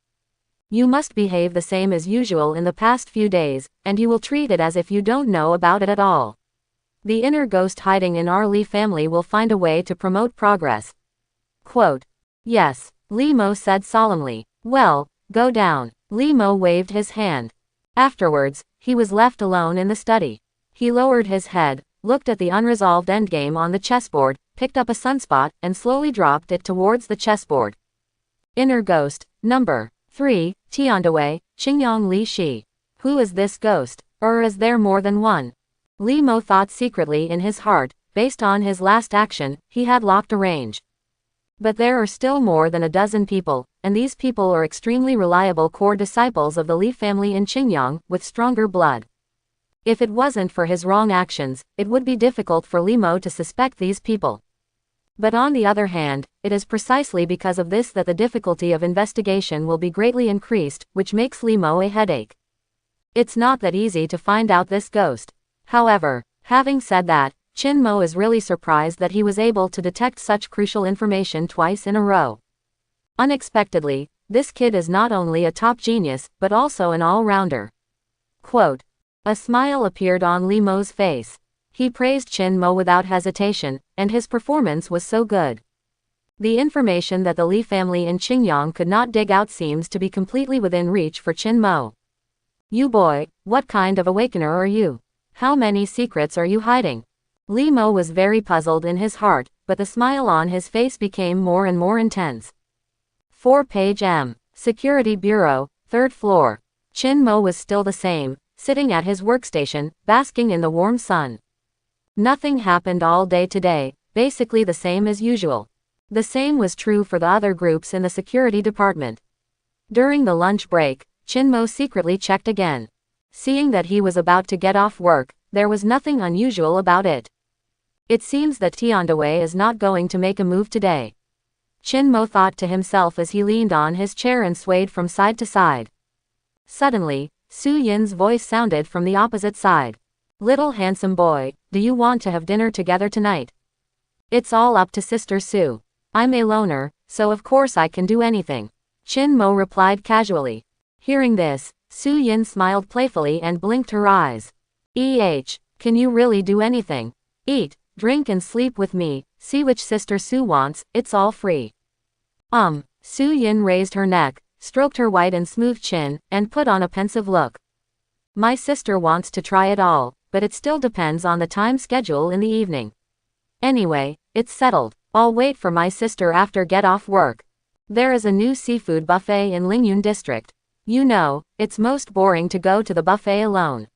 You must behave the same as usual in the past few days, and you will treat it as if you don't know about it at all. The inner ghost hiding in our Li family will find a way to promote progress. Quote. Yes, Li Mo said solemnly. Well, go down. Li Mo waved his hand. Afterwards, he was left alone in the study. He lowered his head, looked at the unresolved endgame on the chessboard, picked up a sunspot, and slowly dropped it towards the chessboard. Inner ghost, number 3, Tiandawei, Qingyang Li Shi. Who is this ghost? Or is there more than one? Li Mo thought secretly in his heart. Based on his last action, he had locked a range. But there are still more than a dozen people, and these people are extremely reliable core disciples of the Li family in Qingyang, with stronger blood. If it wasn't for his wrong actions, it would be difficult for Li Mo to suspect these people. But on the other hand, it is precisely because of this that the difficulty of investigation will be greatly increased, which makes Li Mo a headache. It's not that easy to find out this ghost. However, having said that, Qin Mo is really surprised that he was able to detect such crucial information twice in a row. Unexpectedly, this kid is not only a top genius, but also an all-rounder. Quote. A smile appeared on Li Mo's face. He praised Qin Mo without hesitation, and his performance was so good. The information that the Li family in Qingyang could not dig out seems to be completely within reach for Qin Mo. You boy, what kind of awakener are you? How many secrets are you hiding? Li Mo was very puzzled in his heart, but the smile on his face became more and more intense. 4-page M. Security Bureau, 3rd floor. Qin Mo was still the same, sitting at his workstation, basking in the warm sun. Nothing happened all day today, basically the same as usual. The same was true for the other groups in the security department. During the lunch break, Qin Mo secretly checked again. Seeing that he was about to get off work, there was nothing unusual about it. It seems that Tiandawei is not going to make a move today. Qin Mo thought to himself as he leaned on his chair and swayed from side to side. Suddenly, Su Yin's voice sounded from the opposite side. Little handsome boy, do you want to have dinner together tonight? It's all up to Sister Su. I'm a loner, so of course I can do anything. Qin Mo replied casually. Hearing this, Su Yin smiled playfully and blinked her eyes. Can you really do anything? Eat, drink and sleep with me, see which Sister Su wants, it's all free. Su Yin raised her neck, stroked her white and smooth chin, and put on a pensive look. My sister wants to try it all, but it still depends on the time schedule in the evening. Anyway, it's settled. I'll wait for my sister after get off work. There is a new seafood buffet in Lingyun district. You know, it's most boring to go to the buffet alone.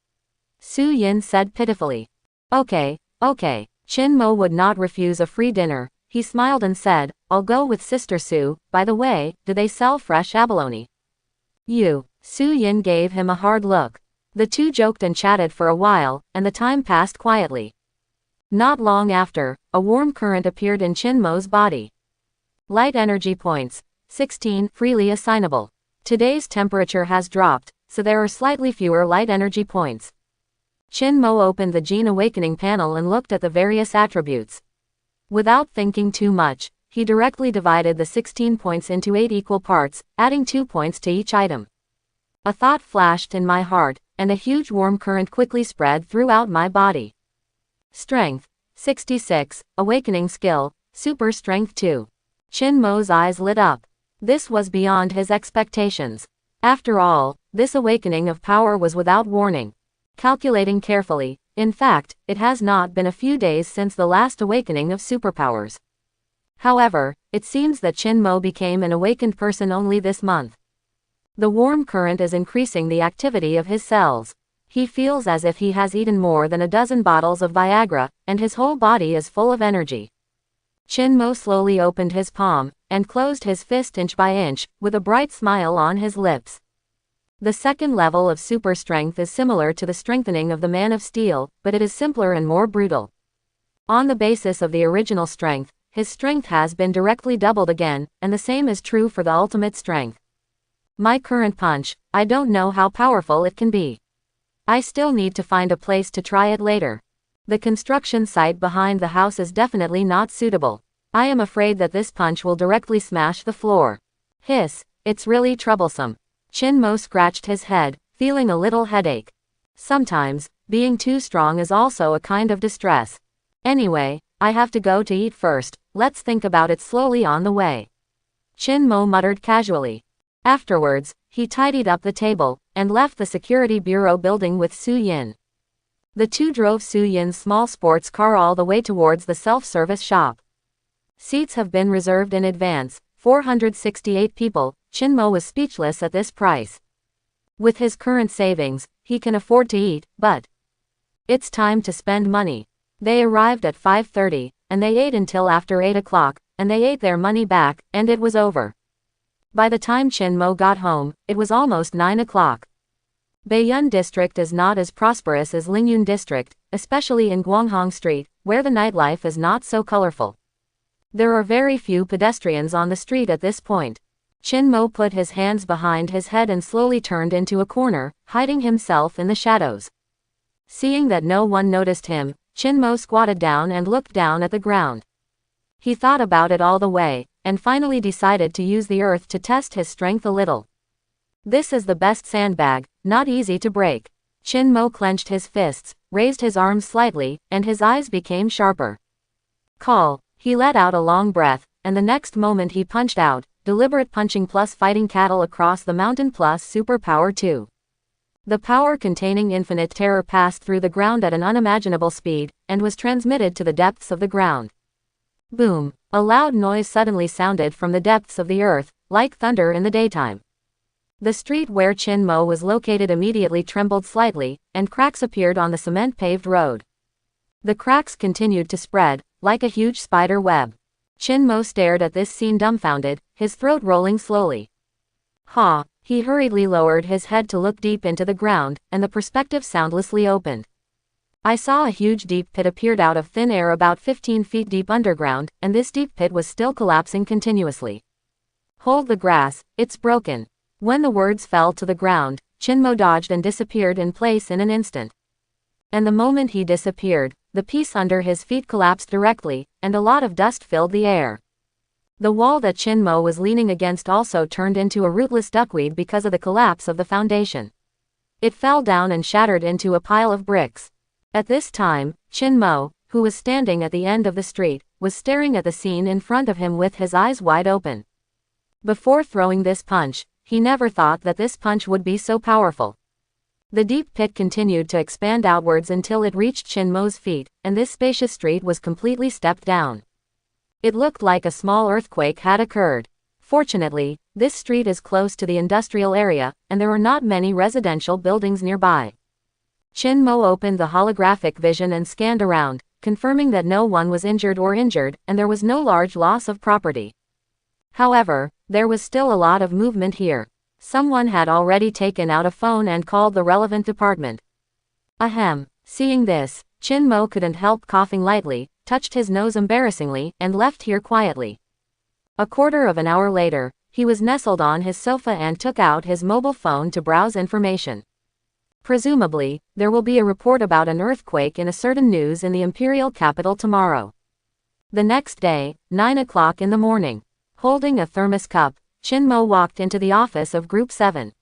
Su Yin said pitifully. Okay. Qin Mo would not refuse a free dinner. He smiled and said, I'll go with Sister Su. By the way, do they sell fresh abalone? Su Yin gave him a hard look. The two joked and chatted for a while, and the time passed quietly. Not long after, a warm current appeared in Qin Mo's body. Light energy points. 16, freely assignable. Today's temperature has dropped, so there are slightly fewer light energy points. Qin Mo opened the Gene Awakening panel and looked at the various attributes. Without thinking too much, he directly divided the 16 points into 8 equal parts, adding 2 points to each item. A thought flashed in my heart, and a huge warm current quickly spread throughout my body. Strength. 66, Awakening Skill, Super Strength 2. Qin Mo's eyes lit up. This was beyond his expectations. After all, this awakening of power was without warning. Calculating carefully, in fact, it has not been a few days since the last awakening of superpowers. However, it seems that Qin Mo became an awakened person only this month. The warm current is increasing the activity of his cells. He feels as if he has eaten more than a dozen bottles of Viagra, and his whole body is full of energy. Qin Mo slowly opened his palm, and closed his fist inch by inch, with a bright smile on his lips. The second level of super strength is similar to the strengthening of the Man of Steel, but it is simpler and more brutal. On the basis of the original strength, his strength has been directly doubled again, and the same is true for the ultimate strength. My current punch, I don't know how powerful it can be. I still need to find a place to try it later. The construction site behind the house is definitely not suitable. I am afraid that this punch will directly smash the floor. Hiss, it's really troublesome. Chin Mo scratched his head, feeling a little headache. Sometimes, being too strong is also a kind of distress. Anyway, I have to go to eat first, let's think about it slowly on the way. Chin Mo muttered casually. Afterwards, he tidied up the table, and left the security bureau building with Su Yin. The two drove Su Yin's small sports car all the way towards the self-service shop. Seats have been reserved in advance, 468 people. Chin Mo was speechless at this price. With his current savings, he can afford to eat, but it's time to spend money. They arrived at 5:30, and they ate until after 8 o'clock, and they ate their money back, and it was over. By the time Chin Mo got home, it was almost 9 o'clock. Baiyun District is not as prosperous as Lingyun District, especially in Guanghong Street, where the nightlife is not so colorful. There are very few pedestrians on the street at this point. Chin Mo put his hands behind his head and slowly turned into a corner, hiding himself in the shadows. Seeing that no one noticed him, Chin Mo squatted down and looked down at the ground. He thought about it all the way, and finally decided to use the earth to test his strength a little. This is the best sandbag, not easy to break. Chin Mo clenched his fists, raised his arms slightly, and his eyes became sharper. Call. He let out a long breath, and the next moment he punched out, deliberate punching plus fighting cattle across the mountain plus superpower 2. The power containing infinite terror passed through the ground at an unimaginable speed, and was transmitted to the depths of the ground. Boom! A loud noise suddenly sounded from the depths of the earth, like thunder in the daytime. The street where Chin Mo was located immediately trembled slightly, and cracks appeared on the cement-paved road. The cracks continued to spread, like a huge spider web. Chin Mo stared at this scene dumbfounded, his throat rolling slowly. Ha! He hurriedly lowered his head to look deep into the ground, and the perspective soundlessly opened. I saw a huge deep pit appeared out of thin air about 15 feet deep underground, and this deep pit was still collapsing continuously. Hold the grass, it's broken. When the words fell to the ground, Chin Mo dodged and disappeared in place in an instant. And the moment he disappeared, the piece under his feet collapsed directly, and a lot of dust filled the air. The wall that Chin Mo was leaning against also turned into a rootless duckweed because of the collapse of the foundation. It fell down and shattered into a pile of bricks. At this time, Chin Mo, who was standing at the end of the street, was staring at the scene in front of him with his eyes wide open. Before throwing this punch, he never thought that this punch would be so powerful. The deep pit continued to expand outwards until it reached Chin Mo's feet, and this spacious street was completely stepped down. It looked like a small earthquake had occurred. Fortunately, this street is close to the industrial area, and there are not many residential buildings nearby. Chin Mo opened the holographic vision and scanned around, confirming that no one was injured, and there was no large loss of property. However, there was still a lot of movement here. Someone had already taken out a phone and called the relevant department. Ahem. Seeing this, Chin Mo couldn't help coughing lightly, touched his nose embarrassingly, and left here quietly. A quarter of an hour later, he was nestled on his sofa and took out his mobile phone to browse information. Presumably, there will be a report about an earthquake in a certain news in the imperial capital tomorrow. The next day, 9 o'clock in the morning. Holding a thermos cup, Chin Mo walked into the office of Group 7.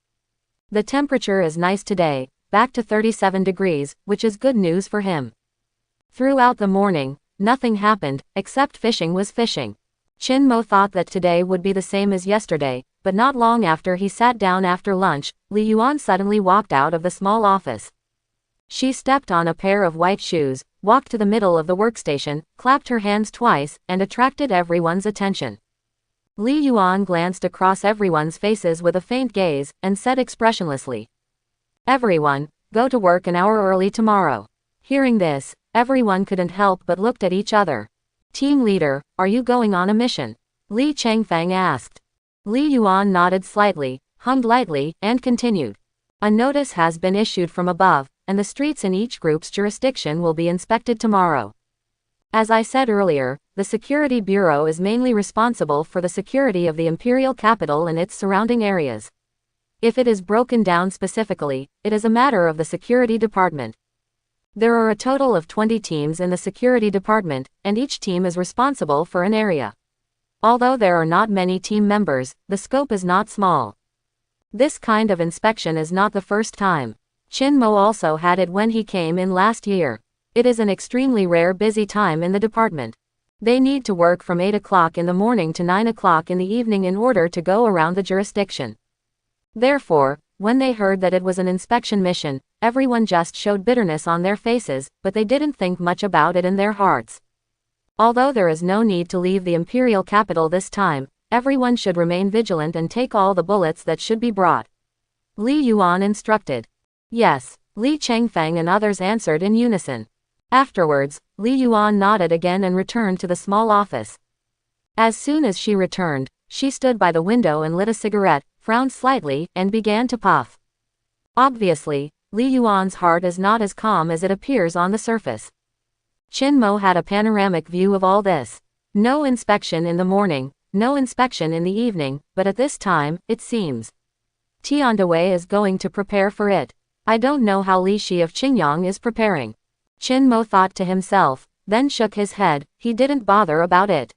The temperature is nice today, back to 37 degrees, which is good news for him. Throughout the morning, nothing happened, except fishing was fishing. Chin Mo thought that today would be the same as yesterday, but not long after he sat down after lunch, Li Yuan suddenly walked out of the small office. She stepped on a pair of white shoes, walked to the middle of the workstation, clapped her hands twice, and attracted everyone's attention. Li Yuan glanced across everyone's faces with a faint gaze, and said expressionlessly, "Everyone, go to work an hour early tomorrow." Hearing this, everyone couldn't help but looked at each other. "Team leader, are you going on a mission?" Li Changfang asked. Li Yuan nodded slightly, hummed lightly, and continued. "A notice has been issued from above, and the streets in each group's jurisdiction will be inspected tomorrow. As I said earlier, the Security Bureau is mainly responsible for the security of the imperial capital and its surrounding areas. If it is broken down specifically, it is a matter of the security department. There are a total of 20 teams in the security department, and each team is responsible for an area. Although there are not many team members, the scope is not small. This kind of inspection is not the first time. Chin Mo also had it when he came in last year. It is an extremely rare busy time in the department. They need to work from 8 o'clock in the morning to 9 o'clock in the evening in order to go around the jurisdiction. Therefore, when they heard that it was an inspection mission, everyone just showed bitterness on their faces, but they didn't think much about it in their hearts. Although there is no need to leave the imperial capital this time, everyone should remain vigilant and take all the bullets that should be brought. Li Yuan instructed. Yes, Li Chengfeng and others answered in unison. Afterwards, Li Yuan nodded again and returned to the small office. As soon as she returned, she stood by the window and lit a cigarette, frowned slightly, and began to puff. Obviously, Li Yuan's heart is not as calm as it appears on the surface. Chin Mo had a panoramic view of all this. No inspection in the morning, no inspection in the evening, but at this time, it seems. Tiandawei is going to prepare for it. I don't know how Li Shi of Qingyang is preparing. Chin Mo thought to himself, then shook his head. He didn't bother about it.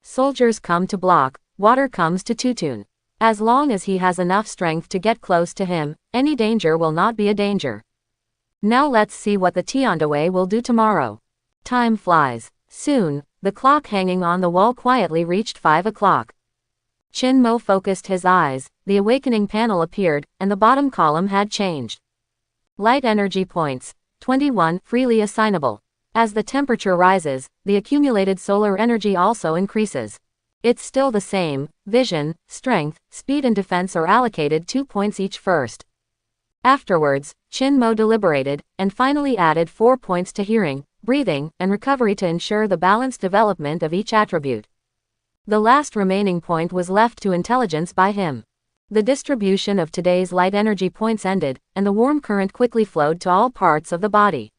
Soldiers come to block, water comes to Tutun. As long as he has enough strength to get close to him, any danger will not be a danger. Now let's see what the Tiandawei will do tomorrow. Time flies. Soon, the clock hanging on the wall quietly reached 5 o'clock. Chin Mo focused his eyes, the awakening panel appeared, and the bottom column had changed. Light energy points. 21, freely assignable. As the temperature rises, the accumulated solar energy also increases. It's still the same. Vision, strength, speed and defense are allocated 2 points each first. Afterwards, Chin Mo deliberated, and finally added 4 points to hearing, breathing, and recovery to ensure the balanced development of each attribute. The last remaining point was left to intelligence by him. The distribution of today's light energy points ended, and the warm current quickly flowed to all parts of the body.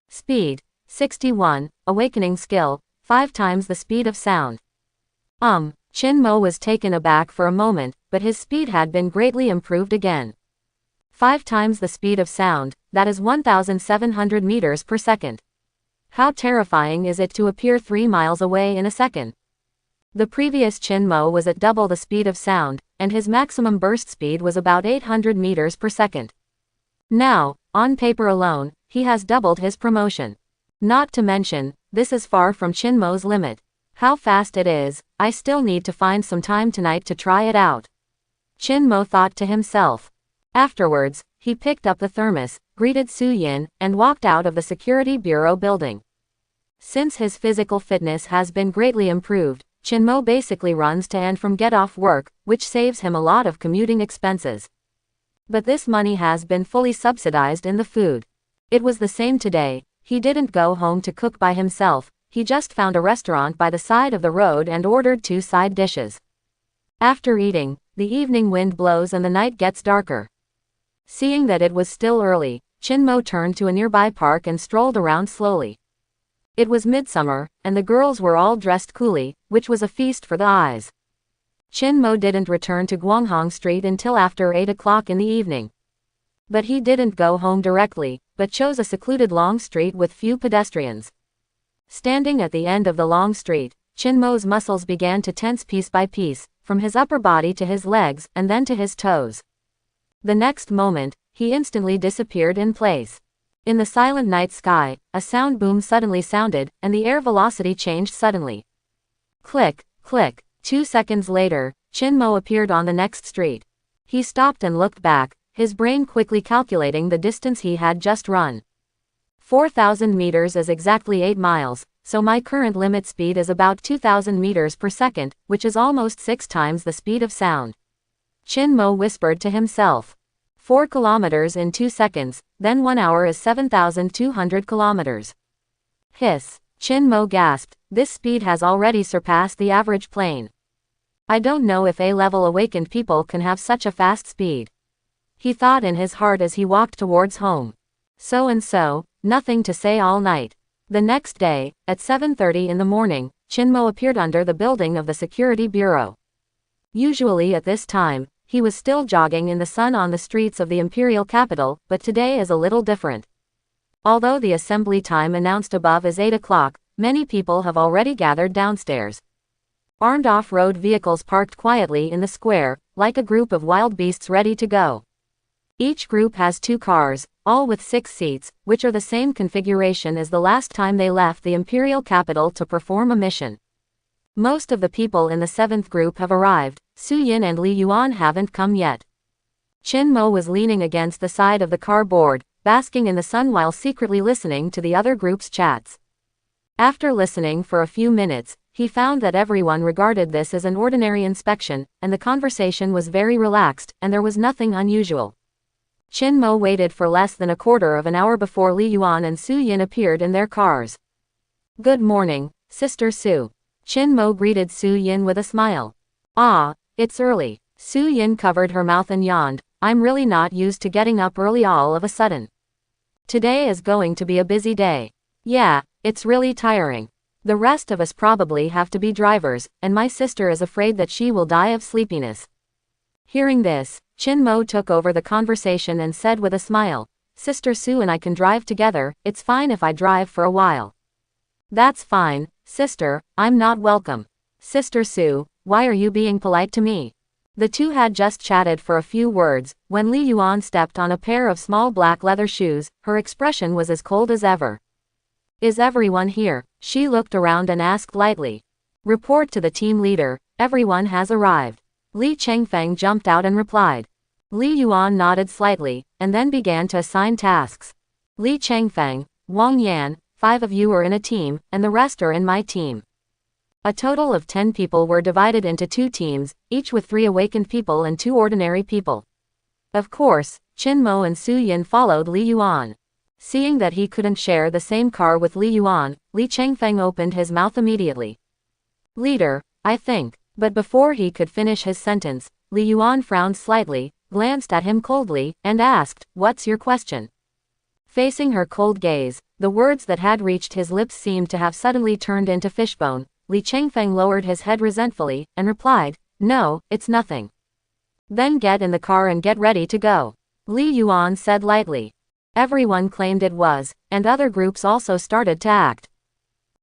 Speed, 61, awakening skill, 5 times the speed of sound. Chin Mo was taken aback for a moment, but his speed had been greatly improved again. 5 times the speed of sound, that is 1,700 meters per second. How terrifying is it to appear 3 miles away in a second? The previous Chin Mo was at double the speed of sound, and his maximum burst speed was about 800 meters per second. Now, on paper alone, he has doubled his promotion. Not to mention, this is far from Chin Mo's limit. How fast it is, I still need to find some time tonight to try it out. Chin Mo thought to himself. Afterwards, he picked up the thermos, greeted Su Yin, and walked out of the Security Bureau building. Since his physical fitness has been greatly improved, Chin Mo basically runs to and from get off work, which saves him a lot of commuting expenses. But this money has been fully subsidized in the food. It was the same today. He didn't go home to cook by himself. He just found a restaurant by the side of the road and ordered 2 side dishes. After eating, the evening wind blows and the night gets darker. Seeing that it was still early, Chin Mo turned to a nearby park and strolled around slowly. It was midsummer, and the girls were all dressed coolly, which was a feast for the eyes. Chin Mo didn't return to Guanghong Street until after 8 o'clock in the evening. But he didn't go home directly, but chose a secluded long street with few pedestrians. Standing at the end of the long street, Chin Mo's muscles began to tense piece by piece, from his upper body to his legs, and then to his toes. The next moment, he instantly disappeared in place. In the silent night sky, a sound boom suddenly sounded, and the air velocity changed suddenly. Click, click. 2 seconds later, Chin Mo appeared on the next street. He stopped and looked back, his brain quickly calculating the distance he had just run. 4,000 meters is exactly 8 miles, so my current limit speed is about 2,000 meters per second, which is almost 6 times the speed of sound. Chin Mo whispered to himself. 4 kilometers in 2 seconds, then 1 hour is 7,200 kilometers. Hiss. Chin Mo gasped, this speed has already surpassed the average plane. I don't know if A-level awakened people can have such a fast speed. He thought in his heart as he walked towards home. So and so, nothing to say all night. The next day, at 7:30 in the morning, Chin Mo appeared under the building of the Security Bureau. Usually at this time, he was still jogging in the sun on the streets of the imperial capital, but today is a little different. Although the assembly time announced above is 8 o'clock, many people have already gathered downstairs. Armed off-road vehicles parked quietly in the square, like a group of wild beasts ready to go. Each group has 2 cars, all with 6 seats, which are the same configuration as the last time they left the imperial capital to perform a mission. Most of the people in the 7th group have arrived. Su Yin and Li Yuan haven't come yet. Qin Mo was leaning against the side of the car board, basking in the sun while secretly listening to the other group's chats. After listening for a few minutes, he found that everyone regarded this as an ordinary inspection, and the conversation was very relaxed, and there was nothing unusual. Qin Mo waited for less than a quarter of an hour before Li Yuan and Su Yin appeared in their cars. "Good morning, Sister Su." Qin Mo greeted Su Yin with a smile. "Ah, it's early." Su Yin covered her mouth and yawned. "I'm really not used to getting up early all of a sudden. Today is going to be a busy day." "Yeah, it's really tiring. The rest of us probably have to be drivers, and my sister is afraid that she will die of sleepiness." Hearing this, Qin Mo took over the conversation and said with a smile, "Sister Su and I can drive together. It's fine if I drive for a while." "That's fine, sister, I'm not welcome." "Sister Su, why are you being polite to me?" The two had just chatted for a few words, when Li Yuan stepped on a pair of small black leather shoes. Her expression was as cold as ever. "Is everyone here?" She looked around and asked lightly. "Report to the team leader, everyone has arrived." Li Chengfeng jumped out and replied. Li Yuan nodded slightly, and then began to assign tasks. "Li Chengfeng, Wang Yan, 5 of you are in a team, and the rest are in my team." A total of 10 people were divided into 2 teams, each with 3 awakened people and 2 ordinary people. Of course, Qin Mo and Su Yin followed Li Yuan. Seeing that he couldn't share the same car with Li Yuan, Li Chengfeng opened his mouth immediately. "Leader, I think." But before he could finish his sentence, Li Yuan frowned slightly, glanced at him coldly, and asked, "What's your question?" Facing her cold gaze, the words that had reached his lips seemed to have suddenly turned into fishbone. Li Chengfeng lowered his head resentfully, and replied, "No, it's nothing." "Then get in the car and get ready to go," Li Yuan said lightly. Everyone claimed it was, and other groups also started to act.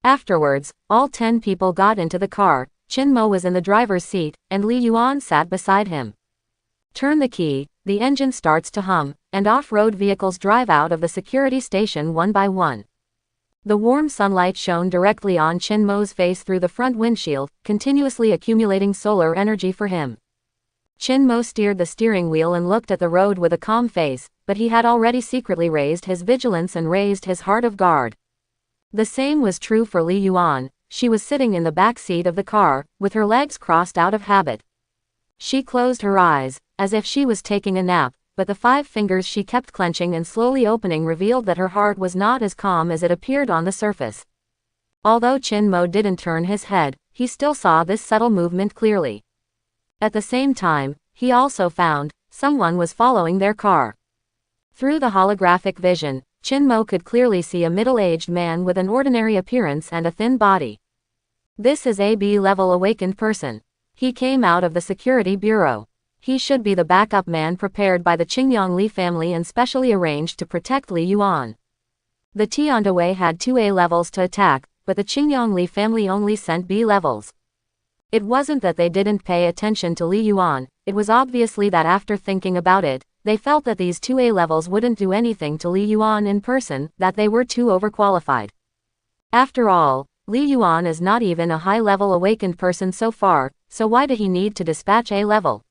Afterwards, all 10 people got into the car. Qin Mo was in the driver's seat, and Li Yuan sat beside him. Turn the key, the engine starts to hum, and off-road vehicles drive out of the security station one by one. The warm sunlight shone directly on Qin Mo's face through the front windshield, continuously accumulating solar energy for him. Qin Mo steered the steering wheel and looked at the road with a calm face, but he had already secretly raised his vigilance and raised his heart of guard. The same was true for Li Yuan. She was sitting in the back seat of the car, with her legs crossed out of habit. She closed her eyes, as if she was taking a nap, but the 5 fingers she kept clenching and slowly opening revealed that her heart was not as calm as it appeared on the surface. Although Qin Mo didn't turn his head, he still saw this subtle movement clearly. At the same time, he also found someone was following their car. Through the holographic vision, Qin Mo could clearly see a middle-aged man with an ordinary appearance and a thin body. This is a B-level awakened person. He came out of the security bureau. He should be the backup man prepared by the Qingyang Li family and specially arranged to protect Li Yuan. The Tiandawei had 2 A levels to attack, but the Qingyang Li family only sent B levels. It wasn't that they didn't pay attention to Li Yuan, it was obviously that after thinking about it, they felt that these 2 A levels wouldn't do anything to Li Yuan in person, that they were too overqualified. After all, Li Yuan is not even a high-level awakened person so far, so why did he need to dispatch A level?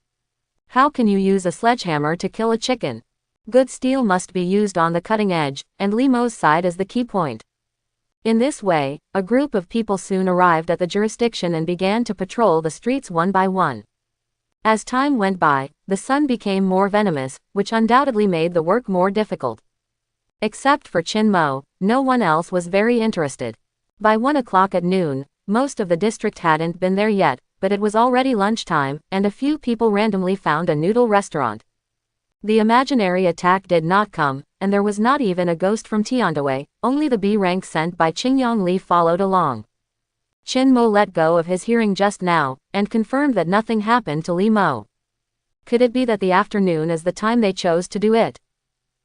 How can you use a sledgehammer to kill a chicken? Good steel must be used on the cutting edge, and Li Mo's side is the key point. In this way, a group of people soon arrived at the jurisdiction and began to patrol the streets one by one. As time went by, the sun became more venomous, which undoubtedly made the work more difficult. Except for Qin Mo, no one else was very interested. By 1 o'clock at noon, most of the district hadn't been there yet, but it was already lunchtime, and a few people randomly found a noodle restaurant. The imaginary attack did not come, and there was not even a ghost from Tiandawei, only the B rank sent by Qingyang Li followed along. Qin Mo let go of his hearing just now, and confirmed that nothing happened to Li Mo. Could it be that the afternoon is the time they chose to do it?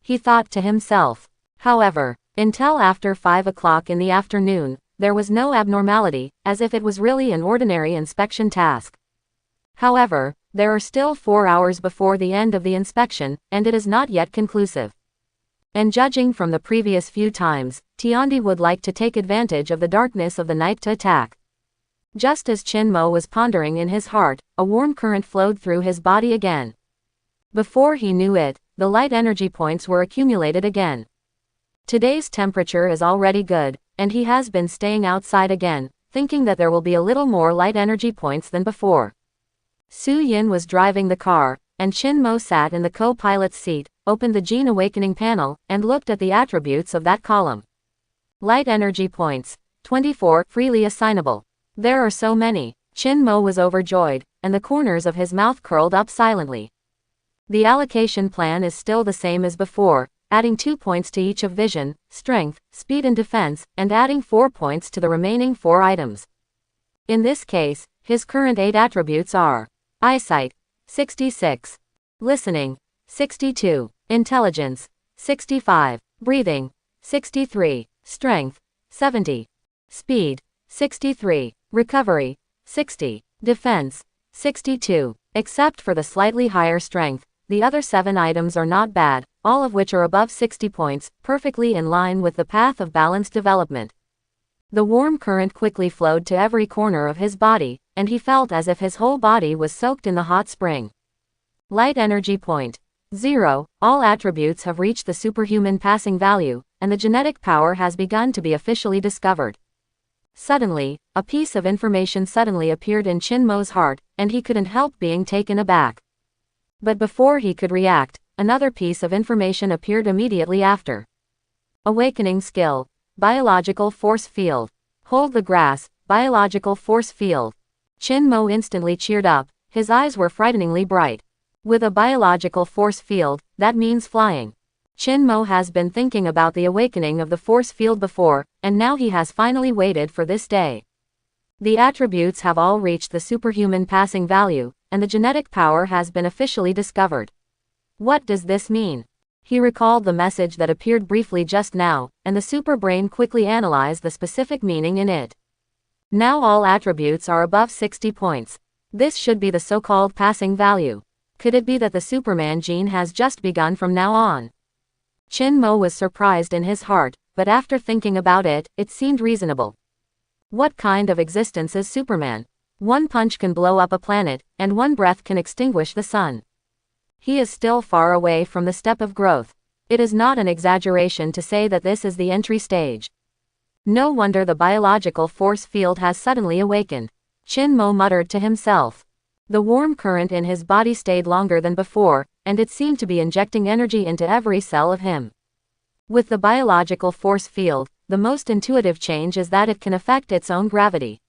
He thought to himself. However, Until after 5 o'clock in the afternoon, there was no abnormality, as if it was really an ordinary inspection task. However, there are still 4 hours before the end of the inspection, and it is not yet conclusive. And judging from the previous few times, Tiandi would like to take advantage of the darkness of the night to attack. Just as Chin Mo was pondering in his heart, a warm current flowed through his body again. Before he knew it, the light energy points were accumulated again. Today's temperature is already good, and he has been staying outside again, thinking that there will be a little more light energy points than before. Su Yin was driving the car, and Chin Mo sat in the co-pilot's seat, opened the Gene Awakening panel, and looked at the attributes of that column. Light energy points, 24, freely assignable. There are so many. Chin Mo was overjoyed, and the corners of his mouth curled up silently. The allocation plan is still the same as before, adding 2 points to each of vision, strength, speed and defense, and adding 4 points to the remaining 4 items. In this case, his current 8 attributes are eyesight, 66, listening, 62, intelligence, 65, breathing, 63, strength, 70, speed, 63, recovery, 60, defense, 62. Except for the slightly higher strength, the other 7 items are not bad, all of which are above 60 points, perfectly in line with the path of balanced development. The warm current quickly flowed to every corner of his body, and he felt as if his whole body was soaked in the hot spring. Light energy point 0. All attributes have reached the superhuman passing value, and the genetic power has begun to be officially discovered. Suddenly, a piece of information suddenly appeared in Chin Mo's heart, and he couldn't help being taken aback. But before he could react, another piece of information appeared immediately after. Awakening skill. Biological force field. Hold the grass. Biological force field. Chin Mo instantly cheered up, his eyes were frighteningly bright. With a biological force field, that means flying. Chin Mo has been thinking about the awakening of the force field before, and now he has finally waited for this day. The attributes have all reached the superhuman passing value, and the genetic power has been officially discovered. What does this mean? He recalled the message that appeared briefly just now, and the super brain quickly analyzed the specific meaning in it. Now all attributes are above 60 points. This should be the so-called passing value. Could it be that the Superman gene has just begun from now on? Chin Mo was surprised in his heart, but after thinking about it, it seemed reasonable. What kind of existence is Superman? One punch can blow up a planet, and one breath can extinguish the sun. He is still far away from the step of growth. It is not an exaggeration to say that this is the entry stage. No wonder the biological force field has suddenly awakened. Chin Mo muttered to himself. The warm current in his body stayed longer than before, and it seemed to be injecting energy into every cell of him. With the biological force field, the most intuitive change is that it can affect its own gravity.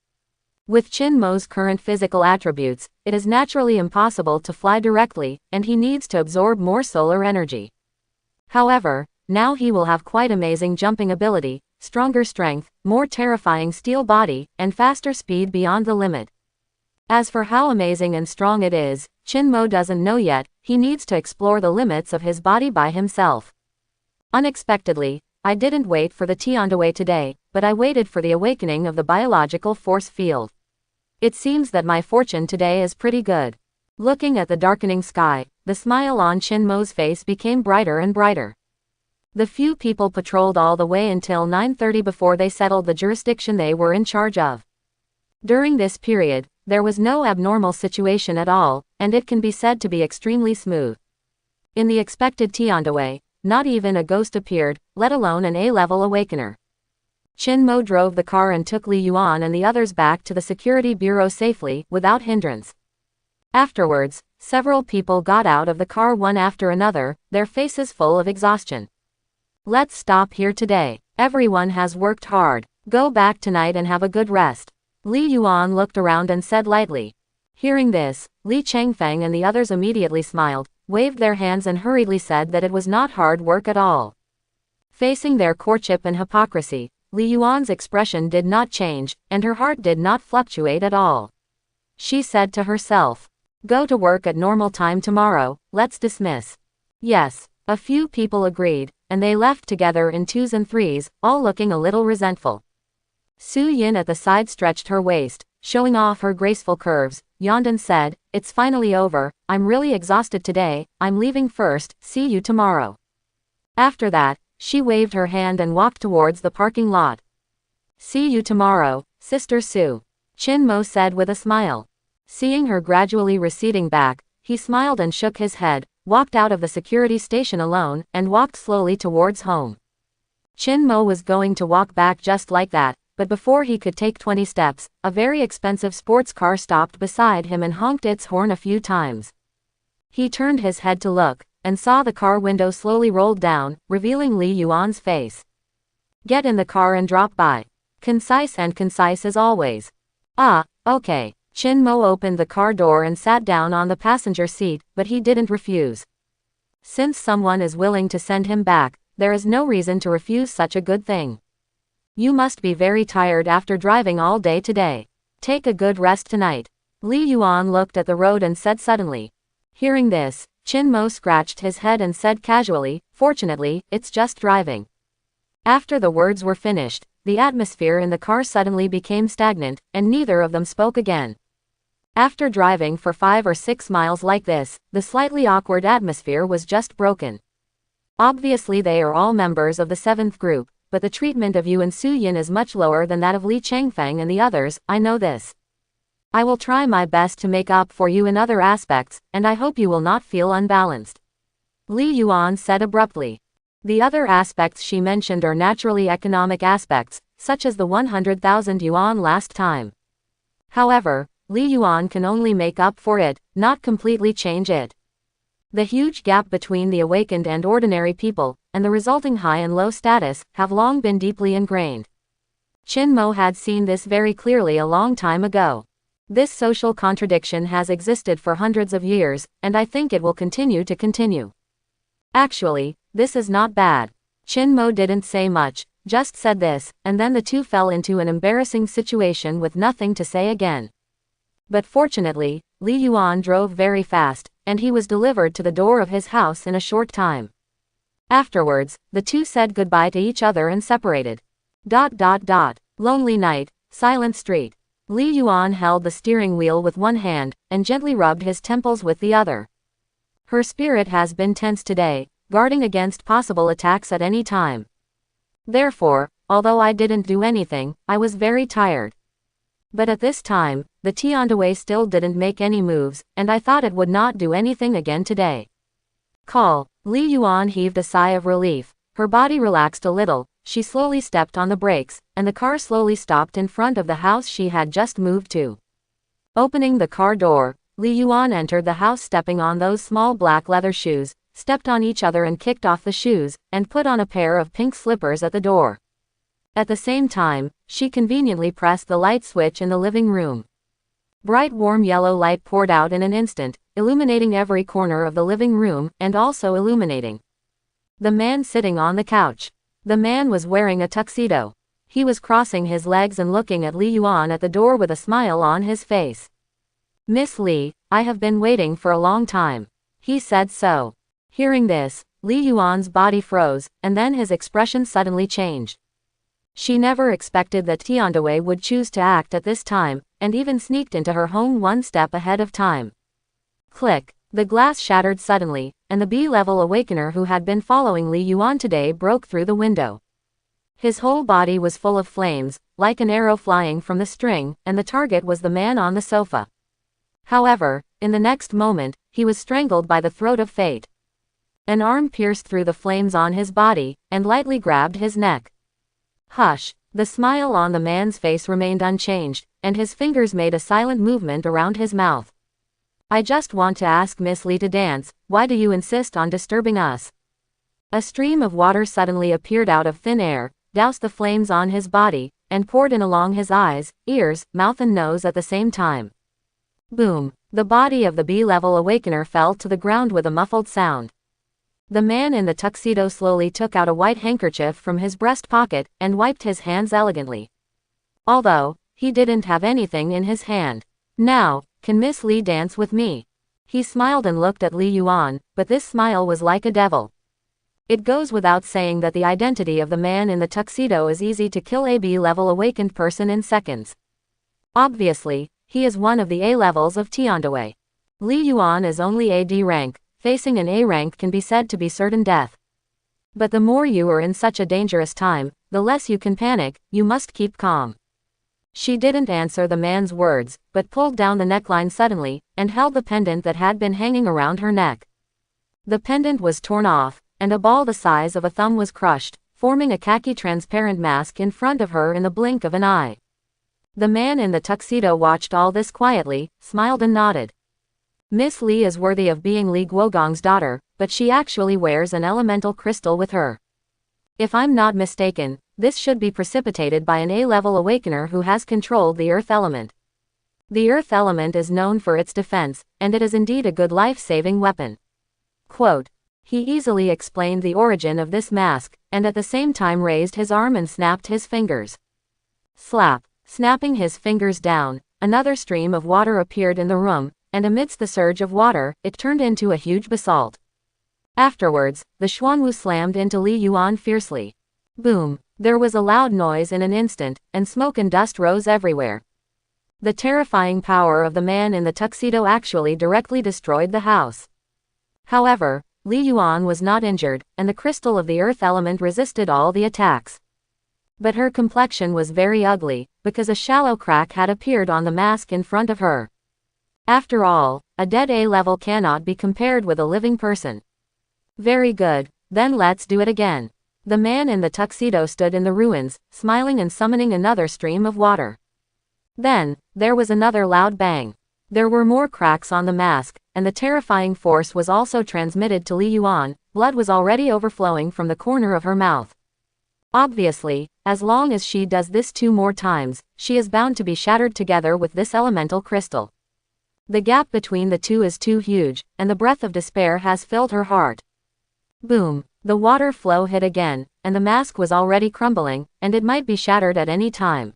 With Chin Mo's current physical attributes, it is naturally impossible to fly directly, and he needs to absorb more solar energy. However, now he will have quite amazing jumping ability, stronger strength, more terrifying steel body, and faster speed beyond the limit. As for how amazing and strong it is, Chin Mo doesn't know yet. He needs to explore the limits of his body by himself. Unexpectedly, I didn't wait for the Tiandaway today, but I waited for the awakening of the biological force field. It seems that my fortune today is pretty good. Looking at the darkening sky, the smile on Chin Mo's face became brighter and brighter. The few people patrolled all the way until 9:30 before they settled the jurisdiction they were in charge of. During this period, there was no abnormal situation at all, and it can be said to be extremely smooth. In the expected Tiandaway, not even a ghost appeared, let alone an A-level awakener. Chin Mo drove the car and took Li Yuan and the others back to the security bureau safely, without hindrance. Afterwards, several people got out of the car one after another, their faces full of exhaustion. Let's stop here today. Everyone has worked hard. Go back tonight and have a good rest. Li Yuan looked around and said lightly. Hearing this, Li Changfeng and the others immediately smiled, waved their hands and hurriedly said that it was not hard work at all. Facing their courtship and hypocrisy, Li Yuan's expression did not change, and her heart did not fluctuate at all. She said to herself, "Go to work at normal time tomorrow, let's dismiss." Yes, a few people agreed, and they left together in twos and threes, all looking a little resentful. Su Yin at the side stretched her waist, showing off her graceful curves, yawned and said, "It's finally over, I'm really exhausted today, I'm leaving first, see you tomorrow." After that, she waved her hand and walked towards the parking lot. "See you tomorrow, Sister Su," Chin Mo said with a smile. Seeing her gradually receding back, he smiled and shook his head, walked out of the security station alone, and walked slowly towards home. Chin Mo was going to walk back just like that, but before he could take 20 steps, a very expensive sports car stopped beside him and honked its horn a few times. He turned his head to look, and saw the car window slowly rolled down, revealing Li Yuan's face. "Get in the car and drop by." Concise as always. "Ah, okay." Chin Mo opened the car door and sat down on the passenger seat, but he didn't refuse. Since someone is willing to send him back, there is no reason to refuse such a good thing. "You must be very tired after driving all day today. Take a good rest tonight." Li Yuan looked at the road and said suddenly. Hearing this, Chin Mo scratched his head and said casually, "Fortunately, it's just driving." After the words were finished, the atmosphere in the car suddenly became stagnant, and neither of them spoke again. After driving for 5 or 6 miles like this, the slightly awkward atmosphere was just broken. Obviously they are all members of the 7th group, but the treatment of you and Su Yin is much lower than that of Li Changfeng and the others, I know this. I will try my best to make up for you in other aspects, and I hope you will not feel unbalanced," Li Yuan said abruptly. The other aspects she mentioned are naturally economic aspects, such as the 100,000 yuan last time. However, Li Yuan can only make up for it, not completely change it. The huge gap between the awakened and ordinary people, and the resulting high and low status, have long been deeply ingrained. Chin Mo had seen this very clearly a long time ago. This social contradiction has existed for hundreds of years, and I think it will continue to continue. Actually, this is not bad. Chin Mo didn't say much, just said this, and then the two fell into an embarrassing situation with nothing to say again. But fortunately, Li Yuan drove very fast, and he was delivered to the door of his house in a short time. Afterwards, the two said goodbye to each other and separated. Lonely night, silent street. Li Yuan held the steering wheel with one hand, and gently rubbed his temples with the other. Her spirit has been tense today, guarding against possible attacks at any time. Therefore, although I didn't do anything, I was very tired. But at this time, the Tiandaway still didn't make any moves, and I thought it would not do anything again today. Call. Li Yuan heaved a sigh of relief. Her body relaxed a little, she slowly stepped on the brakes, and the car slowly stopped in front of the house she had just moved to. Opening the car door, Li Yuan entered the house stepping on those small black leather shoes, stepped on each other and kicked off the shoes, and put on a pair of pink slippers at the door. At the same time, she conveniently pressed the light switch in the living room. Bright warm yellow light poured out in an instant, illuminating every corner of the living room, and also illuminating the man sitting on the couch. The man was wearing a tuxedo. He was crossing his legs and looking at Li Yuan at the door with a smile on his face. "Miss Li, I have been waiting for a long time," he said so. Hearing this, Li Yuan's body froze, and then his expression suddenly changed. She never expected that Tiandaway would choose to act at this time, and even sneaked into her home one step ahead of time. Click. The glass shattered suddenly, and the B-level awakener who had been following Li Yuan today broke through the window. His whole body was full of flames, like an arrow flying from the string, and the target was the man on the sofa. However, in the next moment, he was strangled by the throat of fate. An arm pierced through the flames on his body, and lightly grabbed his neck. Hush! The smile on the man's face remained unchanged, and his fingers made a silent movement around his mouth. "I just want to ask Miss Li to dance, why do you insist on disturbing us?" A stream of water suddenly appeared out of thin air, doused the flames on his body, and poured in along his eyes, ears, mouth and nose at the same time. Boom! The body of the B-level awakener fell to the ground with a muffled sound. The man in the tuxedo slowly took out a white handkerchief from his breast pocket, and wiped his hands elegantly. Although he didn't have anything in his hand. "Now, can Miss Li dance with me?" He smiled and looked at Li Yuan, but this smile was like a devil. It goes without saying that the identity of the man in the tuxedo is easy to kill a B-level awakened person in seconds. Obviously, he is one of the A levels of Tiandaway. Li Yuan is only a D rank, facing an A rank can be said to be certain death. But the more you are in such a dangerous time, the less you can panic, you must keep calm. She didn't answer the man's words, but pulled down the neckline suddenly, and held the pendant that had been hanging around her neck. The pendant was torn off, and a ball the size of a thumb was crushed, forming a khaki transparent mask in front of her in the blink of an eye. The man in the tuxedo watched all this quietly, smiled and nodded. Miss Li is worthy of being Li Guogong's daughter, but she actually wears an elemental crystal with her. If I'm not mistaken, this should be precipitated by an A-level awakener who has controlled the earth element. The earth element is known for its defense, and it is indeed a good life-saving weapon. Quote, he easily explained the origin of this mask, and at the same time raised his arm and snapped his fingers. Slap. Snapping his fingers down, another stream of water appeared in the room, and amidst the surge of water, it turned into a huge basalt. Afterwards, the Xuanwu slammed into Li Yuan fiercely. Boom! There was a loud noise in an instant, and smoke and dust rose everywhere. The terrifying power of the man in the tuxedo actually directly destroyed the house. However, Li Yuan was not injured, and the crystal of the earth element resisted all the attacks. But her complexion was very ugly, because a shallow crack had appeared on the mask in front of her. After all, a dead A-level cannot be compared with a living person. Very good, then let's do it again. The man in the tuxedo stood in the ruins, smiling and summoning another stream of water. Then, there was another loud bang. There were more cracks on the mask, and the terrifying force was also transmitted to Li Yuan. Blood was already overflowing from the corner of her mouth. Obviously, as long as she does this 2 more times, she is bound to be shattered together with this elemental crystal. The gap between the two is too huge, and the breath of despair has filled her heart. Boom! The water flow hit again, and the mask was already crumbling, and it might be shattered at any time.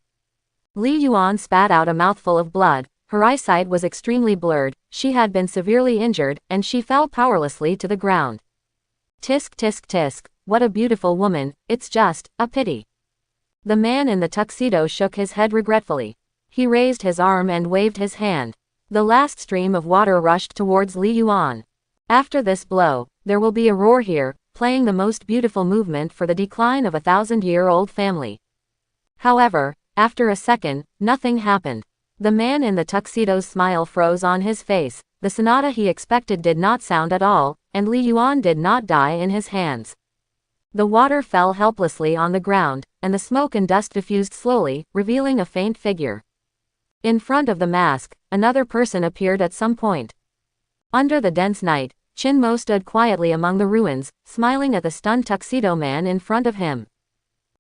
Li Yuan spat out a mouthful of blood. Her eyesight was extremely blurred, she had been severely injured, and she fell powerlessly to the ground. Tisk tisk tisk, what a beautiful woman, it's just a pity. The man in the tuxedo shook his head regretfully. He raised his arm and waved his hand. The last stream of water rushed towards Li Yuan. After this blow, there will be a roar here, playing the most beautiful movement for the decline of a 1,000-year-old family. However, after a second, nothing happened. The man in the tuxedo's smile froze on his face. The sonata he expected did not sound at all, and Li Yuan did not die in his hands. The water fell helplessly on the ground, and the smoke and dust diffused slowly, revealing a faint figure. In front of the mask, another person appeared at some point. Under the dense night, Qin Mo stood quietly among the ruins, smiling at the stunned tuxedo man in front of him.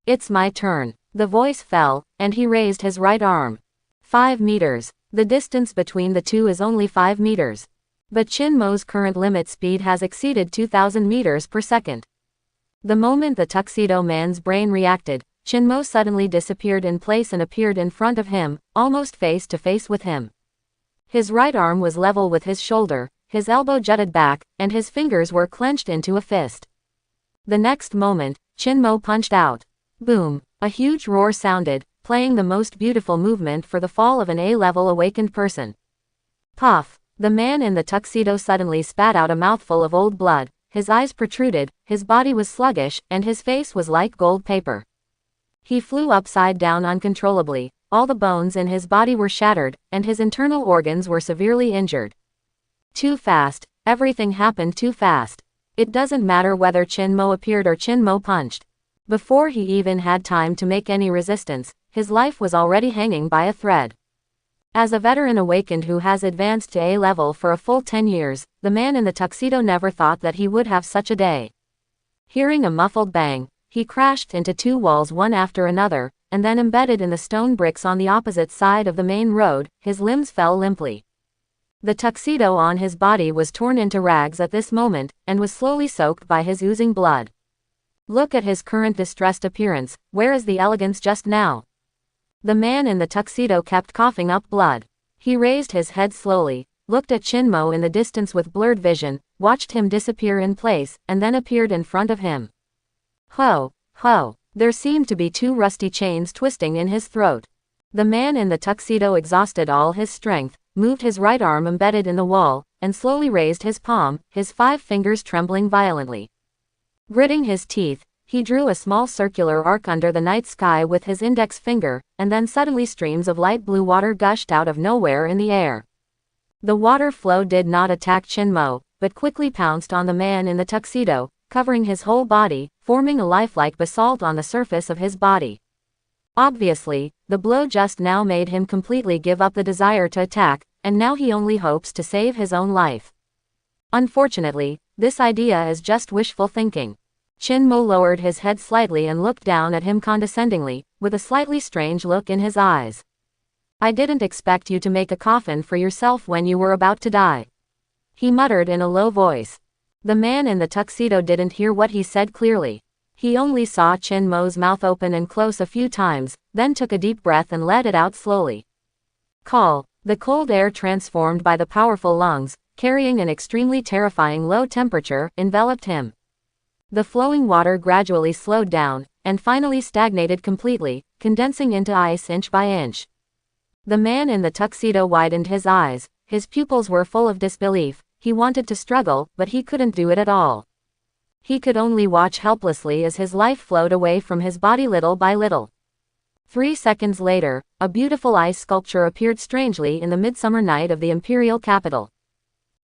It's my turn. The voice fell, and he raised his right arm. 5 meters. The distance between the two is only 5 meters. But Qin Mo's current limit speed has exceeded 2,000 meters per second. The moment the tuxedo man's brain reacted, Qin Mo suddenly disappeared in place and appeared in front of him, almost face to face with him. His right arm was level with his shoulder, his elbow jutted back, and his fingers were clenched into a fist. The next moment, Qin Mo punched out. Boom! A huge roar sounded, playing the most beautiful movement for the fall of an A-level awakened person. Puff! The man in the tuxedo suddenly spat out a mouthful of old blood, his eyes protruded, his body was sluggish, and his face was like gold paper. He flew upside down uncontrollably, all the bones in his body were shattered, and his internal organs were severely injured. Too fast, everything happened too fast. It doesn't matter whether Qin Mo appeared or Qin Mo punched. Before he even had time to make any resistance, his life was already hanging by a thread. As a veteran awakened who has advanced to A level for a full 10 years, the man in the tuxedo never thought that he would have such a day. Hearing a muffled bang, he crashed into 2 walls one after another, and then embedded in the stone bricks on the opposite side of the main road, his limbs fell limply. The tuxedo on his body was torn into rags at this moment, and was slowly soaked by his oozing blood. Look at his current distressed appearance, where is the elegance just now? The man in the tuxedo kept coughing up blood. He raised his head slowly, looked at Qin Mo in the distance with blurred vision, watched him disappear in place, and then appeared in front of him. Ho, ho. There seemed to be two rusty chains twisting in his throat. The man in the tuxedo exhausted all his strength, moved his right arm embedded in the wall, and slowly raised his palm, his 5 fingers trembling violently. Gritting his teeth, he drew a small circular arc under the night sky with his index finger, and then suddenly streams of light blue water gushed out of nowhere in the air. The water flow did not attack Chinmo, but quickly pounced on the man in the tuxedo, covering his whole body, forming a lifelike basalt on the surface of his body. Obviously, the blow just now made him completely give up the desire to attack, and now he only hopes to save his own life. Unfortunately, this idea is just wishful thinking. Chinmo lowered his head slightly and looked down at him condescendingly, with a slightly strange look in his eyes. I didn't expect you to make a coffin for yourself when you were about to die. He muttered in a low voice. The man in the tuxedo didn't hear what he said clearly. He only saw Chinmo's mouth open and close a few times, then took a deep breath and let it out slowly. Call. The cold air transformed by the powerful lungs, carrying an extremely terrifying low temperature, enveloped him. The flowing water gradually slowed down, and finally stagnated completely, condensing into ice inch by inch. The man in the tuxedo widened his eyes, his pupils were full of disbelief. He wanted to struggle, but he couldn't do it at all. He could only watch helplessly as his life flowed away from his body little by little. 3 seconds later, a beautiful ice sculpture appeared strangely in the midsummer night of the imperial capital.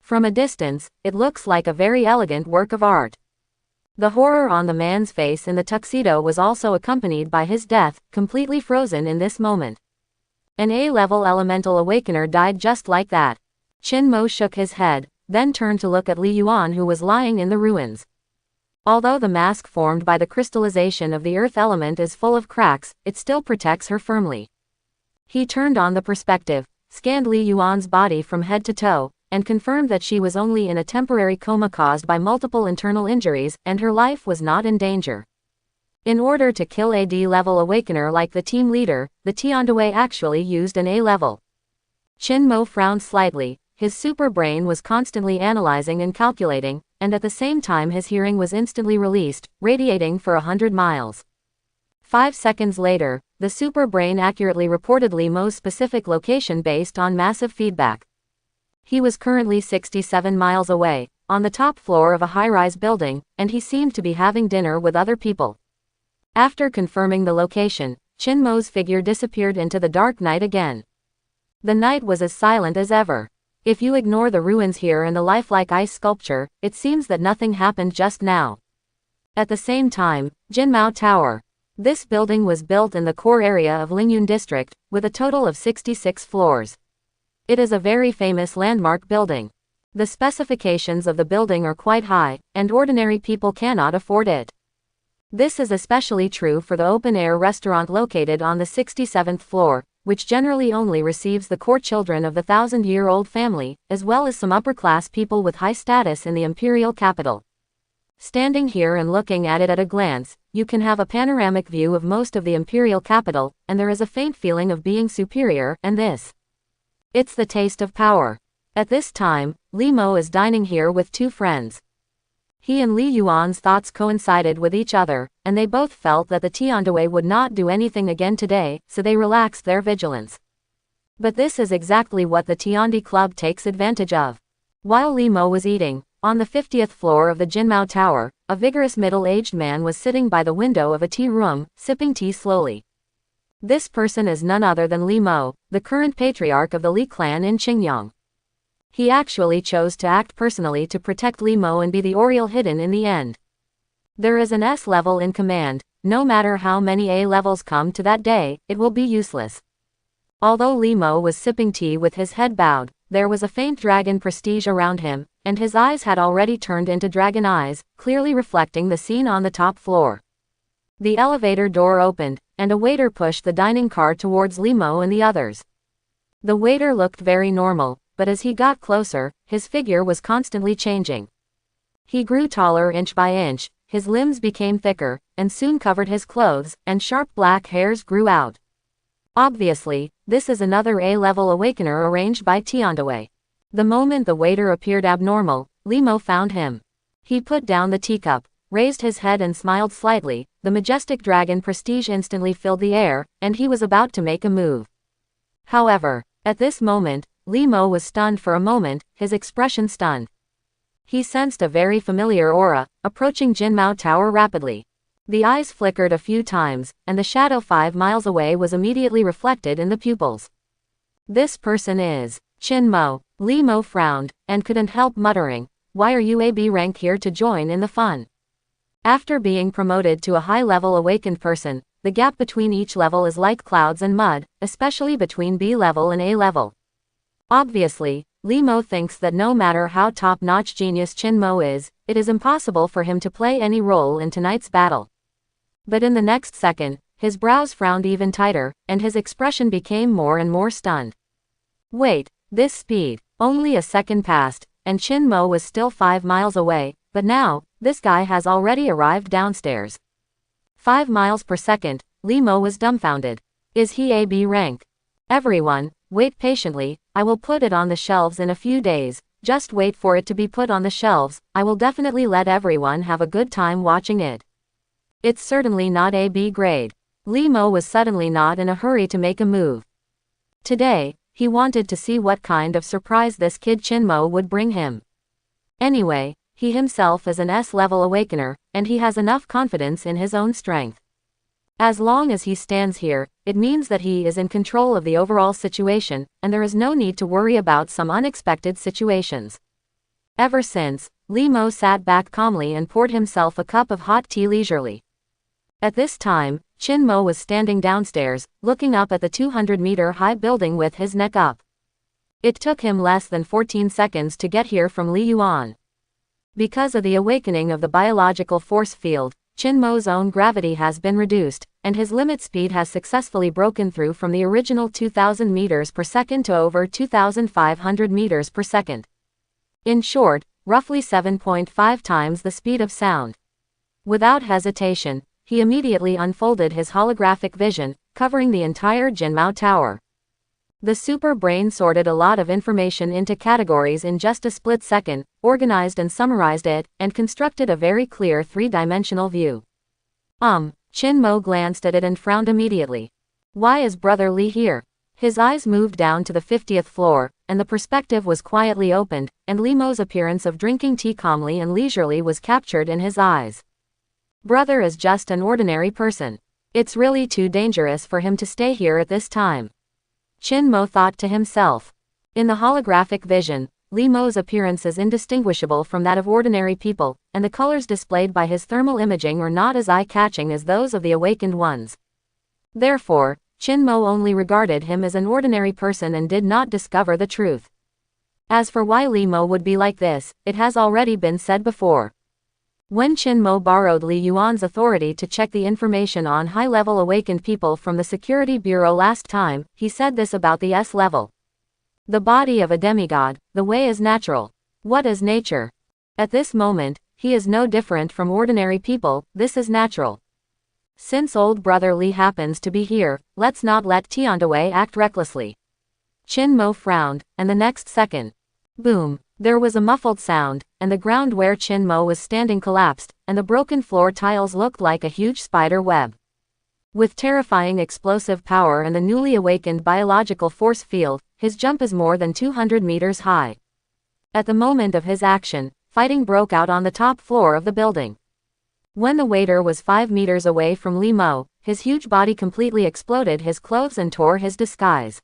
From a distance, it looks like a very elegant work of art. The horror on the man's face in the tuxedo was also accompanied by his death, completely frozen in this moment. An A-level elemental awakener died just like that. Chinmo shook his head, then turned to look at Li Yuan, who was lying in the ruins. Although the mask formed by the crystallization of the earth element is full of cracks, it still protects her firmly. He turned on the perspective, scanned Li Yuan's body from head to toe, and confirmed that she was only in a temporary coma caused by multiple internal injuries, and her life was not in danger. In order to kill a D-level awakener like the team leader, the Tiandaway actually used an A-level. Chinmo frowned slightly. His super brain was constantly analyzing and calculating, and at the same time his hearing was instantly released, radiating for 100 miles. 5 seconds later, the super brain accurately reported Li Mo's specific location based on massive feedback. He was currently 67 miles away, on the top floor of a high-rise building, and he seemed to be having dinner with other people. After confirming the location, Chinmo's figure disappeared into the dark night again. The night was as silent as ever. If you ignore the ruins here and the lifelike ice sculpture, it seems that nothing happened just now. At the same time, Jinmao Tower. This building was built in the core area of Lingyun District, with a total of 66 floors. It is a very famous landmark building. The specifications of the building are quite high, and ordinary people cannot afford it. This is especially true for the open-air restaurant located on the 67th floor, which generally only receives the core children of the 1,000-year-old family, as well as some upper-class people with high status in the imperial capital. Standing here and looking at it at a glance, you can have a panoramic view of most of the imperial capital, and there is a faint feeling of being superior, and this. It's the taste of power. At this time, Li Mo is dining here with 2 friends. He and Li Yuan's thoughts coincided with each other, and they both felt that the Tiandaway would not do anything again today, so they relaxed their vigilance. But this is exactly what the Tiandi Club takes advantage of. While Li Mo was eating, on the 50th floor of the Jinmao Tower, a vigorous middle-aged man was sitting by the window of a tea room, sipping tea slowly. This person is none other than Li Mo, the current patriarch of the Li clan in Qingyang. He actually chose to act personally to protect Li Mo and be the Oriole hidden in the end. There is an S level in command. No matter how many A levels come to that day, it will be useless. Although Li Mo was sipping tea with his head bowed, there was a faint dragon prestige around him, and his eyes had already turned into dragon eyes, clearly reflecting the scene on the top floor. The elevator door opened, and a waiter pushed the dining car towards Li Mo and the others. The waiter looked very normal, but as he got closer, his figure was constantly changing. He grew taller inch by inch, his limbs became thicker, and soon covered his clothes, and sharp black hairs grew out. Obviously, this is another A-level awakener arranged by Tiandaway. The moment the waiter appeared abnormal, Li Mo found him. He put down the teacup, raised his head and smiled slightly. The majestic dragon prestige instantly filled the air, and he was about to make a move. However, at this moment, Li Mo was stunned for a moment, his expression stunned. He sensed a very familiar aura, approaching Jinmao Tower rapidly. The eyes flickered a few times, and the shadow 5 miles away was immediately reflected in the pupils. This person is Qin Mo. Li Mo frowned, and couldn't help muttering, "Why are you AB rank here to join in the fun?" After being promoted to a high-level awakened person, the gap between each level is like clouds and mud, especially between B level and A level. Obviously, Li Mo thinks that no matter how top-notch genius Qin Mo is, it is impossible for him to play any role in tonight's battle. But in the next second, his brows frowned even tighter, and his expression became more and more stunned. Wait, this speed. Only a second passed, and Qin Mo was still 5 miles away, but now, this guy has already arrived downstairs. 5 miles per second, Li Mo was dumbfounded. Is he AB rank? Everyone, wait patiently, I will put it on the shelves in a few days, just wait for it to be put on the shelves, I will definitely let everyone have a good time watching it. It's certainly not AB grade. Li Mo was suddenly not in a hurry to make a move. Today, he wanted to see what kind of surprise this kid Qin Mo would bring him. Anyway, he himself is an S-level awakener, and he has enough confidence in his own strength. As long as he stands here, it means that he is in control of the overall situation, and there is no need to worry about some unexpected situations. Ever since, Li Mo sat back calmly and poured himself a cup of hot tea leisurely. At this time, Qin Mo was standing downstairs, looking up at the 200-meter-high building with his neck up. It took him less than 14 seconds to get here from Li Yuan. Because of the awakening of the biological force field, Qin Mo's own gravity has been reduced, and his limit speed has successfully broken through from the original 2,000 meters per second to over 2,500 meters per second. In short, roughly 7.5 times the speed of sound. Without hesitation, he immediately unfolded his holographic vision, covering the entire Jinmao Tower. The super brain sorted a lot of information into categories in just a split second, organized and summarized it, and constructed a very clear three-dimensional view. Qin Mo glanced at it and frowned immediately. Why is Brother Li here? His eyes moved down to the 50th floor, and the perspective was quietly opened, and Li Mo's appearance of drinking tea calmly and leisurely was captured in his eyes. Brother is just an ordinary person. It's really too dangerous for him to stay here at this time. Qin Mo thought to himself. In the holographic vision, Li Mo's appearance is indistinguishable from that of ordinary people, and the colors displayed by his thermal imaging are not as eye-catching as those of the awakened ones. Therefore, Qin Mo only regarded him as an ordinary person and did not discover the truth. As for why Li Mo would be like this, it has already been said before. When Qin Mo borrowed Li Yuan's authority to check the information on high-level awakened people from the Security Bureau last time, he said this about the S-level. The body of a demigod, the way is natural. What is nature? At this moment, he is no different from ordinary people, this is natural. Since old brother Li happens to be here, let's not let Tiandawei act recklessly. Qin Mo frowned, and the next second. Boom. There was a muffled sound, and the ground where Qin Mo was standing collapsed, and the broken floor tiles looked like a huge spider web. With terrifying explosive power and the newly awakened biological force field, his jump is more than 200 meters high. At the moment of his action, fighting broke out on the top floor of the building. When the waiter was 5 meters away from Li Mo, his huge body completely exploded his clothes and tore his disguise.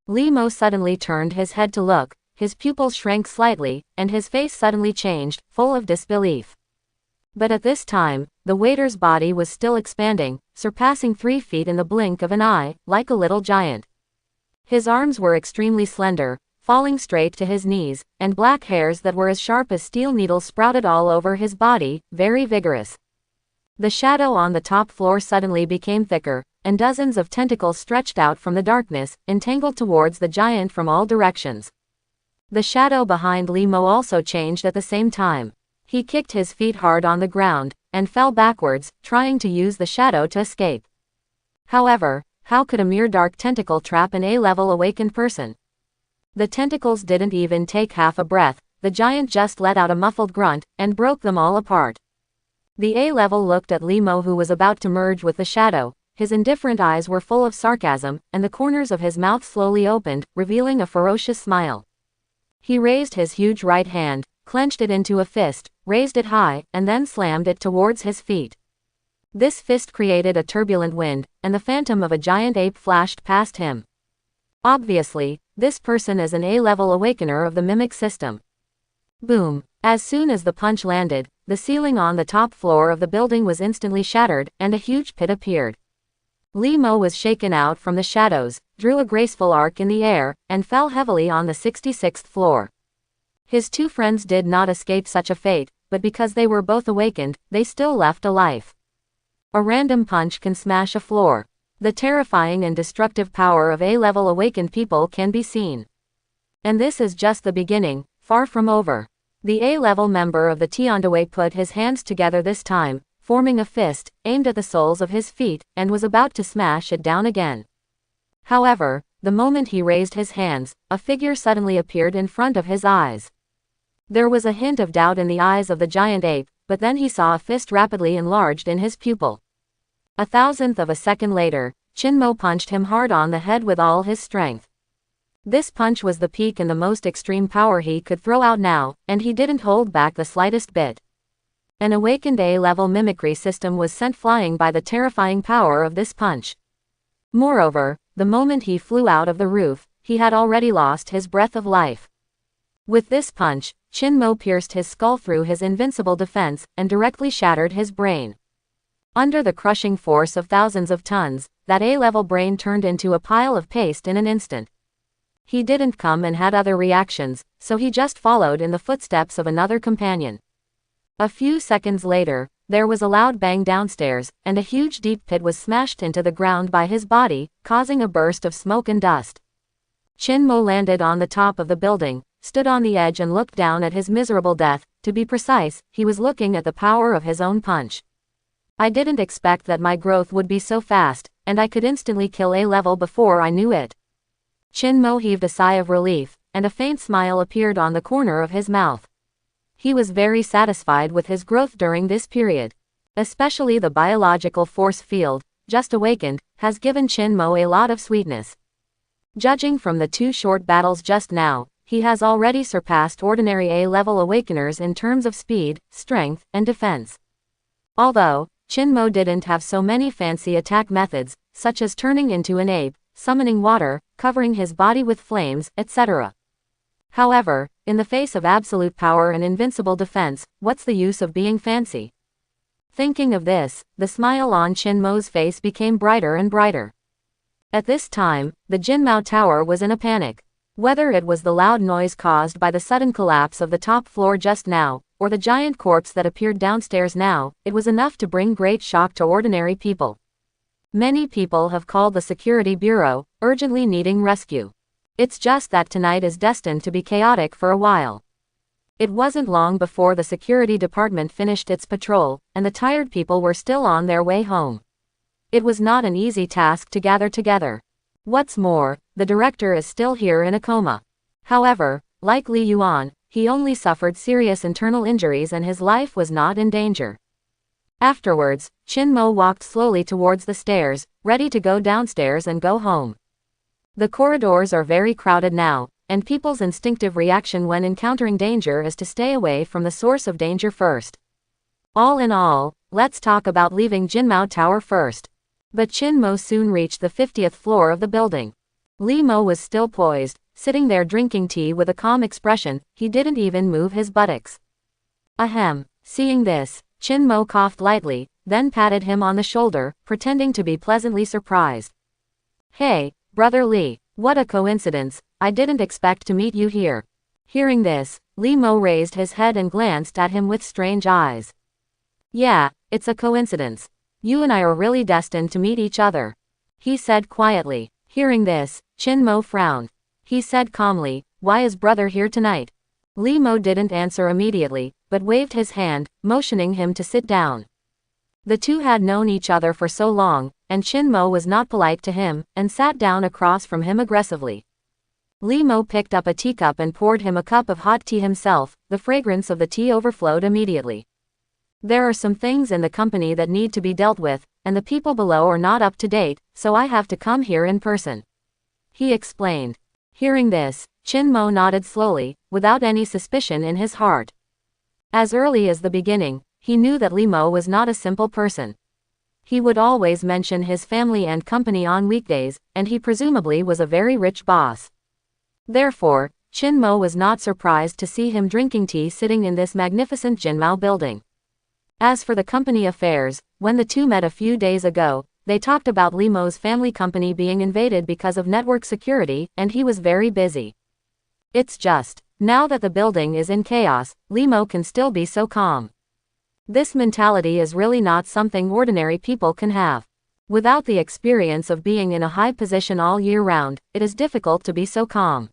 Li Mo suddenly turned his head to look, his pupils shrank slightly, and his face suddenly changed, full of disbelief. But at this time, the waiter's body was still expanding, surpassing 3 feet in the blink of an eye, like a little giant. His arms were extremely slender, falling straight to his knees, and black hairs that were as sharp as steel needles sprouted all over his body, very vigorous. The shadow on the top floor suddenly became thicker, and dozens of tentacles stretched out from the darkness, entangled towards the giant from all directions. The shadow behind Li Mo also changed at the same time. He kicked his feet hard on the ground, and fell backwards, trying to use the shadow to escape. However, how could a mere dark tentacle trap an A-level awakened person? The tentacles didn't even take half a breath, the giant just let out a muffled grunt, and broke them all apart. The A-level looked at Li Mo, who was about to merge with the shadow. His indifferent eyes were full of sarcasm, and the corners of his mouth slowly opened, revealing a ferocious smile. He raised his huge right hand, clenched it into a fist, raised it high, and then slammed it towards his feet. This fist created a turbulent wind, and the phantom of a giant ape flashed past him. Obviously, this person is an A-level awakener of the mimic system. Boom! As soon as the punch landed, the ceiling on the top floor of the building was instantly shattered, and a huge pit appeared. Li Mo was shaken out from the shadows, drew a graceful arc in the air, and fell heavily on the 66th floor. His two friends did not escape such a fate, but because they were both awakened, they still left a life. A random punch can smash a floor. The terrifying and destructive power of A-level awakened people can be seen. And this is just the beginning, far from over. The A-level member of the Tiandaway put his hands together this time, forming a fist, aimed at the soles of his feet, and was about to smash it down again. However, the moment he raised his hands, a figure suddenly appeared in front of his eyes. There was a hint of doubt in the eyes of the giant ape, but then he saw a fist rapidly enlarged in his pupil. A thousandth of a second later, Chinmo punched him hard on the head with all his strength. This punch was the peak and the most extreme power he could throw out now, and he didn't hold back the slightest bit. An awakened A-level mimicry system was sent flying by the terrifying power of this punch. Moreover, the moment he flew out of the roof, he had already lost his breath of life. With this punch, Chinmo pierced his skull through his invincible defense, and directly shattered his brain. Under the crushing force of thousands of tons, that A-level brain turned into a pile of paste in an instant. He didn't come and had other reactions, so he just followed in the footsteps of another companion. A few seconds later, there was a loud bang downstairs, and a huge deep pit was smashed into the ground by his body, causing a burst of smoke and dust. Chinmo landed on the top of the building, stood on the edge and looked down at his miserable death. To be precise, he was looking at the power of his own punch. I didn't expect that my growth would be so fast, and I could instantly kill A-level before I knew it. Chinmo heaved a sigh of relief, and a faint smile appeared on the corner of his mouth. He was very satisfied with his growth during this period. Especially the biological force field, just awakened, has given Chinmo a lot of sweetness. Judging from the two short battles just now, he has already surpassed ordinary A-level awakeners in terms of speed, strength, and defense. Although, Chinmo didn't have so many fancy attack methods, such as turning into an ape, summoning water, covering his body with flames, etc. However, in the face of absolute power and invincible defense, what's the use of being fancy? Thinking of this, the smile on Chinmo's face became brighter and brighter. At this time, the Jinmao Tower was in a panic. Whether it was the loud noise caused by the sudden collapse of the top floor just now, or the giant corpse that appeared downstairs now, it was enough to bring great shock to ordinary people. Many people have called the Security Bureau, urgently needing rescue. It's just that tonight is destined to be chaotic for a while. It wasn't long before the security department finished its patrol, and the tired people were still on their way home. It was not an easy task to gather together. What's more, the director is still here in a coma. However, like Li Yuan, he only suffered serious internal injuries and his life was not in danger. Afterwards, Chinmo walked slowly towards the stairs, ready to go downstairs and go home. The corridors are very crowded now, and people's instinctive reaction when encountering danger is to stay away from the source of danger first. All in all, let's talk about leaving Jinmao Tower first. But Chinmo soon reached the 50th floor of the building. Li Mo was still poised, sitting there drinking tea with a calm expression. He didn't even move his buttocks. Ahem. Seeing this, Chinmo coughed lightly, then patted him on the shoulder, pretending to be pleasantly surprised. Hey, Brother Li, what a coincidence, I didn't expect to meet you here. Hearing this, Li Mo raised his head and glanced at him with strange eyes. Yeah, it's a coincidence. You and I are really destined to meet each other, he said quietly. Hearing this, Chinmo frowned. He said calmly, why is brother here tonight? Li Mo didn't answer immediately, but waved his hand, motioning him to sit down. The two had known each other for so long, and Chinmo was not polite to him, and sat down across from him aggressively. Li Mo picked up a teacup and poured him a cup of hot tea himself. The fragrance of the tea overflowed immediately. There are some things in the company that need to be dealt with, and the people below are not up to date, so I have to come here in person. He explained. Hearing this, Chin Mo nodded slowly, without any suspicion in his heart. As early as the beginning, he knew that Li Mo was not a simple person. He would always mention his family and company on weekdays, and he presumably was a very rich boss. Therefore, Chin Mo was not surprised to see him drinking tea sitting in this magnificent Jinmao building. As for the company affairs, when the two met a few days ago, they talked about Li Mo's family company being invaded because of network security, and he was very busy. It's just, now that the building is in chaos, Li Mo can still be so calm. This mentality is really not something ordinary people can have. Without the experience of being in a high position all year round, it is difficult to be so calm.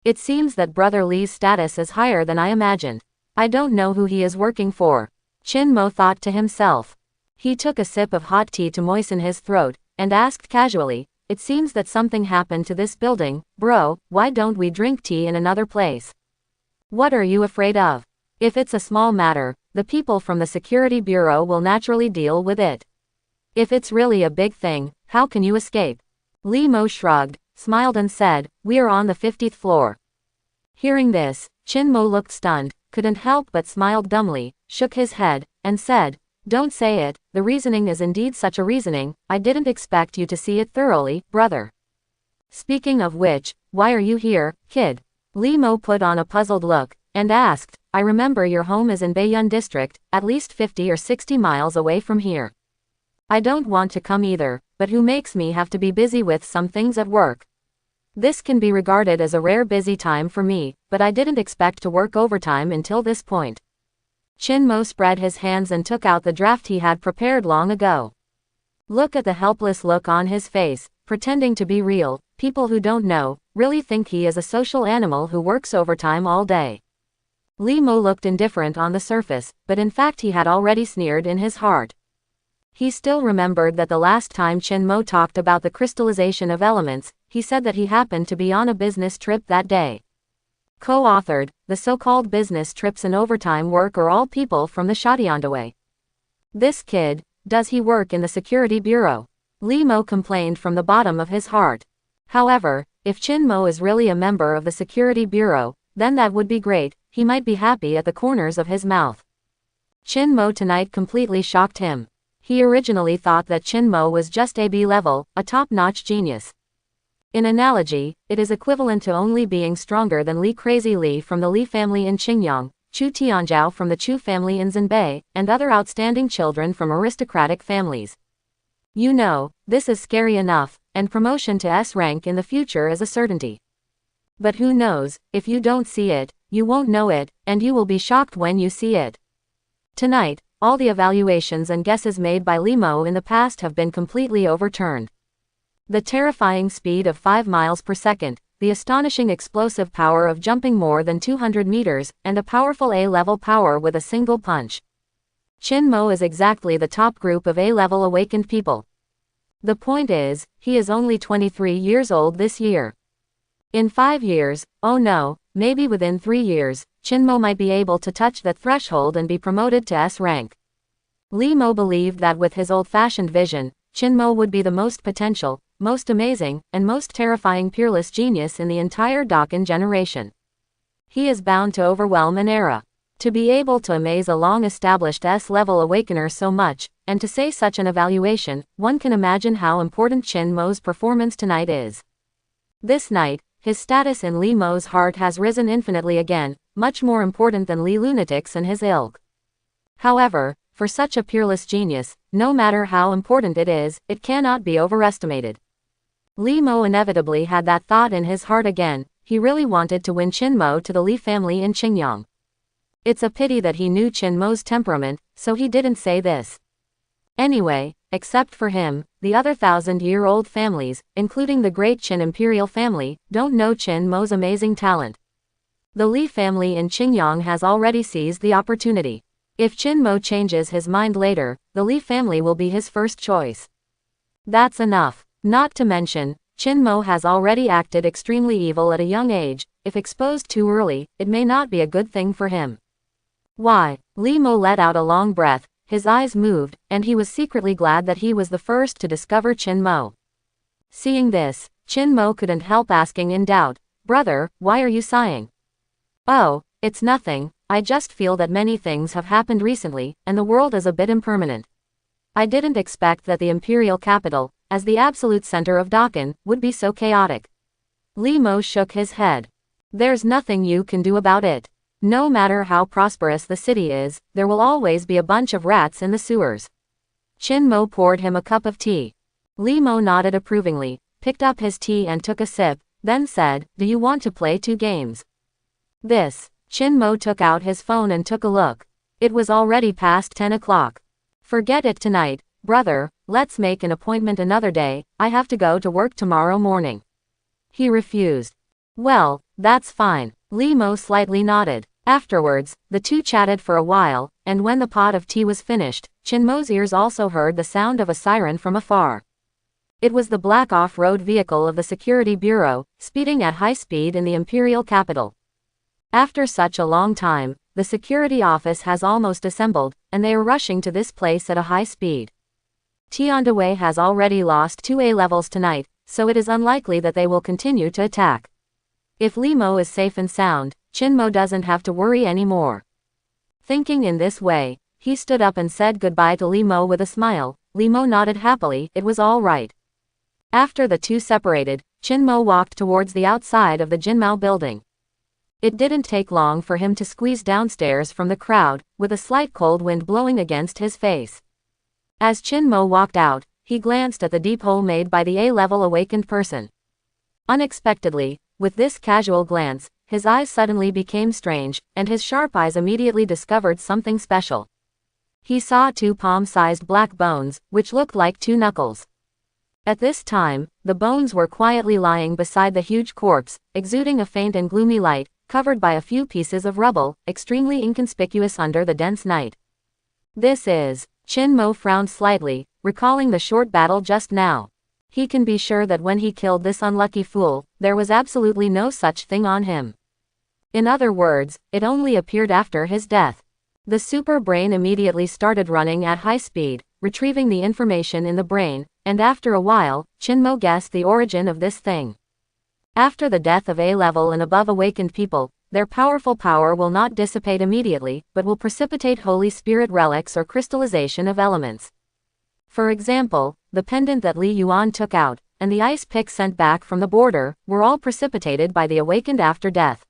It seems that Brother Li's status is higher than I imagined. I don't know who he is working for. Chin Mo thought to himself. He took a sip of hot tea to moisten his throat, and asked casually, "It seems that something happened to this building, bro, why don't we drink tea in another place?" "What are you afraid of? If it's a small matter, the people from the Security Bureau will naturally deal with it. If it's really a big thing, how can you escape?" Li Mo shrugged, smiled and said, "We are on the 50th floor." Hearing this, Chin Mo looked stunned, couldn't help but smiled dumbly, shook his head, and said, "Don't say it, the reasoning is indeed such a reasoning, I didn't expect you to see it thoroughly, brother. Speaking of which, why are you here, kid?" Li Mo put on a puzzled look, and asked, "I remember your home is in Baiyun district, at least 50 or 60 miles away from here. I don't want to come either, but who makes me have to be busy with some things at work? This can be regarded as a rare busy time for me, but I didn't expect to work overtime until this point." Chin Mo spread his hands and took out the draft he had prepared long ago. Look at the helpless look on his face, pretending to be real. People who don't know, really think he is a social animal who works overtime all day. Li Mo looked indifferent on the surface, but in fact he had already sneered in his heart. He still remembered that the last time Chin Mo talked about the crystallization of elements, he said that he happened to be on a business trip that day. Co-authored, the so-called business trips and overtime work are all people from the Shadiandaway. This kid, does he work in the Security Bureau? Li Mo complained from the bottom of his heart. However, if Chin Mo is really a member of the Security Bureau, then that would be great, he might be happy at the corners of his mouth. Chin Mo tonight completely shocked him. He originally thought that Chin Mo was just a B-level, a top-notch genius. In analogy, it is equivalent to only being stronger than Li Crazy Li from the Li family in Qingyang, Chu Tianzhao from the Chu family in Zhenbei, and other outstanding children from aristocratic families. You know, this is scary enough, and promotion to S rank in the future is a certainty. But who knows, if you don't see it, you won't know it, and you will be shocked when you see it. Tonight, all the evaluations and guesses made by Li Mo in the past have been completely overturned. The terrifying speed of 5 miles per second, the astonishing explosive power of jumping more than 200 meters, and a powerful A-level power with a single punch. Chin Mo is exactly the top group of A-level awakened people. The point is, he is only 23 years old this year. In 5 years, oh no, maybe within 3 years, Chin Mo might be able to touch that threshold and be promoted to S rank. Li Mo believed that with his old-fashioned vision, Chin Mo would be the most potential, most amazing, and most terrifying peerless genius in the entire Dakin generation. He is bound to overwhelm an era. To be able to amaze a long-established S-level awakener so much, and to say such an evaluation, one can imagine how important Chin Mo's performance tonight is. This night, his status in Li Mo's heart has risen infinitely again, much more important than Li Lunatics and his ilk. However, for such a peerless genius, no matter how important it is, it cannot be overestimated. Li Mo inevitably had that thought in his heart again. He really wanted to win Chin Mo to the Li family in Qingyang. It's a pity that he knew Chin Mo's temperament, so he didn't say this. Anyway, except for him, the other 1,000-year-old families, including the great Qin imperial family, don't know Chin Mo's amazing talent. The Li family in Qingyang has already seized the opportunity. If Chin Mo changes his mind later, the Li family will be his first choice. That's enough. Not to mention, Qin Mo has already acted extremely evil at a young age. If exposed too early, it may not be a good thing for him. Why? Li Mo let out a long breath, his eyes moved, and he was secretly glad that he was the first to discover Qin Mo. Seeing this, Qin Mo couldn't help asking in doubt, "Brother, why are you sighing?" "Oh, it's nothing, I just feel that many things have happened recently, and the world is a bit impermanent. I didn't expect that the imperial capital, as the absolute center of Dokkan, would be so chaotic." Li Mo shook his head. "There's nothing you can do about it. No matter how prosperous the city is, there will always be a bunch of rats in the sewers." Qin Mo poured him a cup of tea. Li Mo nodded approvingly, picked up his tea and took a sip, then said, "Do you want to play 2 games?" Qin Mo took out his phone and took a look. It was already past 10 o'clock. "Forget it tonight, brother, let's make an appointment another day, I have to go to work tomorrow morning." He refused. "Well, that's fine." Li Mo slightly nodded. Afterwards, the two chatted for a while, and when the pot of tea was finished, Qin Mo's ears also heard the sound of a siren from afar. It was the black off-road vehicle of the Security Bureau, speeding at high speed in the imperial capital. After such a long time, the security office has almost assembled, and they are rushing to this place at a high speed. Tiandaway has already lost 2 A-levels tonight, so it is unlikely that they will continue to attack. If Li Mo is safe and sound, Qin Mo doesn't have to worry anymore. Thinking in this way, he stood up and said goodbye to Li Mo with a smile. Li Mo nodded happily, it was all right. After the two separated, Qin Mo walked towards the outside of the Jinmao building. It didn't take long for him to squeeze downstairs from the crowd, with a slight cold wind blowing against his face. As Qin Mo walked out, he glanced at the deep hole made by the A-level awakened person. Unexpectedly, with this casual glance, his eyes suddenly became strange, and his sharp eyes immediately discovered something special. He saw 2 palm-sized black bones, which looked like 2 knuckles. At this time, the bones were quietly lying beside the huge corpse, exuding a faint and gloomy light, covered by a few pieces of rubble, extremely inconspicuous under the dense night. "This is..." Qin Mo frowned slightly, recalling the short battle just now. He can be sure that when he killed this unlucky fool, there was absolutely no such thing on him. In other words, it only appeared after his death. The super brain immediately started running at high speed, retrieving the information in the brain, and after a while, Qin Mo guessed the origin of this thing. After the death of A-level and above awakened people, their powerful power will not dissipate immediately, but will precipitate Holy Spirit relics or crystallization of elements. For example, the pendant that Li Yuan took out, and the ice pick sent back from the border, were all precipitated by the awakened after death.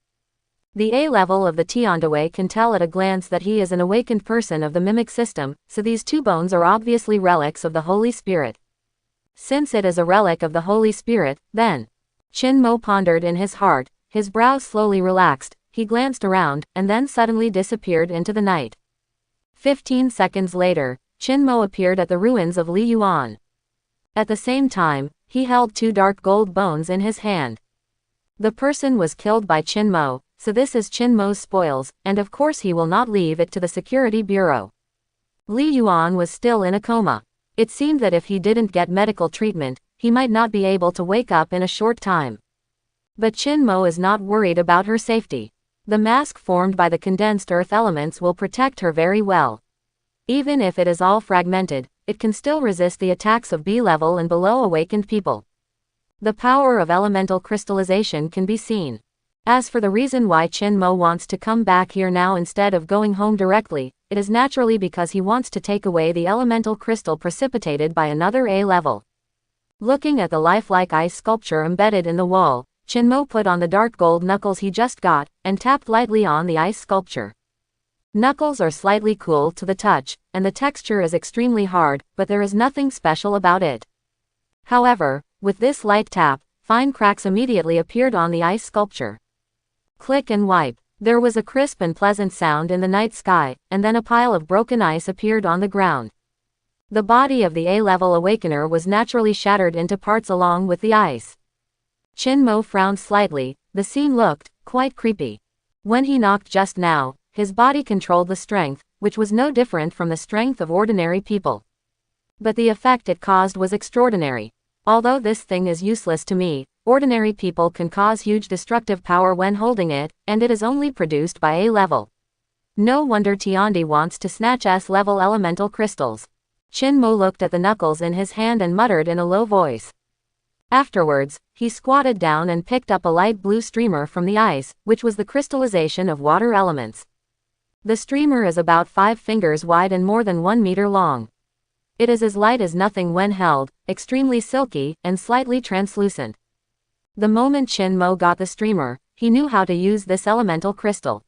The A-level of the Tiandaway can tell at a glance that he is an awakened person of the mimic system, so these 2 bones are obviously relics of the Holy Spirit. Since it is a relic of the Holy Spirit, then... Qin Mo pondered in his heart, his brows slowly relaxed, he glanced around, and then suddenly disappeared into the night. 15 seconds later, Qin Mo appeared at the ruins of Li Yuan. At the same time, he held 2 dark gold bones in his hand. The person was killed by Qin Mo, so this is Qin Mo's spoils, and of course he will not leave it to the Security Bureau. Li Yuan was still in a coma. It seemed that if he didn't get medical treatment, he might not be able to wake up in a short time. But Qin Mo is not worried about her safety. The mask formed by the condensed earth elements will protect her very well. Even if it is all fragmented, it can still resist the attacks of B-level and below awakened people. The power of elemental crystallization can be seen. As for the reason why Qin Mo wants to come back here now instead of going home directly, it is naturally because he wants to take away the elemental crystal precipitated by another A-level. Looking at the lifelike ice sculpture embedded in the wall, Qin Mo put on the dark gold knuckles he just got, and tapped lightly on the ice sculpture. Knuckles are slightly cool to the touch, and the texture is extremely hard, but there is nothing special about it. However, with this light tap, fine cracks immediately appeared on the ice sculpture. Click and wipe. There was a crisp and pleasant sound in the night sky, and then a pile of broken ice appeared on the ground. The body of the A-level awakener was naturally shattered into parts along with the ice. Qin Mo frowned slightly, the scene looked quite creepy. When he knocked just now, his body controlled the strength, which was no different from the strength of ordinary people. But the effect it caused was extraordinary. Although this thing is useless to me, ordinary people can cause huge destructive power when holding it, and it is only produced by A level. No wonder Tiandi wants to snatch S-level elemental crystals. Chinmo looked at the knuckles in his hand and muttered in a low voice. Afterwards, he squatted down and picked up a light blue streamer from the ice, which was the crystallization of water elements. The streamer is about 5 fingers wide and more than 1 meter long. It is as light as nothing when held, extremely silky, and slightly translucent. The moment Chinmo got the streamer, he knew how to use this elemental crystal.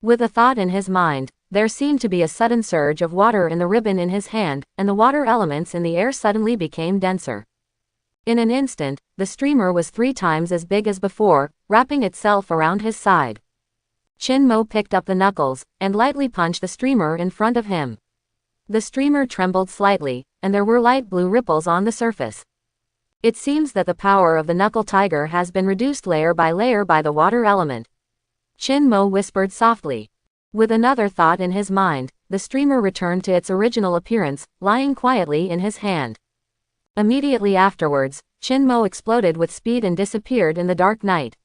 With a thought in his mind, there seemed to be a sudden surge of water in the ribbon in his hand, and the water elements in the air suddenly became denser. In an instant, the streamer was 3 times as big as before, wrapping itself around his side. Chinmo picked up the knuckles, and lightly punched the streamer in front of him. The streamer trembled slightly, and there were light blue ripples on the surface. It seems that the power of the knuckle tiger has been reduced layer by the water element. Chinmo whispered softly. With another thought in his mind, the streamer returned to its original appearance, lying quietly in his hand. Immediately afterwards, Chinmo exploded with speed and disappeared in the dark night.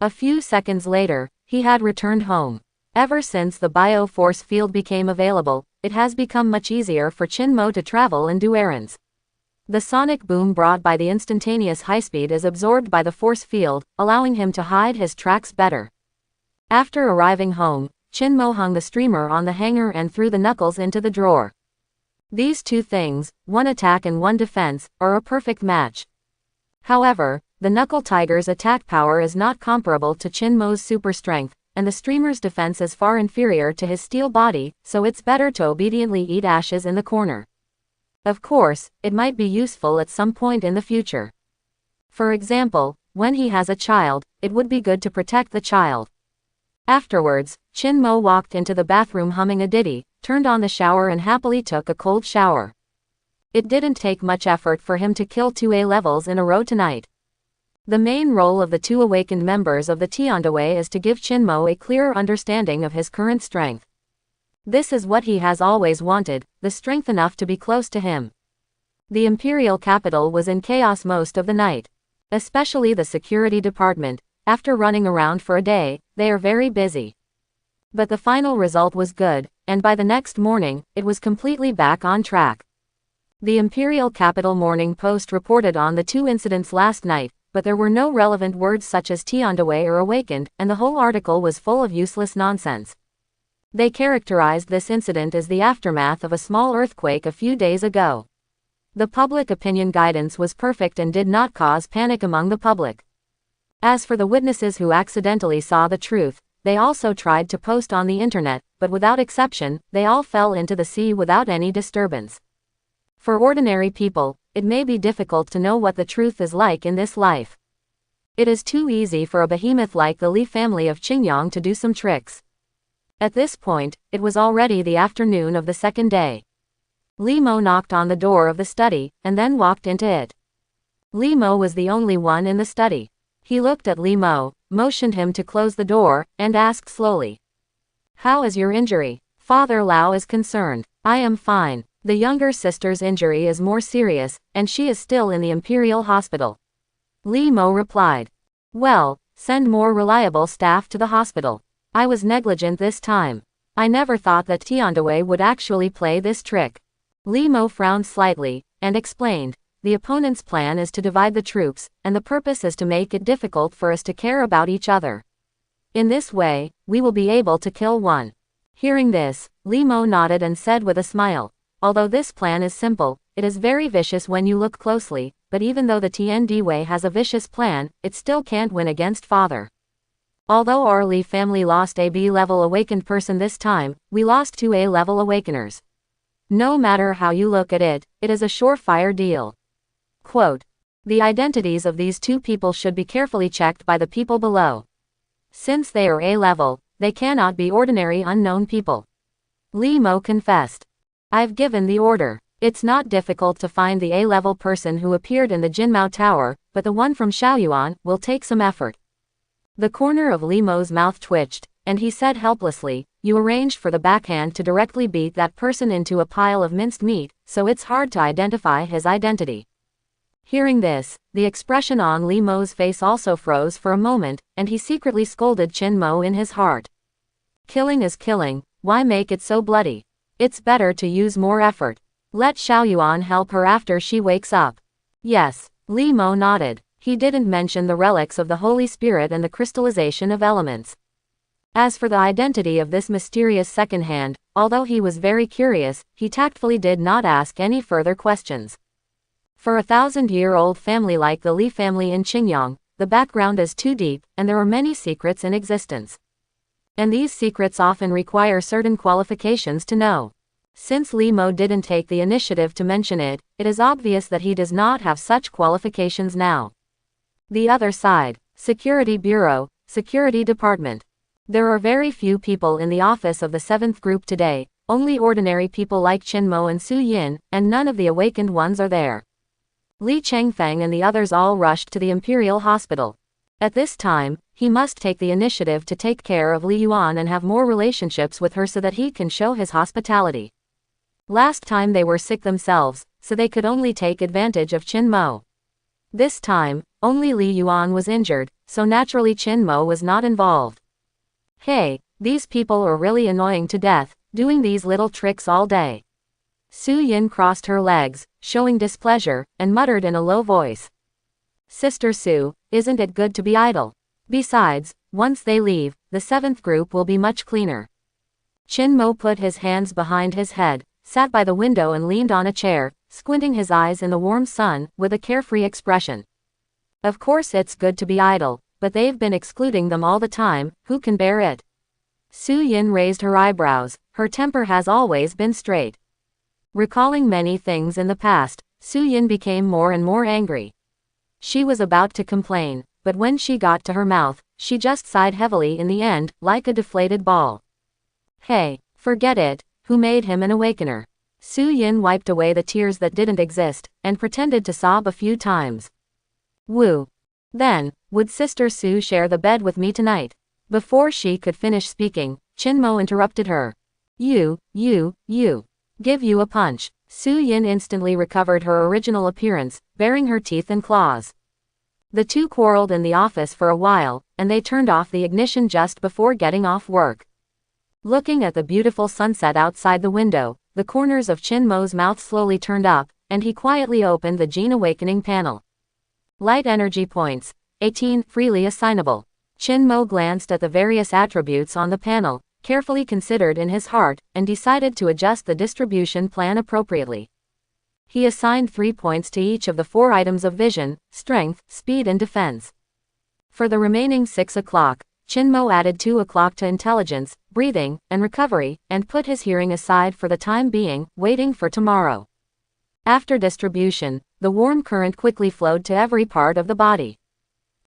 A few seconds later, he had returned home. Ever since the bio-force field became available, it has become much easier for Chinmo to travel and do errands. The sonic boom brought by the instantaneous high speed is absorbed by the force field, allowing him to hide his tracks better. After arriving home, Chinmo hung the streamer on the hanger and threw the knuckles into the drawer. These 2 things, 1 attack and 1 defense, are a perfect match. However, the knuckle tiger's attack power is not comparable to Chinmo's super strength, and the streamer's defense is far inferior to his steel body, so it's better to obediently eat ashes in the corner. Of course, it might be useful at some point in the future. For example, when he has a child, it would be good to protect the child. Afterwards, Chinmo walked into the bathroom humming a ditty, turned on the shower and happily took a cold shower. It didn't take much effort for him to kill 2 A levels in a row tonight. The main role of the 2 awakened members of the Tiandaway is to give Chinmo a clearer understanding of his current strength. This is what he has always wanted, the strength enough to be close to him. The imperial capital was in chaos most of the night. Especially the security department. After running around for a day, they are very busy. But the final result was good, and by the next morning, it was completely back on track. The Imperial Capital Morning Post reported on the 2 incidents last night, but there were no relevant words such as Tiandaway or awakened, and the whole article was full of useless nonsense. They characterized this incident as the aftermath of a small earthquake a few days ago. The public opinion guidance was perfect and did not cause panic among the public. As for the witnesses who accidentally saw the truth, they also tried to post on the internet, but without exception, they all fell into the sea without any disturbance. For ordinary people, it may be difficult to know what the truth is like in this life. It is too easy for a behemoth like the Li family of Qingyang to do some tricks. At this point, it was already the afternoon of the 2nd day. Li Mo knocked on the door of the study, and then walked into it. Li Mo was the only one in the study. He looked at Li Mo, motioned him to close the door, and asked slowly. "How is your injury?" "Father Lao is concerned. I am fine. The younger sister's injury is more serious, and she is still in the Imperial Hospital." Li Mo replied. "Well, send more reliable staff to the hospital. I was negligent this time. I never thought that Tiandaway would actually play this trick." Li Mo frowned slightly, and explained. The opponent's plan is to divide the troops, and the purpose is to make it difficult for us to care about each other. In this way, we will be able to kill one. Hearing this, Li Mo nodded and said with a smile, "Although this plan is simple, it is very vicious when you look closely, but even though the TND way has a vicious plan, it still can't win against father. Although our Li family lost a B-level awakened person this time, we lost 2 A-level awakeners. No matter how you look at it, it is a surefire deal." Quote, "The identities of these 2 people should be carefully checked by the people below. Since they are A-level, they cannot be ordinary unknown people." Li Mo confessed. "I've given the order. It's not difficult to find the A-level person who appeared in the Jinmao Tower, but the one from Shaoyuan will take some effort." The corner of Li Mo's mouth twitched, and he said helplessly, "You arranged for the backhand to directly beat that person into a pile of minced meat, so it's hard to identify his identity." Hearing this, the expression on Li Mo's face also froze for a moment, and he secretly scolded Qin Mo in his heart. Killing is killing, why make it so bloody? It's better to use more effort. Let Xiaoyuan help her after she wakes up. Yes, Li Mo nodded. He didn't mention the relics of the Holy Spirit and the crystallization of elements. As for the identity of this mysterious second hand, although he was very curious, he tactfully did not ask any further questions. For a 1,000-year-old family like the Li family in Qingyang, the background is too deep, and there are many secrets in existence. And these secrets often require certain qualifications to know. Since Li Mo didn't take the initiative to mention it, it is obvious that he does not have such qualifications now. The other side, Security Bureau, Security Department. There are very few people in the office of the 7th group today, only ordinary people like Qin Mo and Su Yin, and none of the awakened ones are there. Li Chengfeng and the others all rushed to the Imperial Hospital. At this time, he must take the initiative to take care of Li Yuan and have more relationships with her so that he can show his hospitality. Last time they were sick themselves, so they could only take advantage of Qin Mo. This time, only Li Yuan was injured, so naturally Qin Mo was not involved. Hey, these people are really annoying to death, doing these little tricks all day. Su Yin crossed her legs, showing displeasure, and muttered in a low voice. Sister Su, isn't it good to be idle? Besides, once they leave, the 7th group will be much cleaner. Qin Mo put his hands behind his head, sat by the window and leaned on a chair, squinting his eyes in the warm sun, with a carefree expression. Of course it's good to be idle, but they've been excluding them all the time, who can bear it? Su Yin raised her eyebrows, her temper has always been straight. Recalling many things in the past, Su Yin became more and more angry. She was about to complain, but when she got to her mouth, she just sighed heavily in the end, like a deflated ball. Hey, forget it, who made him an awakener? Su Yin wiped away the tears that didn't exist, and pretended to sob a few times. Woo. Then, would Sister Su share the bed with me tonight? Before she could finish speaking, Qin Mo interrupted her. You. Give you a punch. Su Yin instantly recovered her original appearance, baring her teeth and claws. The two quarreled in the office for a while, and they turned off the ignition just before getting off work. Looking at the beautiful sunset outside the window, the corners of Qin Mo's mouth slowly turned up, and he quietly opened the Gene Awakening panel. Light energy points, 18, freely assignable. Qin Mo glanced at the various attributes on the panel, carefully considered in his heart, and decided to adjust the distribution plan appropriately. He assigned 3 points to each of the 4 items of vision, strength, speed and defense. For the remaining 6 o'clock, Qin Mo added 2 o'clock to intelligence, breathing, and recovery, and put his hearing aside for the time being, waiting for tomorrow. After distribution, the warm current quickly flowed to every part of the body.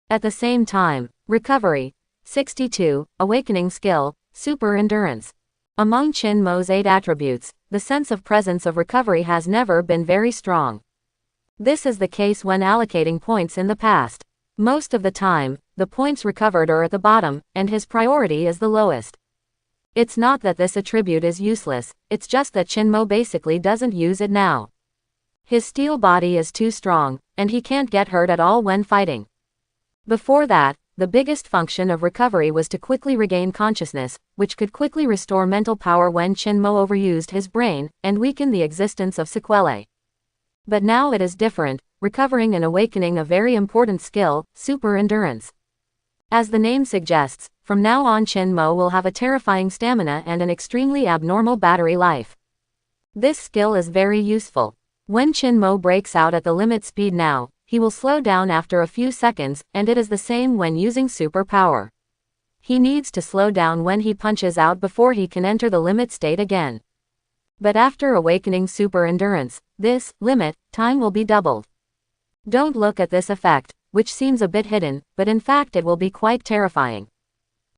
At the same time, recovery, 62, awakening skill, super endurance. Among Qin Mo's 8 attributes, the sense of presence of recovery has never been very strong. This is the case when allocating points in the past. Most of the time, the points recovered are at the bottom, and his priority is the lowest. It's not that this attribute is useless, it's just that Qin Mo basically doesn't use it now. His steel body is too strong, and he can't get hurt at all when fighting. Before that, the biggest function of recovery was to quickly regain consciousness, which could quickly restore mental power when Qin Mo overused his brain, and weaken the existence of sequelae. But now it is different, recovering and awakening a very important skill, super endurance. As the name suggests, from now on Qin Mo will have a terrifying stamina and an extremely abnormal battery life. This skill is very useful. When Qin Mo breaks out at the limit speed now, he will slow down after a few seconds, and it is the same when using super power. He needs to slow down when he punches out before he can enter the limit state again. But after awakening super endurance, this limit time will be doubled. Don't look at this effect, which seems a bit hidden, but in fact it will be quite terrifying.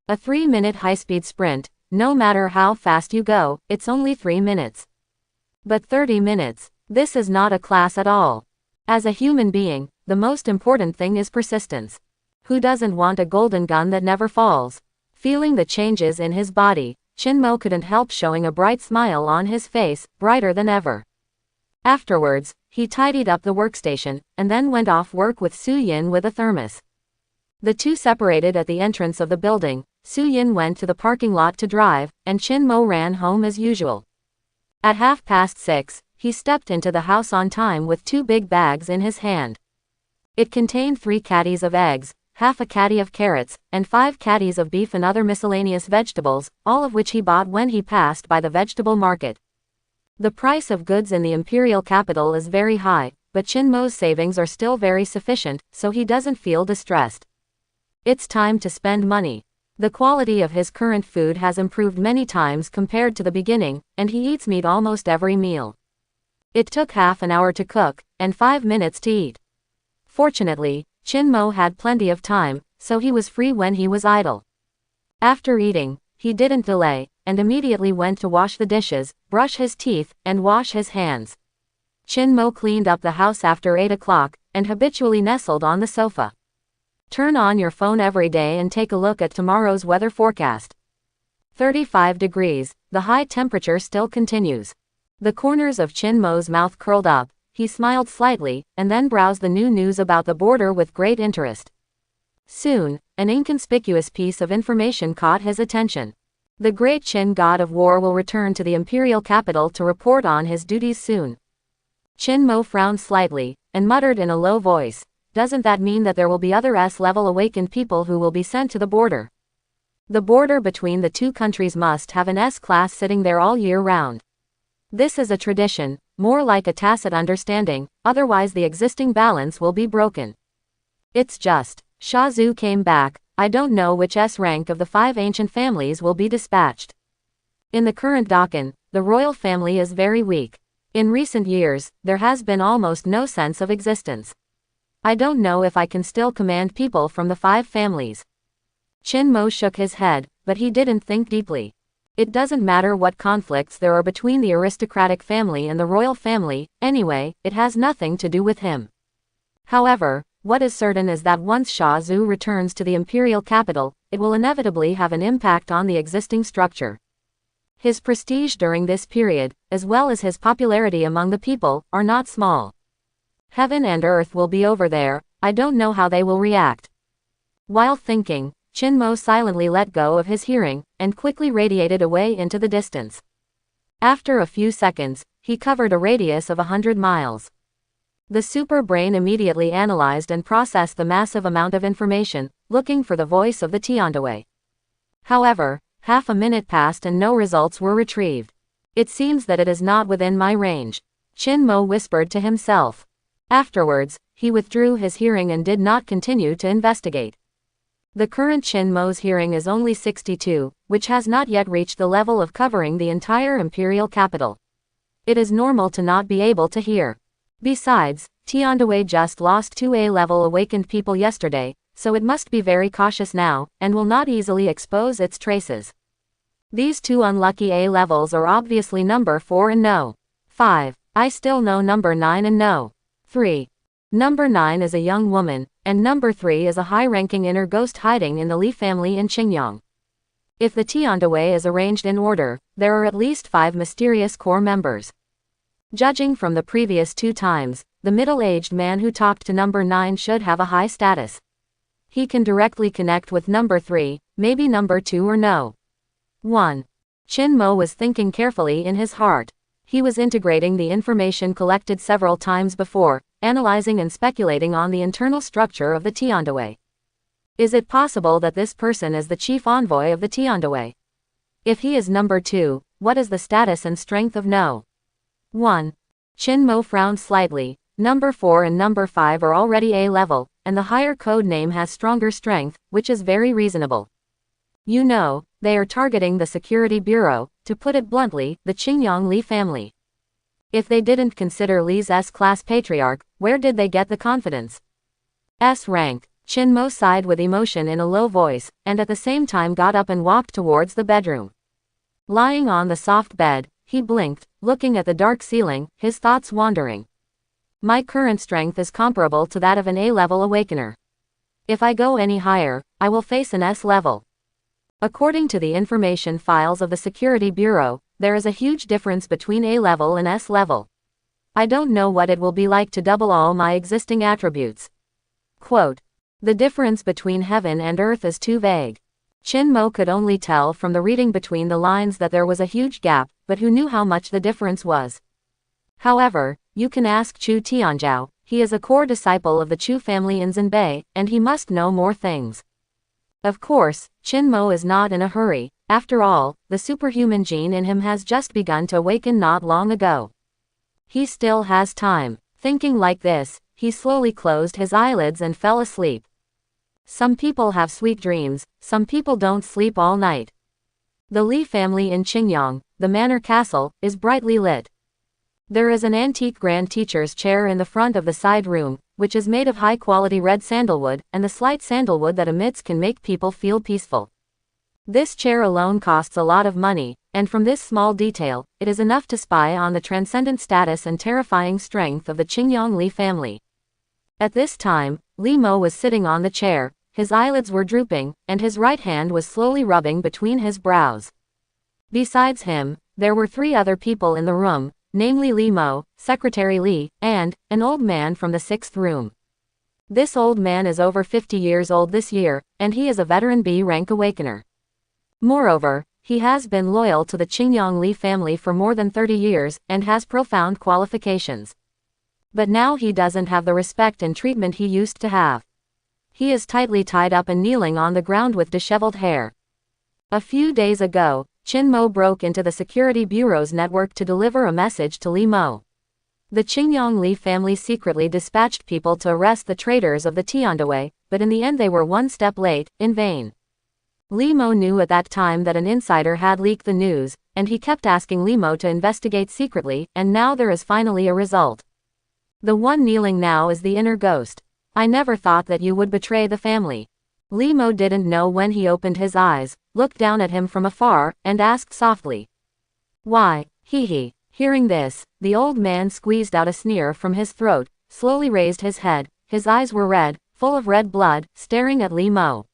A 3-minute high-speed sprint, no matter how fast you go, it's only 3 minutes. But 30 minutes, this is not a class at all. As a human being, the most important thing is persistence. Who doesn't want a golden gun that never falls? Feeling the changes in his body, Qin Mo couldn't help showing a bright smile on his face, brighter than ever. Afterwards, he tidied up the workstation, and then went off work with Su Yin with a thermos. The two separated at the entrance of the building. Su Yin went to the parking lot to drive, and Chin Mo ran home as usual. At 6:30, he stepped into the house on time with 2 big bags in his hand. It contained 3 caddies of eggs, half a caddy of carrots, and 5 caddies of beef and other miscellaneous vegetables, all of which he bought when he passed by the vegetable market. The price of goods in the imperial capital is very high, but Chin Mo's savings are still very sufficient, so he doesn't feel distressed. It's time to spend money. The quality of his current food has improved many times compared to the beginning, and he eats meat almost every meal. It took half an hour to cook, and 5 minutes to eat. Fortunately, Chin Mo had plenty of time, so he was free when he was idle. After eating, he didn't delay, and immediately went to wash the dishes, brush his teeth, and wash his hands. Chin Mo cleaned up the house after 8 o'clock, and habitually nestled on the sofa. Turn on your phone every day and take a look at tomorrow's weather forecast. 35 degrees, the high temperature still continues. The corners of Chin Mo's mouth curled up, he smiled slightly, and then browsed the new news about the border with great interest. Soon, an inconspicuous piece of information caught his attention. The great Qin god of war will return to the imperial capital to report on his duties soon. Chin Mo frowned slightly, and muttered in a low voice, "Doesn't that mean that there will be other S-level awakened people who will be sent to the border? The border between the two countries must have an S-class sitting there all year round. This is a tradition, more like a tacit understanding, otherwise the existing balance will be broken. It's just, Sha Zhu came back, I don't know which S-rank of the 5 ancient families will be dispatched. In the current Dakan, the royal family is very weak. In recent years, there has been almost no sense of existence. I don't know if I can still command people from the 5 families." Chin Mo shook his head, but he didn't think deeply. It doesn't matter what conflicts there are between the aristocratic family and the royal family, anyway, it has nothing to do with him. However, what is certain is that once Sha Zhu returns to the imperial capital, it will inevitably have an impact on the existing structure. His prestige during this period, as well as his popularity among the people, are not small. Heaven and earth will be over there, I don't know how they will react. While thinking, Chin Mo silently let go of his hearing, and quickly radiated away into the distance. After a few seconds, he covered a radius of 100 miles. The super brain immediately analyzed and processed the massive amount of information, looking for the voice of the Tiandaway. However, half a minute passed and no results were retrieved. It seems that it is not within my range, Chin Mo whispered to himself. Afterwards, he withdrew his hearing and did not continue to investigate. The current Chin Mo's hearing is only 62, which has not yet reached the level of covering the entire imperial capital. It is normal to not be able to hear. Besides, Tiandaway just lost 2 A-level awakened people yesterday, so it must be very cautious now, and will not easily expose its traces. These 2 unlucky A-levels are obviously number 4 and no. 5. I still know number 9 and no. 3. Number 9 is a young woman, and number 3 is a high-ranking inner ghost hiding in the Li family in Qingyang. If the Tiandaway is arranged in order, there are at least 5 mysterious core members. Judging from the previous 2 times, the middle-aged man who talked to number 9 should have a high status. He can directly connect with number 3, maybe number 2 or no. 1. Chin Mo was thinking carefully in his heart. He was integrating the information collected several times before, analyzing and speculating on the internal structure of the Tiandaway. Is it possible that this person is the chief envoy of the Tiandaway? If he is number 2, what is the status and strength of no. 1. Chin Mo frowned slightly. Number 4 and number 5 are already A-level, and the higher code name has stronger strength, which is very reasonable. You know, they are targeting the Security Bureau, to put it bluntly, the Qingyang Li family. If they didn't consider Li's S-class patriarch, where did they get the confidence? S-rank. Chin Mo sighed with emotion in a low voice, and at the same time got up and walked towards the bedroom. Lying on the soft bed, he blinked, looking at the dark ceiling, his thoughts wandering. My current strength is comparable to that of an A-level awakener. If I go any higher, I will face an S-level. According to the information files of the Security Bureau, there is a huge difference between A-level and S-level. I don't know what it will be like to double all my existing attributes. Quote. The difference between heaven and earth is too vague. Qin Mo could only tell from the reading between the lines that there was a huge gap, but who knew how much the difference was? However, you can ask Chu Tianzhao. He is a core disciple of the Chu family in Zhenbei, and he must know more things. Of course, Qin Mo is not in a hurry. After all, the superhuman gene in him has just begun to awaken not long ago. He still has time. Thinking like this, he slowly closed his eyelids and fell asleep. Some people have sweet dreams, some people don't sleep all night. The Li family in Qingyang, the manor castle, is brightly lit. There is an antique grand teacher's chair in the front of the side room, which is made of high-quality red sandalwood, and the slight sandalwood that emits can make people feel peaceful. This chair alone costs a lot of money, and from this small detail, it is enough to spy on the transcendent status and terrifying strength of the Qingyang Li family. At this time, Li Mo was sitting on the chair, his eyelids were drooping, and his right hand was slowly rubbing between his brows. Besides him, there were 3 other people in the room, namely Li Mo, Secretary Li, and an old man from the 6th room. This old man is over 50 years old this year, and he is a veteran B-rank awakener. Moreover, he has been loyal to the Qingyang Li family for more than 30 years, and has profound qualifications. But now he doesn't have the respect and treatment he used to have. He is tightly tied up and kneeling on the ground with disheveled hair. A few days ago, Qin Mo broke into the Security Bureau's network to deliver a message to Li Mo. The Qingyang Li family secretly dispatched people to arrest the traitors of the Tiandawei, but in the end they were one step late, in vain. Li Mo knew at that time that an insider had leaked the news, and he kept asking Li Mo to investigate secretly, and now there is finally a result. The one kneeling now is the inner ghost. I never thought that you would betray the family. Li Mo didn't know when he opened his eyes, looked down at him from afar, and asked softly. Why, hee. Hearing this, the old man squeezed out a sneer from his throat, slowly raised his head, his eyes were red, full of red blood, staring at Li Mo.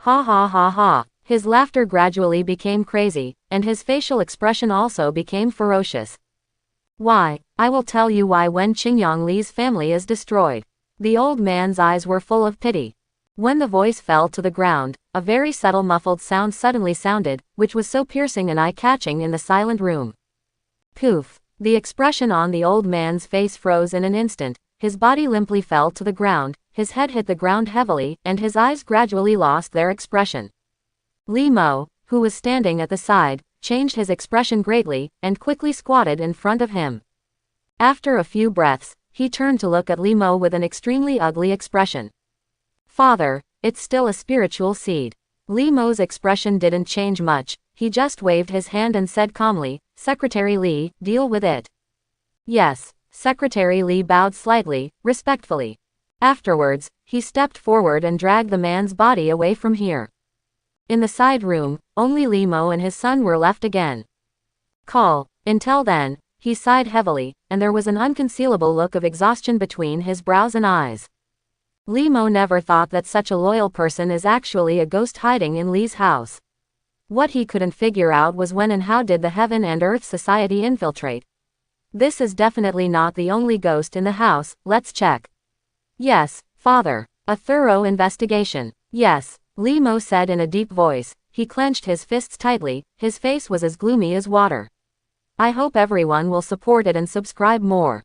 Ha ha ha ha. His laughter gradually became crazy, and his facial expression also became ferocious. Why, I will tell you why when Qingyang Li's family is destroyed. The old man's eyes were full of pity. When the voice fell to the ground, a very subtle muffled sound suddenly sounded, which was so piercing and eye-catching in the silent room. Poof! The expression on the old man's face froze in an instant, his body limply fell to the ground, his head hit the ground heavily, and his eyes gradually lost their expression. Li Mo, who was standing at the side, changed his expression greatly, and quickly squatted in front of him. After a few breaths, he turned to look at Li Mo with an extremely ugly expression. Father, it's still a spiritual seed. Li Mo's expression didn't change much, he just waved his hand and said calmly, Secretary Li, deal with it. Yes, Secretary Li bowed slightly, respectfully. Afterwards, he stepped forward and dragged the man's body away from here. In the side room, only Li Mo and his son were left again. Until then, he sighed heavily, and there was an unconcealable look of exhaustion between his brows and eyes. Li Mo never thought that such a loyal person is actually a ghost hiding in Li's house. What he couldn't figure out was when and how did the Heaven and Earth Society infiltrate. This is definitely not the only ghost in the house, let's check. Yes, father. A thorough investigation. Yes, Li Mo said in a deep voice. He clenched his fists tightly, his face was as gloomy as water. I hope everyone will support it and subscribe more.